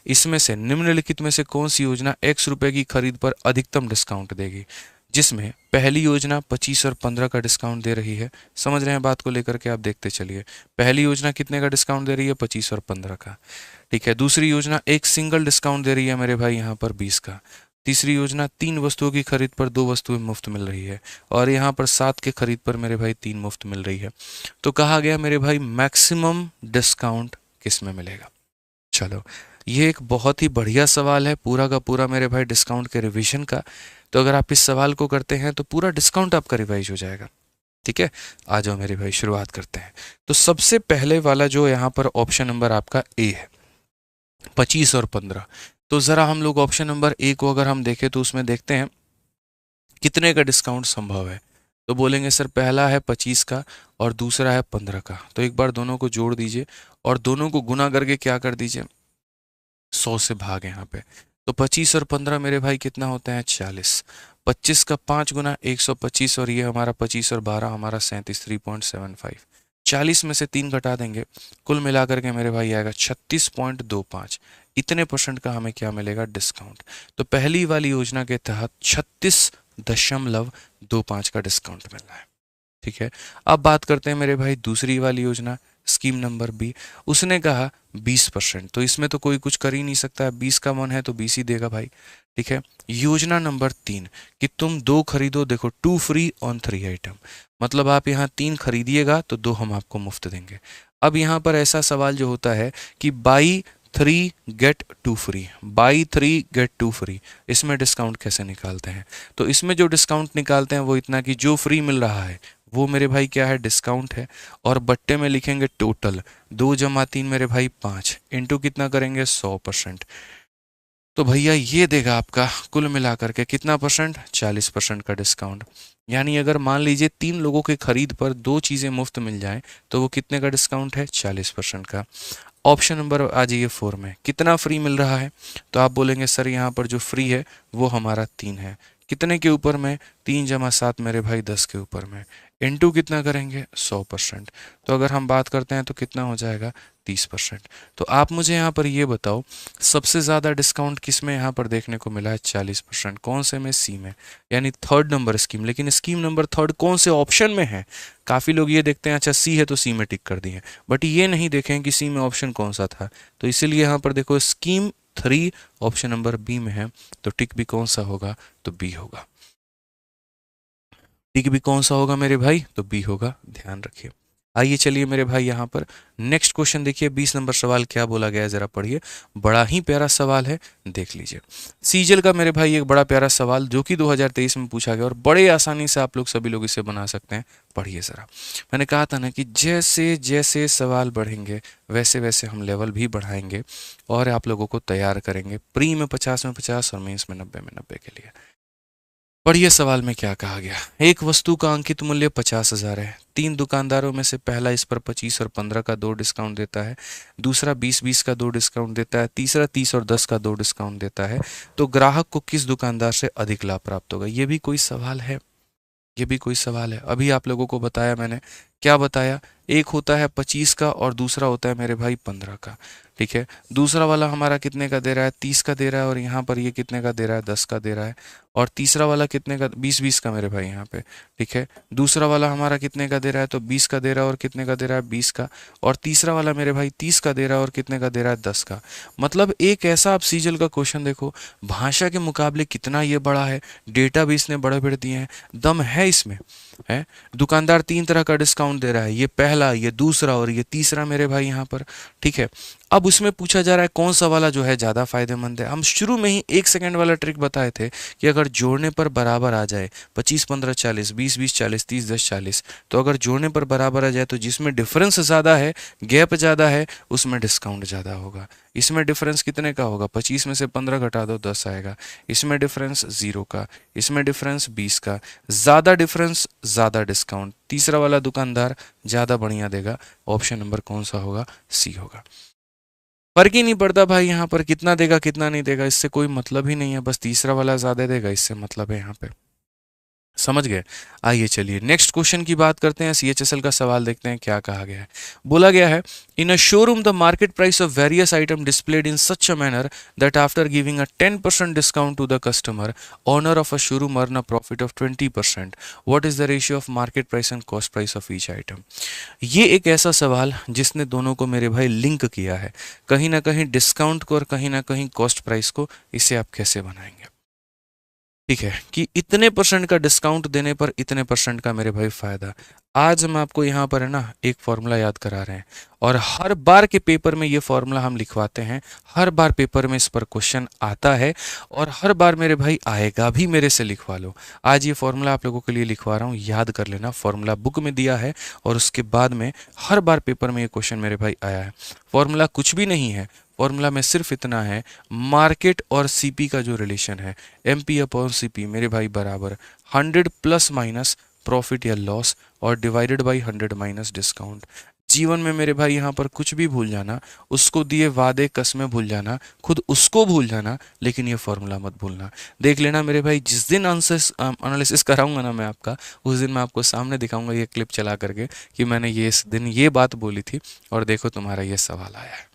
इसमें से निम्नलिखित में से कौन सी योजना एक्स रुपए की खरीद पर अधिकतम डिस्काउंट देगी? जिसमें पहली योजना 25 और 15 का डिस्काउंट दे रही है। समझ रहे हैं बात को लेकर के? आप देखते चलिए। पहली योजना कितने का डिस्काउंट दे रही है? 25 और 15 का। ठीक है। दूसरी योजना एक सिंगल डिस्काउंट दे रही है मेरे भाई यहाँ पर 20 का। तीसरी योजना 3 वस्तुओं की खरीद पर 2 वस्तुएं मुफ्त मिल रही है, और यहाँ पर 7 के खरीद पर मेरे भाई 3 मुफ्त मिल रही है। तो कहा गया मेरे भाई मैक्सिमम डिस्काउंट किस में मिलेगा? चलो, ये एक बहुत ही बढ़िया सवाल है, पूरा का पूरा मेरे भाई डिस्काउंट के रिवीजन का। तो अगर आप इस सवाल को करते हैं तो पूरा डिस्काउंट आपका रिवाइज हो जाएगा। ठीक है, आ जाओ मेरे भाई, शुरुआत करते हैं। तो सबसे पहले वाला जो यहाँ पर ऑप्शन नंबर आपका ए है, 25 और 15। तो ज़रा हम लोग ऑप्शन नंबर ए को अगर हम देखें तो उसमें देखते हैं कितने का डिस्काउंट संभव है। तो बोलेंगे सर पहला है 25 का और दूसरा है 15 का। तो एक बार दोनों को जोड़ दीजिए और दोनों को गुना करके क्या कर दीजिए? 100 से भाग यहाँ पे। तो 25 और 15 मेरे भाई कितना होता है? 40। 25 का 5 गुना 125, और ये हमारा 25 और 12 हमारा 37, 3.75। 40 में से 3 घटा देंगे, कुल मिलाकर के मेरे भाई आएगा 36.25। इतने परसेंट का हमें क्या मिलेगा? डिस्काउंट। तो पहली वाली योजना के तहत 36.25 का डिस्काउंट मिल रहा है। ठीक है। अब बात करते हैं मेरे भाई दूसरी वाली योजना, स्कीम नंबर बी। उसने कहा 20%। तो इसमें तो कोई कुछ कर ही नहीं सकता है, 20 का मन है तो 20 ही देगा भाई। ठीक है। योजना नंबर 3 कि तुम 2 खरीदो, देखो 2 फ्री ऑन 3 आइटम, मतलब आप यहाँ 3 खरीदिएगा तो 2 हम आपको मुफ्त देंगे। अब यहाँ पर ऐसा सवाल जो होता है कि buy 3 get 2 free, buy 3 get 2 free, इसमें डिस्काउंट कैसे निकालते हैं? तो इसमें जो डिस्काउंट निकालते हैं वो इतना कि जो फ्री मिल रहा है वो मेरे भाई क्या है? डिस्काउंट है। और बट्टे में लिखेंगे टोटल 2 जमा 3 मेरे भाई 5, इंटू कितना करेंगे? 100%। तो भैया ये देगा आपका कुल मिलाकर के कितना परसेंट? 40% का डिस्काउंट। यानी अगर मान लीजिए 3 लोगों के खरीद पर 2 चीज़ें मुफ्त मिल जाएं तो वो कितने का डिस्काउंट है? 40% का। ऑप्शन नंबर आ जाइए 4 में, कितना फ्री मिल रहा है? तो आप बोलेंगे सर यहाँ पर जो फ्री है वो हमारा 3 है। कितने के ऊपर में? 3 जमा 7 मेरे भाई 10 के ऊपर में। इनटू कितना करेंगे? 100%। तो अगर हम बात करते हैं तो कितना हो जाएगा? 30%। तो आप मुझे यहाँ पर ये बताओ सबसे ज़्यादा डिस्काउंट किस में यहाँ पर देखने को मिला है? 40%। कौन से में? सी में, यानी थर्ड नंबर स्कीम। लेकिन स्कीम नंबर थर्ड कौन से ऑप्शन में है? काफ़ी लोग ये देखते हैं अच्छा सी है तो सी में टिक कर दिए, बट ये नहीं देखें कि सी में ऑप्शन कौन सा था। तो इसीलिए यहाँ पर देखो स्कीम 3 ऑप्शन नंबर बी में है, तो टिक भी कौन सा होगा? तो बी होगा। टिक भी कौन सा होगा मेरे भाई? तो बी होगा, ध्यान रखिए। आइए चलिए मेरे भाई यहाँ पर नेक्स्ट क्वेश्चन देखिए, 20 नंबर सवाल क्या बोला गया है जरा पढ़िए। बड़ा ही प्यारा सवाल है, देख लीजिए। सीजल का मेरे भाई एक बड़ा प्यारा सवाल जो कि 2023 में पूछा गया और बड़े आसानी से आप लोग सभी लोग इसे बना सकते हैं। पढ़िए जरा। मैंने कहा था ना कि जैसे जैसे सवाल बढ़ेंगे वैसे वैसे हम लेवल भी बढ़ाएंगे और आप लोगों को तैयार करेंगे प्री में 50 में 50 और मेंस में 90 के लिए। पढ़िए सवाल में क्या कहा गया। एक वस्तु का अंकित मूल्य 50,000 है। 3 दुकानदारों में से पहला इस पर 25 और 15 का 2 डिस्काउंट देता है, दूसरा 20-20 का 2 डिस्काउंट देता है, तीसरा 30 और 10 का 2 डिस्काउंट देता है। तो ग्राहक को किस दुकानदार से अधिक लाभ प्राप्त होगा? ये भी कोई सवाल है, ये भी कोई सवाल है। अभी आप लोगों को बताया मैंने, क्या बताया? एक होता है 25 का और दूसरा होता है मेरे भाई 15 का। ठीक है, दूसरा वाला हमारा कितने का दे रहा है? 30 का दे रहा है और यहाँ पर ये कितने का दे रहा है? 10 का दे रहा है। और तीसरा वाला कितने का? 20-20 का मेरे भाई यहाँ पे। ठीक है, दूसरा वाला हमारा कितने का दे रहा है? तो 20 का दे रहा है और कितने का दे रहा है? 20 का। और तीसरा वाला मेरे भाई 30 का दे रहा है और कितने का दे रहा है? 10 का। मतलब एक ऐसा आप सीजल का क्वेश्चन देखो, भाषा के मुकाबले कितना ये बड़ा है, डेटा भी इसने बड़े बड़े दिए हैं, दम है इसमें, है। दुकानदार 3 तरह का डिस्काउंट दे रहा है, ये पहला, ये दूसरा और ये तीसरा मेरे भाई यहाँ पर। ठीक है, अब उसमें पूछा जा रहा है कौन सा वाला जो है ज़्यादा फायदेमंद है। हम शुरू में ही 1 सेकंड वाला ट्रिक बताए थे कि अगर जोड़ने पर बराबर आ जाए 25 15 40, 20 20 40, 30 10 40, तो अगर जोड़ने पर बराबर आ जाए तो जिसमें डिफरेंस ज़्यादा है, गैप ज़्यादा है, उसमें डिस्काउंट ज़्यादा होगा। इसमें डिफरेंस कितने का होगा? 25 में से 15 घटा दो 10 आएगा। इसमें डिफरेंस 0 का, इसमें डिफरेंस 20 का। ज़्यादा डिफरेंस ज़्यादा डिस्काउंट, तीसरा वाला दुकानदार ज़्यादा बढ़िया देगा। ऑप्शन नंबर कौन सा होगा? सी होगा। फर्क ही नहीं पड़ता भाई यहाँ पर कितना देगा कितना नहीं देगा, इससे कोई मतलब ही नहीं है, बस तीसरा वाला ज़्यादा देगा, इससे मतलब है यहाँ पे। समझ गए? आइए चलिए नेक्स्ट क्वेश्चन की बात करते हैं। सीएचएसएल का सवाल देखते हैं क्या कहा गया है। बोला गया है, in a showroom the market price of various item displayed in such a manner that after giving a 10% discount to the customer, owner of a showroom earn a profit of 20%। What is the ratio of market price and cost price of each item? ये एक ऐसा सवाल जिसने दोनों को मेरे भाई link किया है, कहीं ना कहीं डिस्काउंट को और कहीं ना कहीं कॉस्ट प्राइस को। इसे आप कैसे बनाएंगे? ठीक है, कि इतने परसेंट का डिस्काउंट देने पर इतने परसेंट का मेरे भाई फायदा। आज हम आपको यहाँ पर है ना एक फॉर्मूला याद करा रहे हैं और हर बार के पेपर में ये फॉर्मूला हम लिखवाते हैं, हर बार पेपर में इस पर क्वेश्चन आता है और हर बार मेरे भाई आएगा भी, मेरे से लिखवा लो। आज ये फॉर्मूला आप लोगों के लिए लिखवा रहा हूँ, याद कर लेना। फॉर्मूला बुक में दिया है और उसके बाद में हर बार पेपर में ये क्वेश्चन मेरे भाई आया है। फॉर्मूला कुछ भी नहीं है, फॉर्मूला में सिर्फ इतना है, मार्केट और सीपी का जो रिलेशन है, एमपी अपॉन सीपी मेरे भाई बराबर 100 प्लस माइनस प्रॉफिट या लॉस और डिवाइडेड बाय 100 माइनस डिस्काउंट। जीवन में मेरे भाई यहाँ पर कुछ भी भूल जाना, उसको दिए वादे कस्में भूल जाना, खुद उसको भूल जाना, लेकिन ये फॉर्मूला मत भूलना। देख लेना मेरे भाई, जिस दिन आंसर एनालिसिस कराऊंगा ना मैं आपका, उस दिन मैं आपको सामने दिखाऊंगा ये क्लिप चला करके कि मैंने ये इस दिन ये बात बोली थी और देखो तुम्हारा ये सवाल आया है।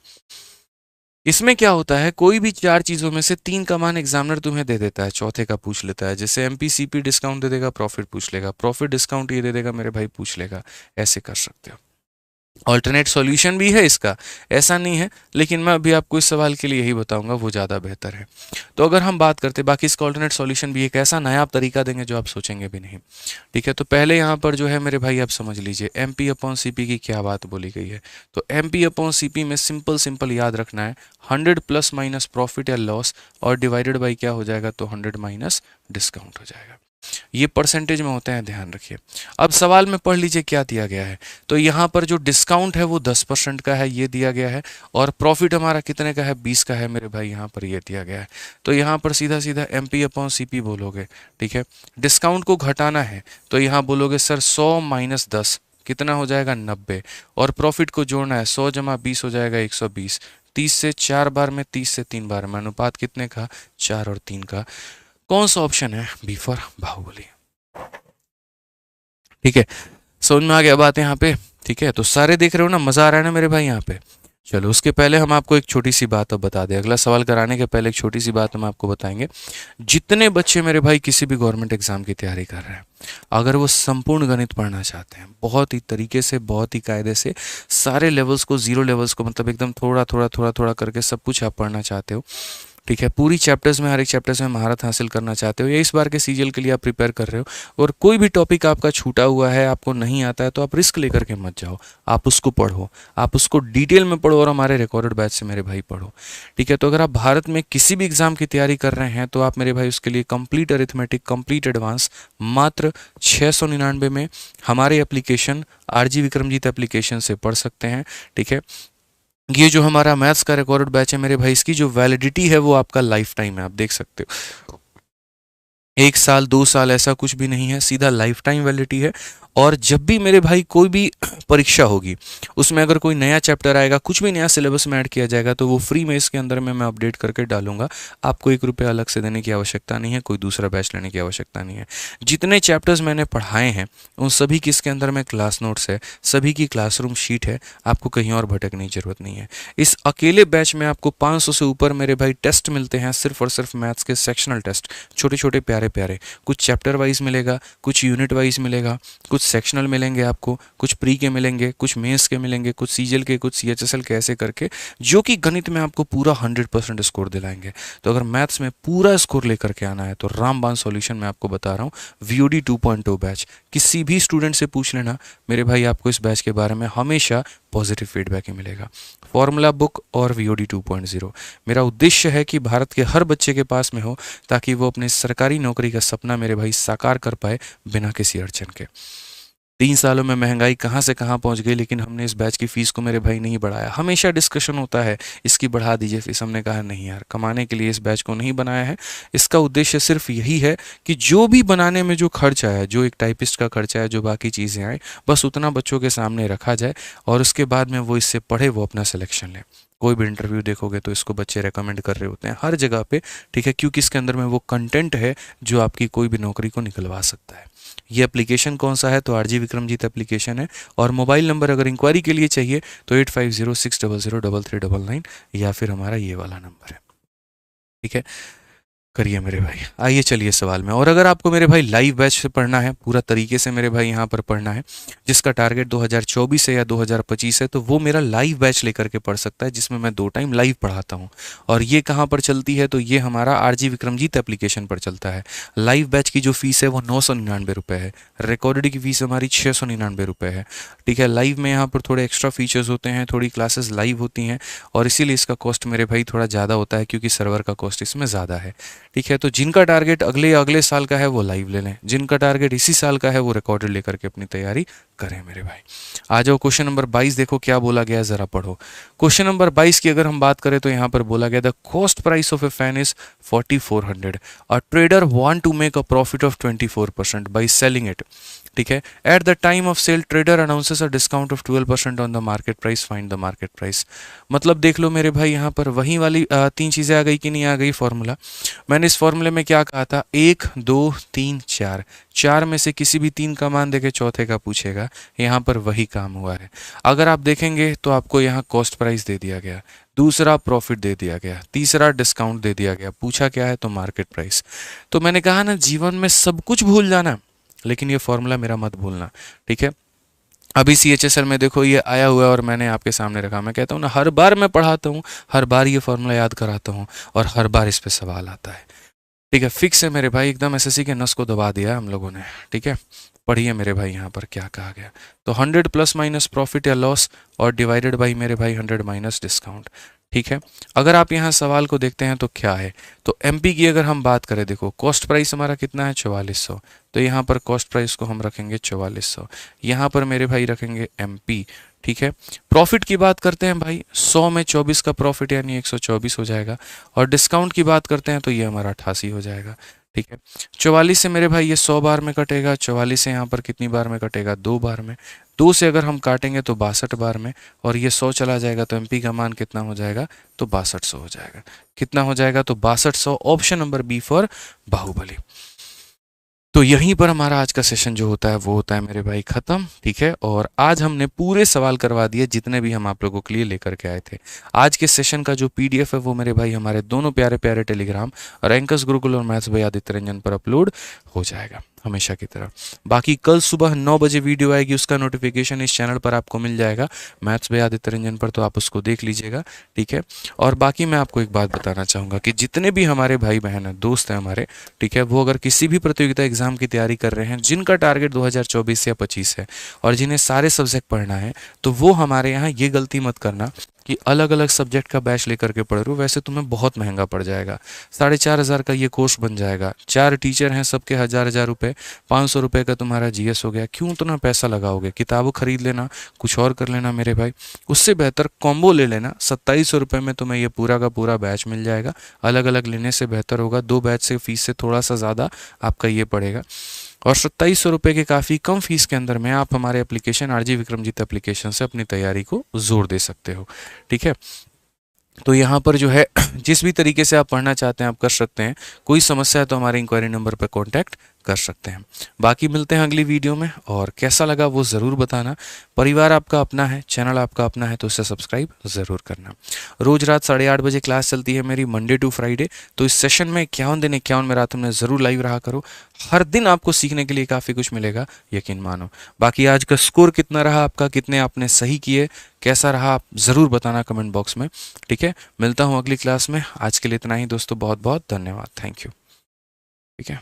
इसमें क्या होता है, कोई भी 4 चीज़ों में से 3 का मान एग्जामिनर तुम्हें दे देता है, चौथे का पूछ लेता है। जैसे एमपीसीपी डिस्काउंट दे देगा, प्रॉफिट पूछ लेगा, प्रॉफिट डिस्काउंट ये दे देगा मेरे भाई, पूछ लेगा। ऐसे कर सकते हो। ऑल्टरनेट सॉल्यूशन भी है इसका, ऐसा नहीं है, लेकिन मैं अभी आपको इस सवाल के लिए यही बताऊंगा, वो ज़्यादा बेहतर है। तो अगर हम बात करते, बाकी इसका ऑल्टरनेट सॉल्यूशन भी एक ऐसा नया आप तरीका देंगे जो आप सोचेंगे भी नहीं। ठीक है, तो पहले यहाँ पर जो है मेरे भाई आप समझ लीजिए M P upon C P की क्या बात बोली गई है। तो M P upon C P में सिंपल सिंपल याद रखना है 100 प्लस माइनस प्रॉफिट या लॉस और डिवाइडेड बाई क्या हो जाएगा, तो 100 माइनस डिस्काउंट हो जाएगा। ये परसेंटेज में होते हैं, ध्यान रखिए। अब सवाल में पढ़ लीजिए क्या दिया गया है। तो यहाँ पर जो डिस्काउंट है वो 10% का है, ये दिया गया है, और प्रॉफिट हमारा कितने का है, 20 का है मेरे भाई, यहाँ पर ये दिया गया है। तो यहाँ पर सीधा सीधा M P upon C P बोलोगे। ठीक है, डिस्काउंट को घटाना है तो यहाँ बोलोगे सर 100 माइनस 10 कितना हो जाएगा, 90। और प्रॉफिट को जोड़ना है, 100 जमा 20 हो जाएगा 120। 30 से 4 बार में, 30 से 3 बार में, अनुपात कितने का, 4 और 3 का। कौन सा ऑप्शन है, बी फॉर बाहुबली। ठीक है, समझ में आ गया बात यहाँ पे। ठीक है, तो सारे देख रहे हो ना, मजा आ रहा है ना मेरे भाई यहाँ पे। चलो उसके पहले हम आपको एक छोटी सी बात अब बता दें, अगला सवाल कराने के पहले एक छोटी सी बात हम आपको बताएंगे। जितने बच्चे मेरे भाई किसी भी गवर्नमेंट एग्जाम की तैयारी कर रहे हैं, अगर वो संपूर्ण गणित पढ़ना चाहते हैं, बहुत ही तरीके से, बहुत ही कायदे से, सारे लेवल्स को, 0 लेवल्स को, मतलब एकदम थोड़ा थोड़ा थोड़ा थोड़ा करके सब कुछ आप पढ़ना चाहते हो, ठीक है, पूरी चैप्टर्स में, हर एक चैप्टर्स में महारत हासिल करना चाहते हो या इस बार के सीजीएल के लिए आप प्रिपेयर कर रहे हो और कोई भी टॉपिक आपका छूटा हुआ है, आपको नहीं आता है, तो आप रिस्क लेकर के मत जाओ, आप उसको पढ़ो, आप उसको डिटेल में पढ़ो और हमारे रिकॉर्डेड बैच से मेरे भाई पढ़ो। ठीक है, तो अगर आप भारत में किसी भी एग्जाम की तैयारी कर रहे हैं तो आप मेरे भाई उसके लिए कंप्लीट अरिथमेटिक, कंप्लीट एडवांस मात्र 699 में हमारे एप्लीकेशन RG विक्रमजीत एप्लीकेशन से पढ़ सकते हैं। ठीक है, ये जो हमारा मैथ्स का रिकॉर्डेड बैच है मेरे भाई, इसकी जो वैलिडिटी है वो आपका लाइफ टाइम है, आप देख सकते हो, 1 साल 2 साल ऐसा कुछ भी नहीं है, सीधा लाइफ टाइम वैलिडिटी है। और जब भी मेरे भाई कोई भी परीक्षा होगी, उसमें अगर कोई नया चैप्टर आएगा, कुछ भी नया सिलेबस में ऐड किया जाएगा, तो वो फ्री में इसके अंदर में मैं अपडेट करके डालूंगा। आपको 1 रुपया अलग से देने की आवश्यकता नहीं है, कोई दूसरा बैच लेने की आवश्यकता नहीं है। जितने चैप्टर्स मैंने पढ़ाए हैं उन सभी की इसके अंदर में क्लास नोट्स है, सभी की क्लासरूम शीट है, आपको कहीं और भटकने की जरूरत नहीं है। इस अकेले बैच में आपको 500 से ऊपर मेरे भाई टेस्ट मिलते हैं, सिर्फ और सिर्फ मैथ्स के सेक्शनल टेस्ट, छोटे छोटे प्यारे प्यारे, कुछ चैप्टर वाइज मिलेगा, कुछ यूनिट वाइज मिलेगा, कुछ सेक्शनल मिलेंगे आपको, कुछ प्री के मिलेंगे, कुछ मेंस के मिलेंगे, कुछ सीजीएल के, कुछ CHSL के, ऐसे करके, जो कि गणित में आपको पूरा 100% स्कोर दिलाएंगे। तो अगर मैथ्स में पूरा स्कोर लेकर के आना है तो रामबाण सॉल्यूशन में आपको बता रहा हूँ, VOD 2.0 बैच, किसी भी स्टूडेंट से पूछ लेना मेरे भाई, आपको इस बैच के बारे में हमेशा पॉजिटिव फीडबैक ही मिलेगा। फॉर्मूला बुक और VOD 2.0 मेरा उद्देश्य है कि भारत के हर बच्चे के पास में हो, ताकि वो अपने सरकारी नौकरी का सपना मेरे भाई साकार कर पाए बिना किसी अड़चन के। 3 सालों में महंगाई कहाँ से कहाँ पहुँच गई, लेकिन हमने इस बैच की फ़ीस को मेरे भाई नहीं बढ़ाया। हमेशा डिस्कशन होता है इसकी बढ़ा दीजिए फीस, हमने कहा नहीं यार, कमाने के लिए इस बैच को नहीं बनाया है। इसका उद्देश्य सिर्फ यही है कि जो भी बनाने में जो खर्च आया, जो एक टाइपिस्ट का खर्चा है, जो बाकी चीज़ें आए, बस उतना बच्चों के सामने रखा जाए और उसके बाद में वो इससे पढ़े, वो अपना सिलेक्शन लें। कोई भी इंटरव्यू देखोगे तो इसको बच्चे रेकमेंड कर रहे होते हैं हर जगह पे। ठीक है, क्योंकि इसके अंदर में वो कंटेंट है जो आपकी कोई भी नौकरी को निकलवा सकता है। ये एप्लीकेशन कौन सा है, तो RG विक्रमजीत एप्लीकेशन है। और मोबाइल नंबर अगर इंक्वायरी के लिए चाहिए तो 8506003399 या फिर हमारा ये वाला नंबर है। ठीक है, करिए मेरे भाई, आइए चलिए सवाल में। और अगर आपको मेरे भाई लाइव बैच से पढ़ना है, पूरा तरीके से मेरे भाई यहाँ पर पढ़ना है, जिसका टारगेट 2024 है या 2025 है, तो वो मेरा लाइव बैच लेकर के पढ़ सकता है, जिसमें मैं 2 टाइम लाइव पढ़ाता हूँ। और ये कहाँ पर चलती है, तो ये हमारा RG विक्रमजीत एप्लीकेशन पर चलता है। लाइव बैच की जो फीस है वो 999 रुपये है, रिकॉर्डेड की फीस हमारी 699 रुपये है। ठीक है, लाइव में यहाँ पर थोड़े एक्स्ट्रा फीचर्स होते हैं, थोड़ी क्लासेस लाइव होती हैं, और इसीलिए इसका कॉस्ट मेरे भाई थोड़ा ज़्यादा होता है, क्योंकि सर्वर का कॉस्ट इसमें ज़्यादा है। ठीक है, तो जिनका टारगेट अगले साल का है वो लाइव ले लें, जिनका टारगेट इसी साल का है वो रिकॉर्डेड लेकर के अपनी तैयारी करें मेरे भाई। आ जाओ क्वेश्चन नंबर 22, देखो क्या बोला गया है, जरा पढ़ो। क्वेश्चन नंबर 22 की अगर हम बात करें तो यहाँ पर बोला गया the cost price of a fan is 4400, a trader want to make a profit of 24% by selling it. ठीक है, at the time of sale trader announces a discount of 12% on the market price, find the market price. मतलब देख लो मेरे भाई, यहाँ पर वही वाली 3 चीज़ें आ गई कि नहीं आ गई फॉर्मूला। मैंने इस फॉर्मूले में क्या कहा था, 1 2 3 4, 4 में से किसी भी 3 का मान देके चौथे का पूछेगा। यहाँ पर वही काम हुआ है। अगर आप देखेंगे तो आपको यहाँ कॉस्ट प्राइस दे दिया गया, दूसरा प्रॉफिट दे दिया गया, तीसरा डिस्काउंट दे दिया गया, पूछा क्या है, तो मार्केट प्राइस। तो मैंने कहा ना, जीवन में सब कुछ भूल जाना, लेकिन ये फॉर्मूला मेरा मत भूलना। ठीक है, अभी CHSL में देखो ये आया हुआ है और मैंने आपके सामने रखा। मैं कहता हूँ ना, हर बार मैं पढ़ाता हूँ, हर बार ये फॉर्मूला याद कराता हूँ और हर बार इस पे सवाल आता है। ठीक है, फिक्स है मेरे भाई, एकदम SSC के नस को दबा दिया है हम लोगों ने। ठीक है, पढ़िए मेरे भाई यहाँ पर क्या कहा गया। तो 100 प्लस माइनस प्रॉफिट या लॉस और डिवाइडेड बाई मेरे भाई 100 माइनस डिस्काउंट। ठीक है, अगर आप यहाँ सवाल को देखते हैं तो क्या है, तो MP की अगर हम बात करें, देखो कॉस्ट प्राइस हमारा कितना है, 4400, तो यहाँ पर कॉस्ट प्राइस को हम रखेंगे 4400, यहाँ पर मेरे भाई रखेंगे MP। ठीक है, प्रॉफिट की बात करते हैं भाई, 100 में 24 का प्रॉफिट यानी 124 हो जाएगा, और डिस्काउंट की बात करते हैं तो ये हमारा 88 हो जाएगा। ठीक है, 44 से मेरे भाई ये 100 बार में कटेगा, 44 से यहाँ पर कितनी बार में कटेगा, 2 बार में, 2 से अगर हम काटेंगे तो 62 बार में, और ये 100 चला जाएगा तो MP का मान कितना हो जाएगा, तो 6200 हो जाएगा। कितना हो जाएगा, तो 6200। Option number B for Baahubali. तो यहीं पर हमारा आज का सेशन जो होता है वो होता है मेरे भाई ख़त्म। ठीक है, और आज हमने पूरे सवाल करवा दिए जितने भी हम आप लोगों के लिए लेकर के आए थे। आज के सेशन का जो PDF है वो मेरे भाई हमारे दोनों प्यारे प्यारे टेलीग्राम, रैंकर्स गुरुकुल और मैथ्स बाय आदित्य रंजन पर अपलोड हो जाएगा। हमेशा की तरह। बाकी कल सुबह 9 बजे वीडियो आएगी, उसका नोटिफिकेशन इस चैनल पर आपको मिल जाएगा, मैथ्स बाय आदित्य रंजन पर, तो आप उसको देख लीजिएगा, ठीक है। और बाकी मैं आपको एक बात बताना चाहूँगा कि जितने भी हमारे भाई बहन हैं, दोस्त हैं हमारे, ठीक है, वो अगर किसी भी प्रतियोगिता एग्जाम की तैयारी कर रहे हैं, जिनका टारगेट 2024 या 25 है और जिन्हें सारे सब्जेक्ट पढ़ना है, तो वो हमारे यहाँ ये गलती मत करना कि अलग अलग सब्जेक्ट का बैच लेकर के पढ़ रहे हो, वैसे तुम्हें बहुत महंगा पड़ जाएगा। 4,500 का ये कोर्स बन जाएगा, 4 टीचर हैं, सबके 1,000 रुपये, 500 रुपये का तुम्हारा जीएस हो गया। क्यों उतना पैसा लगाओगे? किताबें खरीद लेना, कुछ और कर लेना मेरे भाई। उससे बेहतर कॉम्बो ले लेना, 2700 रुपये में तुम्हें ये पूरा का पूरा बैच मिल जाएगा। अलग अलग लेने से बेहतर होगा, 2 बैच से फीस से थोड़ा सा ज़्यादा आपका ये पड़ेगा। और 2700 रुपये के काफ़ी कम फीस के अंदर में आप हमारे एप्लीकेशन आरजी विक्रमजीत एप्लीकेशन से अपनी तैयारी को जोर दे सकते हो, ठीक है। तो यहाँ पर जो है जिस भी तरीके से आप पढ़ना चाहते हैं आप कर सकते हैं। कोई समस्या है तो हमारे इंक्वायरी नंबर पर कांटेक्ट कर सकते हैं। बाकी मिलते हैं अगली वीडियो में, और कैसा लगा वो ज़रूर बताना। परिवार आपका अपना है, चैनल आपका अपना है, तो उसे सब्सक्राइब ज़रूर करना। रोज़ रात 8:30 बजे क्लास चलती है मेरी, मंडे टू फ्राइडे। तो इस सेशन में 51 दिन 51 में रात में ज़रूर लाइव रहा करो। हर दिन आपको सीखने के लिए काफ़ी कुछ मिलेगा, यकीन मानो। बाकी आज का स्कोर कितना रहा आपका, कितने आपने सही किए, कैसा रहा, आप ज़रूर बताना कमेंट बॉक्स में, ठीक है। मिलता हूँ अगली क्लास में। आज के लिए इतना ही दोस्तों, बहुत बहुत धन्यवाद, थैंक यू, ठीक है।